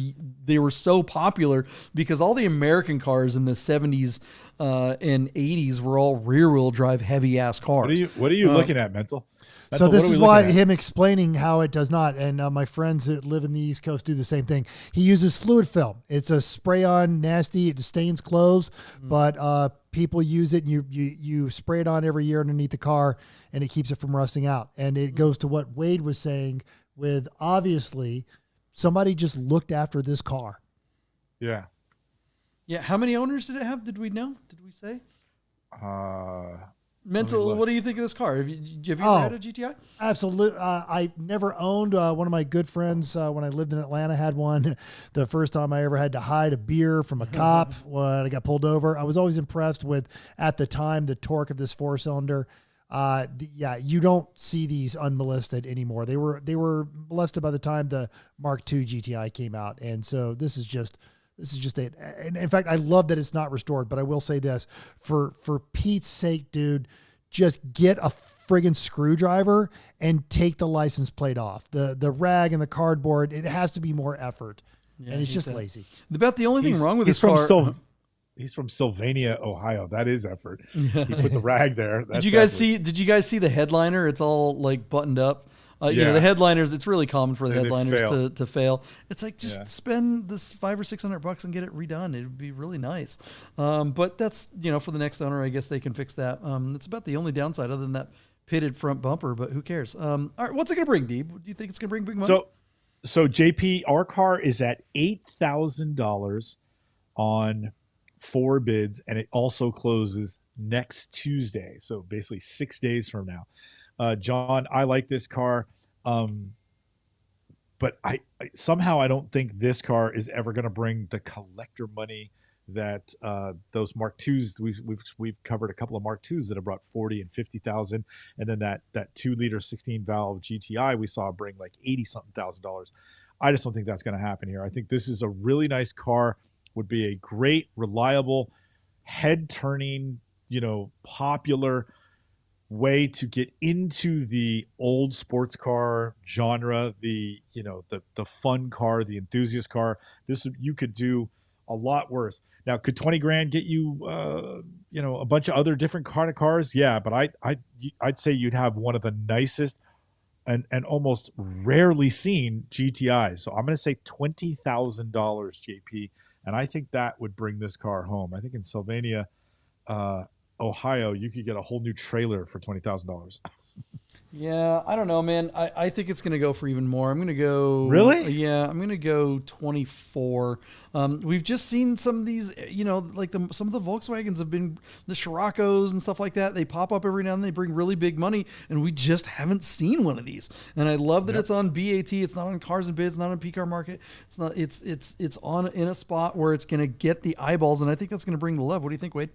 Speaker 1: so popular because all the American cars in the 70s and 80s were all rear wheel drive heavy ass cars.
Speaker 4: What are you looking at, Mental?
Speaker 2: So this is why him explaining how it does not. And my friends that live in the East Coast do the same thing. He uses fluid film. It's a spray on nasty. It stains clothes, but people use it. And you spray it on every year underneath the car, and it keeps it from rusting out. And it goes to what Wade was saying with obviously somebody just looked after this car.
Speaker 4: Yeah.
Speaker 1: Yeah. How many owners did it have? Did we know? Did we say? Mental, what do you think of this car? Have you ever had a GTI?
Speaker 2: Absolutely. I never owned. One of my good friends when I lived in Atlanta had one. The first time I ever had to hide a beer from a cop when I got pulled over. I was always impressed with, at the time, the torque of this 4-cylinder. You don't see these unmolested anymore. They were molested by the time the Mark II GTI came out. And so this is just it. And in fact, I love that it's not restored, but I will say this for Pete's sake, dude, just get a friggin' screwdriver and take the license plate off. The rag and the cardboard, it has to be more effort. Yeah, and it's just lazy.
Speaker 1: About the only thing wrong with this car.
Speaker 4: He's from Sylvania, Ohio. That is effort. He put the rag there. That's
Speaker 1: Did you guys see the headliner? It's all like buttoned up. The headliners, it's really common for the headliners to fail. It's like, just spend this $500 or $600 and get it redone. It would be really nice. But that's, for the next owner, I guess they can fix that. It's about the only downside other than that pitted front bumper, but who cares? All right, what's it going to bring, Deeb? Do you think it's going to bring big money?
Speaker 4: So JP, our car is at $8,000 on 4 bids, and it also closes next Tuesday. So basically 6 days from now. John, I like this car, but I somehow I don't think this car is ever going to bring the collector money that those Mark IIs. We've covered a couple of Mark IIs that have brought 40 and 50,000, and then that 2-liter 16-valve GTI we saw bring like 80-something thousand dollars. I just don't think that's going to happen here. I think this is a really nice car. Would be a great, reliable, head-turning, popular way to get into the old sports car genre, the fun car, the enthusiast car. You could do a lot worse. Now, could 20 grand get you a bunch of other different kind of cars? Yeah, but I'd say you'd have one of the nicest and almost rarely seen GTIs. So I'm going to say $20,000, JP, and I think that would bring this car home. I think in Sylvania, Ohio, you could get a whole new trailer for $20,000.
Speaker 1: Yeah, I don't know, man. I think it's going to go for even more. I'm going to go.
Speaker 4: Really?
Speaker 1: Yeah, I'm going to go 24. We've just seen some of these, like some of the Volkswagens have been the Scirocco's and stuff like that. They pop up every now and then. They bring really big money, and we just haven't seen one of these. And I love that it's on BAT. It's not on Cars and Bids. Not on PCAR Market. It's not. It's on in a spot where it's going to get the eyeballs, and I think that's going to bring the love. What do you think, Wade?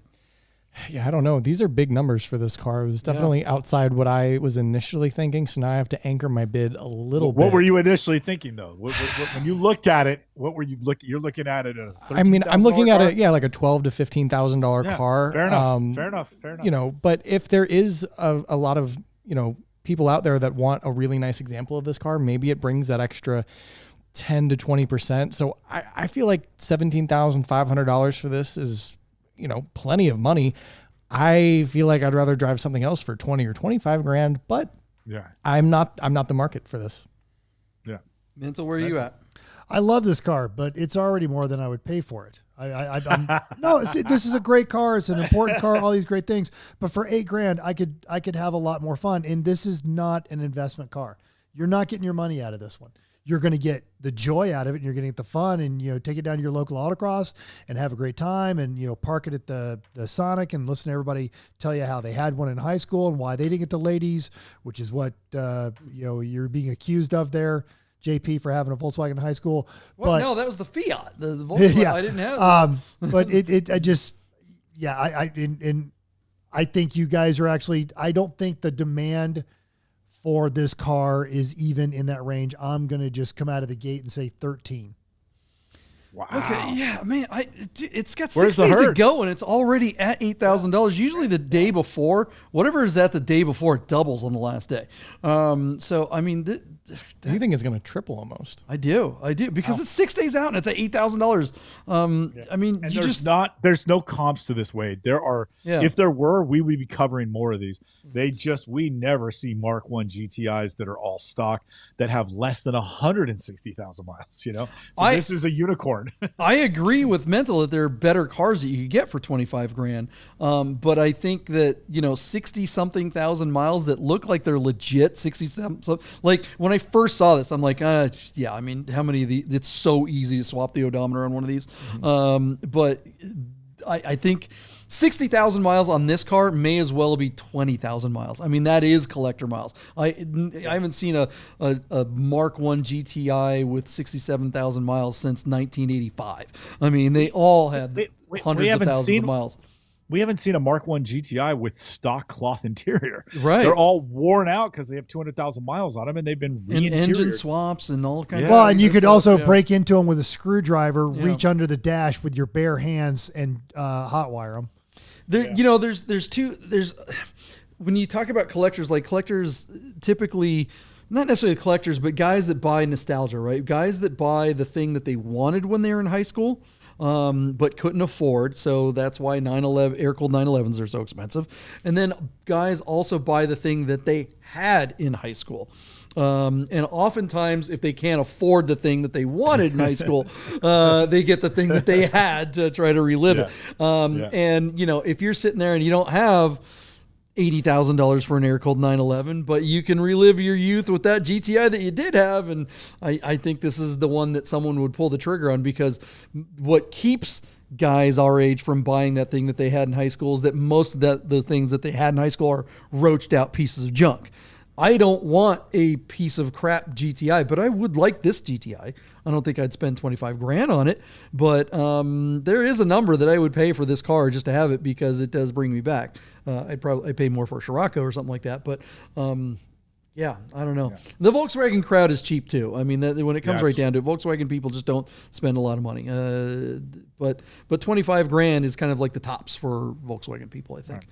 Speaker 3: Yeah, I don't know. These are big numbers for this car. It was definitely outside what I was initially thinking. So now I have to anchor my bid a little bit.
Speaker 4: What were you initially thinking though? When you looked at it, what were you looking? You're looking at it.
Speaker 3: I'm looking at it. Yeah, like a $12,000 to $15,000 car.
Speaker 4: Fair enough. Fair enough. Fair enough.
Speaker 3: But if there is a lot of people out there that want a really nice example of this car, maybe it brings that extra 10 to 20%. So I feel like $17,500 for this is plenty of money. I feel like I'd rather drive something else for 20 or 25 grand, but I'm not the market for this.
Speaker 4: Yeah.
Speaker 1: Mental, where are you at?
Speaker 2: I love this car, but it's already more than I would pay for it. This is a great car. It's an important car, all these great things, but for $8,000, I could have a lot more fun. And this is not an investment car. You're not getting your money out of this one. You're going to get the joy out of it, and you're going to get the fun, and take it down to your local autocross and have a great time, and park it at the Sonic and listen to everybody tell you how they had one in high school and why they didn't get the ladies, which is what you're being accused of there, JP, for having a Volkswagen in high school.
Speaker 1: Well, no, that was the Fiat, the Volkswagen.
Speaker 2: Yeah,
Speaker 1: I didn't have.
Speaker 2: But I think you guys are actually. I don't think the demand for this car is even in that range. I'm going to just come out of the gate and say 13.
Speaker 4: Wow.
Speaker 1: Okay, yeah, man, it's got
Speaker 4: Where's
Speaker 1: 6
Speaker 4: the
Speaker 1: days to
Speaker 4: herd?
Speaker 1: go, and it's already at $8,000. Usually the day before, whatever is at the day before, it doubles on the last day. So, I mean,
Speaker 3: You think it's going to triple almost?
Speaker 1: I do, because it's 6 days out and it's at $8,000. I mean,
Speaker 4: and there's no comps to this, Wade. There are, if there were, we would be covering more of these. We never see Mark I GTIs that are all stock that have less than 160,000 miles. So this is a unicorn.
Speaker 1: I agree with Mental that there are better cars that you could get for 25 grand. But I think that 60 something thousand miles that look like they're legit 67. So like when I first saw this, I'm like, yeah, I mean, how many of these? It's so easy to swap the odometer on one of these. But I think 60,000 miles on this car may as well be 20,000 miles. I mean, that is collector miles. I haven't seen a Mark I GTI with 67,000 miles since 1985. I mean, they all had hundreds of thousands of miles.
Speaker 4: We haven't seen a Mark I GTI with stock cloth interior.
Speaker 1: Right.
Speaker 4: They're all worn out because they have 200,000 miles on them, and they've been
Speaker 1: and engine swaps and all kinds of
Speaker 2: Well, and you could also break into them with a screwdriver, reach under the dash with your bare hands and hotwire them.
Speaker 1: There's when you talk about collectors, like collectors typically, not necessarily collectors, but guys that buy nostalgia, right? Guys that buy the thing that they wanted when they were in high school, but couldn't afford. So that's why air-cooled 911s are so expensive. And then guys also buy the thing that they had in high school. And oftentimes, if they can't afford the thing that they wanted in high school, they get the thing that they had to try to relive it. And, if you're sitting there and you don't have $80,000 for an air-cooled 911, but you can relive your youth with that GTI that you did have, and I think this is the one that someone would pull the trigger on, because what keeps guys our age from buying that thing that they had in high school is that most of the things that they had in high school are roached out pieces of junk. I don't want a piece of crap GTI, but I would like this GTI. I don't think I'd spend 25 grand on it, but there is a number that I would pay for this car just to have it, because it does bring me back. I'd pay more for a Scirocco or something like that, but yeah, I don't know. Yeah. The Volkswagen crowd is cheap too. I mean, when it comes right down to it, Volkswagen people just don't spend a lot of money. But 25 grand is kind of like the tops for Volkswagen people, I think.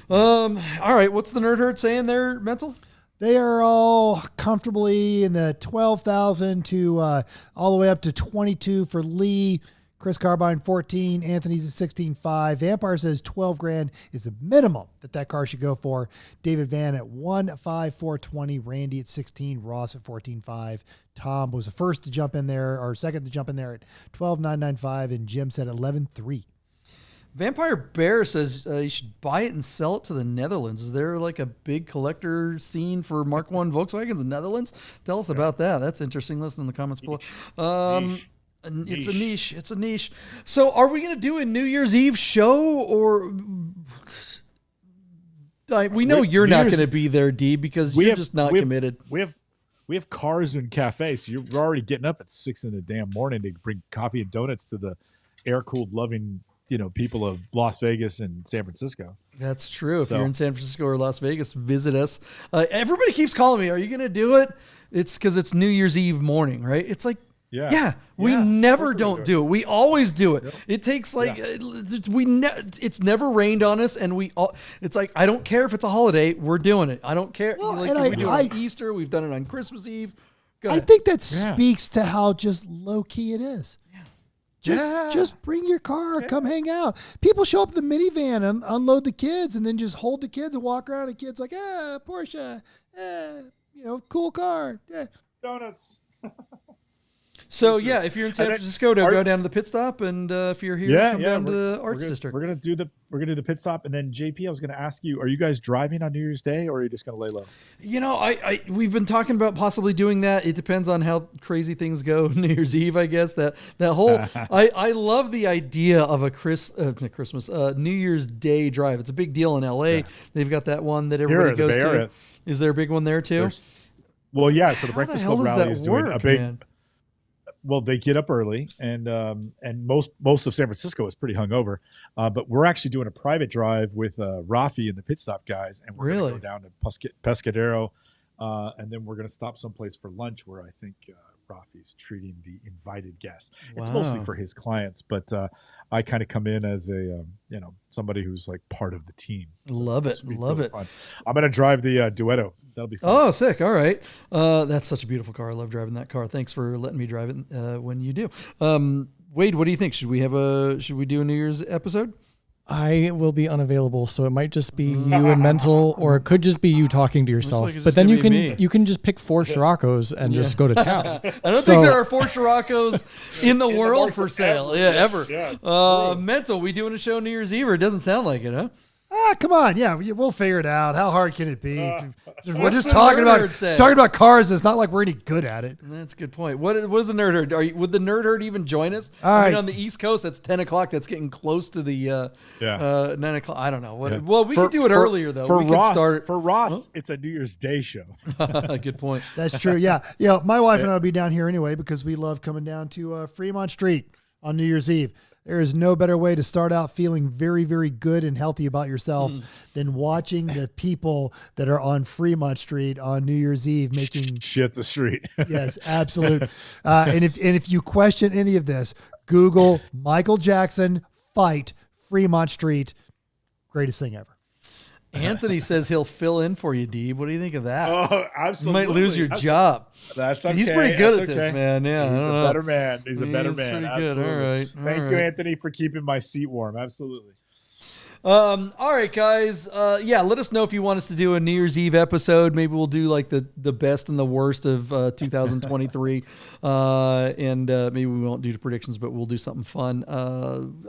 Speaker 1: All right, what's the Nerd Herd saying there, Mental?
Speaker 2: They are all comfortably in the 12,000 to all the way up to 22 for Lee. Chris Carbine 14, Anthony's at 16.5. Vampire says 12 grand is the minimum that car should go for. David Van at 15420, Randy at 16, Ross at 14.5. Tom was the first to jump in there, or second to jump in there at 12,995, and Jim said 11.3.
Speaker 1: Vampire Bear says you should buy it and sell it to the Netherlands. Is there like a big collector scene for Mark 1 Volkswagens in the Netherlands? Tell us about that. That's interesting. Listen in the comments below. It's a niche. It's a niche. So are we going to do a New Year's Eve show, or we know you're not going to be there, D, because you're just not committed.
Speaker 4: We have cars and cafes, so you're already getting up at 6 in the damn morning to bring coffee and donuts to the air-cooled, loving, people of Las Vegas and San Francisco.
Speaker 1: That's true. If you're in San Francisco or Las Vegas, visit us. Everybody keeps calling me, are you going to do it? It's because it's New Year's Eve morning, right? It's like, we never don't do it. We always do it. Yep. It takes it's never rained on us, and it's like, I don't care if it's a holiday, we're doing it. I don't care.
Speaker 2: Well,
Speaker 1: we do it on Easter. We've done it on Christmas Eve.
Speaker 2: I think that speaks to how just low key it is. Just bring your car, come hang out. People show up in the minivan and unload the kids, and then just hold the kids and walk around. And kids like, Porsche, cool car,
Speaker 4: donuts.
Speaker 1: So if you're in San Francisco, go down to the pit stop, and if you're here, come down to the Arts District.
Speaker 4: We're gonna do the pit stop, and then JP, I was gonna ask you, are you guys driving on New Year's Day, or are you just gonna lay low?
Speaker 1: We've been talking about possibly doing that. It depends on how crazy things go New Year's Eve, I guess. That whole I love the idea of a New Year's Day drive. It's a big deal in LA. Yeah. They've got that one that everybody goes to. Is there a big one there too?
Speaker 4: So the Breakfast Club rally is doing a big. Man? Well, they get up early, and most of San Francisco is pretty hungover. But we're actually doing a private drive with Rafi and the pit stop guys, and we're going to go down to Pescadero, and then we're going to stop someplace for lunch where I think Rafi's treating the invited guests. Wow. It's mostly for his clients, but I kind of come in as a somebody who's like part of the team.
Speaker 1: Love it.
Speaker 4: Fun. I'm going to drive the Duetto. That'll be fun.
Speaker 1: Oh, sick. All right. That's such a beautiful car. I love driving that car. Thanks for letting me drive it when you do. Wade, what do you think? Should we do a New Year's episode?
Speaker 3: I will be unavailable, so it might just be you and Mental, or it could just be you talking to yourself. But then you can just pick 4 Scirocco's and just go to town.
Speaker 1: I don't think there are 4 Scirocco's in the world for sale. Ever. Yeah, Mental, we doing a show New Year's Eve, or it doesn't sound like it, huh?
Speaker 2: Come on. Yeah, we'll figure it out. How hard can it be? We're just talking about cars. It's not like we're any good at it.
Speaker 1: That's a good point. What is the Nerd Herd? Would the Nerd Herd even join us? On the East Coast, that's 10 o'clock. That's getting close to the 9 o'clock. I don't know. Well, we could do it earlier, though.
Speaker 4: For Ross, it's a New Year's Day show.
Speaker 1: Good point.
Speaker 2: That's true. Yeah. My wife and I will be down here anyway because we love coming down to Fremont Street on New Year's Eve. There is no better way to start out feeling very, very good and healthy about yourself than watching the people that are on Fremont Street on New Year's Eve making
Speaker 4: shit the street.
Speaker 2: Yes, absolute. And if you question any of this, Google Michael Jackson fight Fremont Street. Greatest thing ever.
Speaker 1: Anthony says he'll fill in for you, Deeb. What do you think of that?
Speaker 4: Oh, absolutely.
Speaker 1: You might lose your job.
Speaker 4: That's okay.
Speaker 1: He's pretty good at this, man. Yeah,
Speaker 4: he's a better man. He's a better man.
Speaker 1: Pretty good. All right.
Speaker 4: Thank you, Anthony, for keeping my seat warm. Absolutely.
Speaker 1: All right, guys. Let us know if you want us to do a New Year's Eve episode. Maybe we'll do like the best and the worst of 2023. And maybe we won't do the predictions, but we'll do something fun.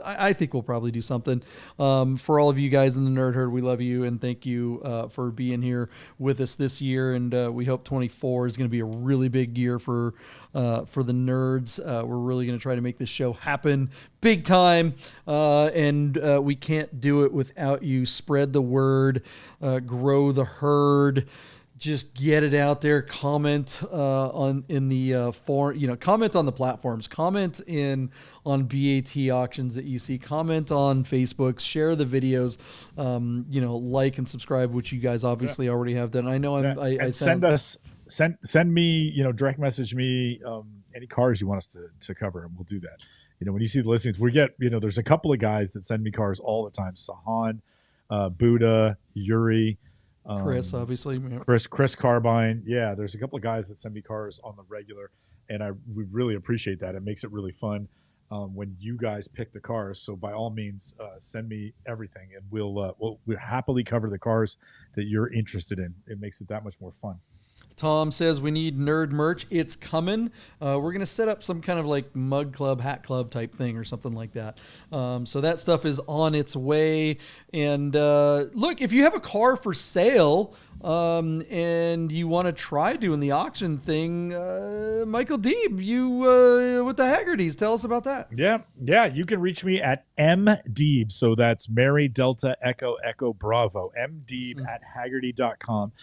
Speaker 1: I think we'll probably do something. For all of you guys in the Nerd Herd, we love you and thank you for being here with us this year. And we hope 24 is going to be a really big year for the nerds. We're really going to try to make this show happen big time. And we can't do it without you. Spread the word, grow the herd, just get it out there. Comment comment on the platforms, comment on BAT auctions that you see, comment on Facebook, share the videos, like and subscribe, which you guys obviously already have done. I know
Speaker 4: send me, direct message me any cars you want us to cover, and we'll do that. When you see the listings, we get, there's a couple of guys that send me cars all the time. Sahan, Buddha, Yuri,
Speaker 1: Chris, obviously.
Speaker 4: Chris Carbine. Yeah, there's a couple of guys that send me cars on the regular, and we really appreciate that. It makes it really fun when you guys pick the cars. So by all means, send me everything, and we'll happily cover the cars that you're interested in. It makes it that much more fun.
Speaker 1: Tom says we need nerd merch. It's coming. We're going to set up some kind of like mug club, hat club type thing or something like that. So that stuff is on its way. And look, if you have a car for sale and you want to try doing the auction thing, Michael Deeb, you with the Haggertys, tell us about that.
Speaker 4: Yeah. You can reach me at mdeeb. So that's Mary Delta Echo Echo Bravo. mdeeb at haggerty.com.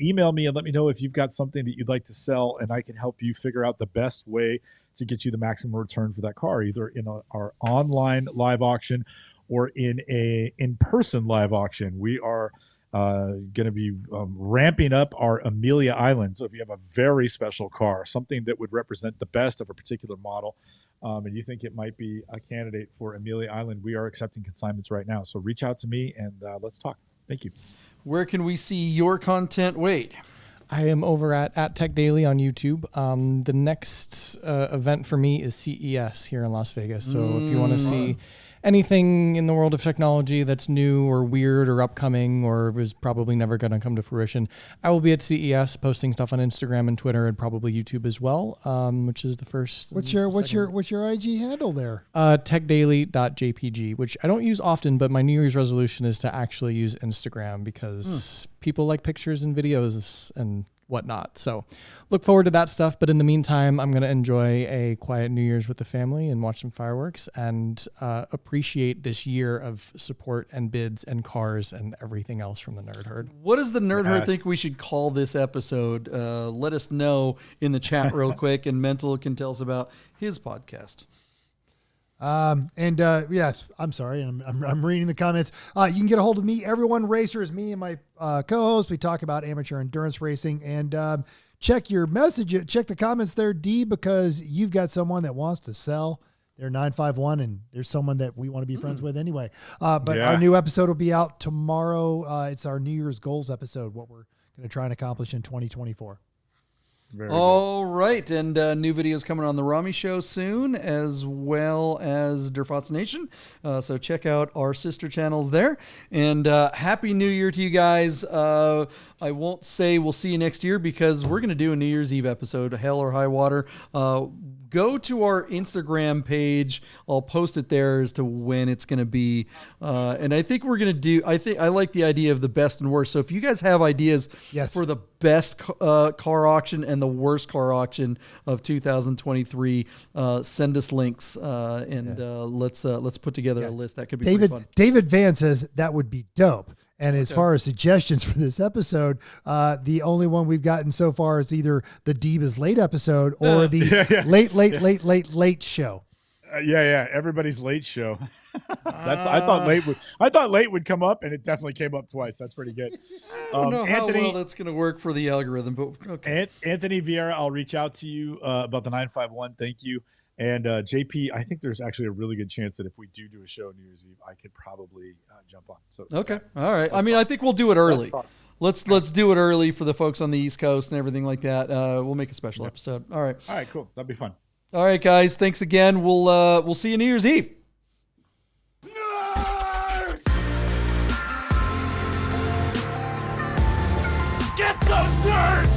Speaker 4: Email me and let me know if you've got something that you'd like to sell, and I can help you figure out the best way to get you the maximum return for that car, either in our online live auction or in a in-person live auction. We are going to be ramping up our Amelia Island. So if you have a very special car, something that would represent the best of a particular model, and you think it might be a candidate for Amelia Island, we are accepting consignments right now. So reach out to me and let's talk. Thank you.
Speaker 1: Where can we see your content, Wade?
Speaker 3: I am over at Tech Daily on YouTube. The next event for me is CES here in Las Vegas. So if you want to see anything in the world of technology that's new or weird or upcoming or is probably never going to come to fruition, I will be at CES posting stuff on Instagram and Twitter and probably YouTube as well, which is the first.
Speaker 2: What's your IG handle there?
Speaker 3: techdaily.jpg, which I don't use often, but my New Year's resolution is to actually use Instagram because people like pictures and videos and whatnot. So look forward to that stuff. But in the meantime, I'm going to enjoy a quiet New Year's with the family and watch some fireworks and appreciate this year of support and bids and cars and everything else from the Nerd Herd.
Speaker 1: What does the Nerd Herd think we should call this episode? Let us know in the chat real quick, and Mental can tell us about his podcast.
Speaker 2: Yes, I'm sorry. I'm reading the comments. You can get a hold of me. Everyone Racer is me and my co-host. We talk about amateur endurance racing, and check your message. Check the comments there, D, because you've got someone that wants to sell their 951, and there's someone that we want to be friends with anyway. But our new episode will be out tomorrow. It's our New Year's goals episode, what we're going to try and accomplish in 2024.
Speaker 1: All right, and new videos coming on the Rami Show soon, as well as Derfots Nation. So check out our sister channels there. And Happy New Year to you guys. I won't say we'll see you next year because we're going to do a New Year's Eve episode, Hell or High Water. Go to our Instagram page. I'll post it there as to when it's going to be. And I think we're going to do, I like the idea of the best and worst. So if you guys have ideas for the best car auction and the worst car auction of 2023, send us links let's put together a list. That could be pretty fun.
Speaker 2: David Van says that would be dope. And as far as suggestions for this episode, the only one we've gotten so far is either the Deeb is Late episode or the late show.
Speaker 4: Everybody's late show. I thought late would come up, and it definitely came up twice. That's pretty good.
Speaker 1: I don't know how well that's going to work for the algorithm, but okay.
Speaker 4: Anthony Vieira, I'll reach out to you about the 951. Thank you. And JP, I think there's actually a really good chance that if we do a show New Year's Eve, I could probably jump on. So
Speaker 1: okay, all right. I mean, I think we'll do it early. Let's do it early for the folks on the East Coast and everything like that. We'll make a special episode. All right,
Speaker 4: cool. That'd be fun.
Speaker 1: All right, guys. Thanks again. We'll see you New Year's Eve.
Speaker 6: Nerds! Get those nerds!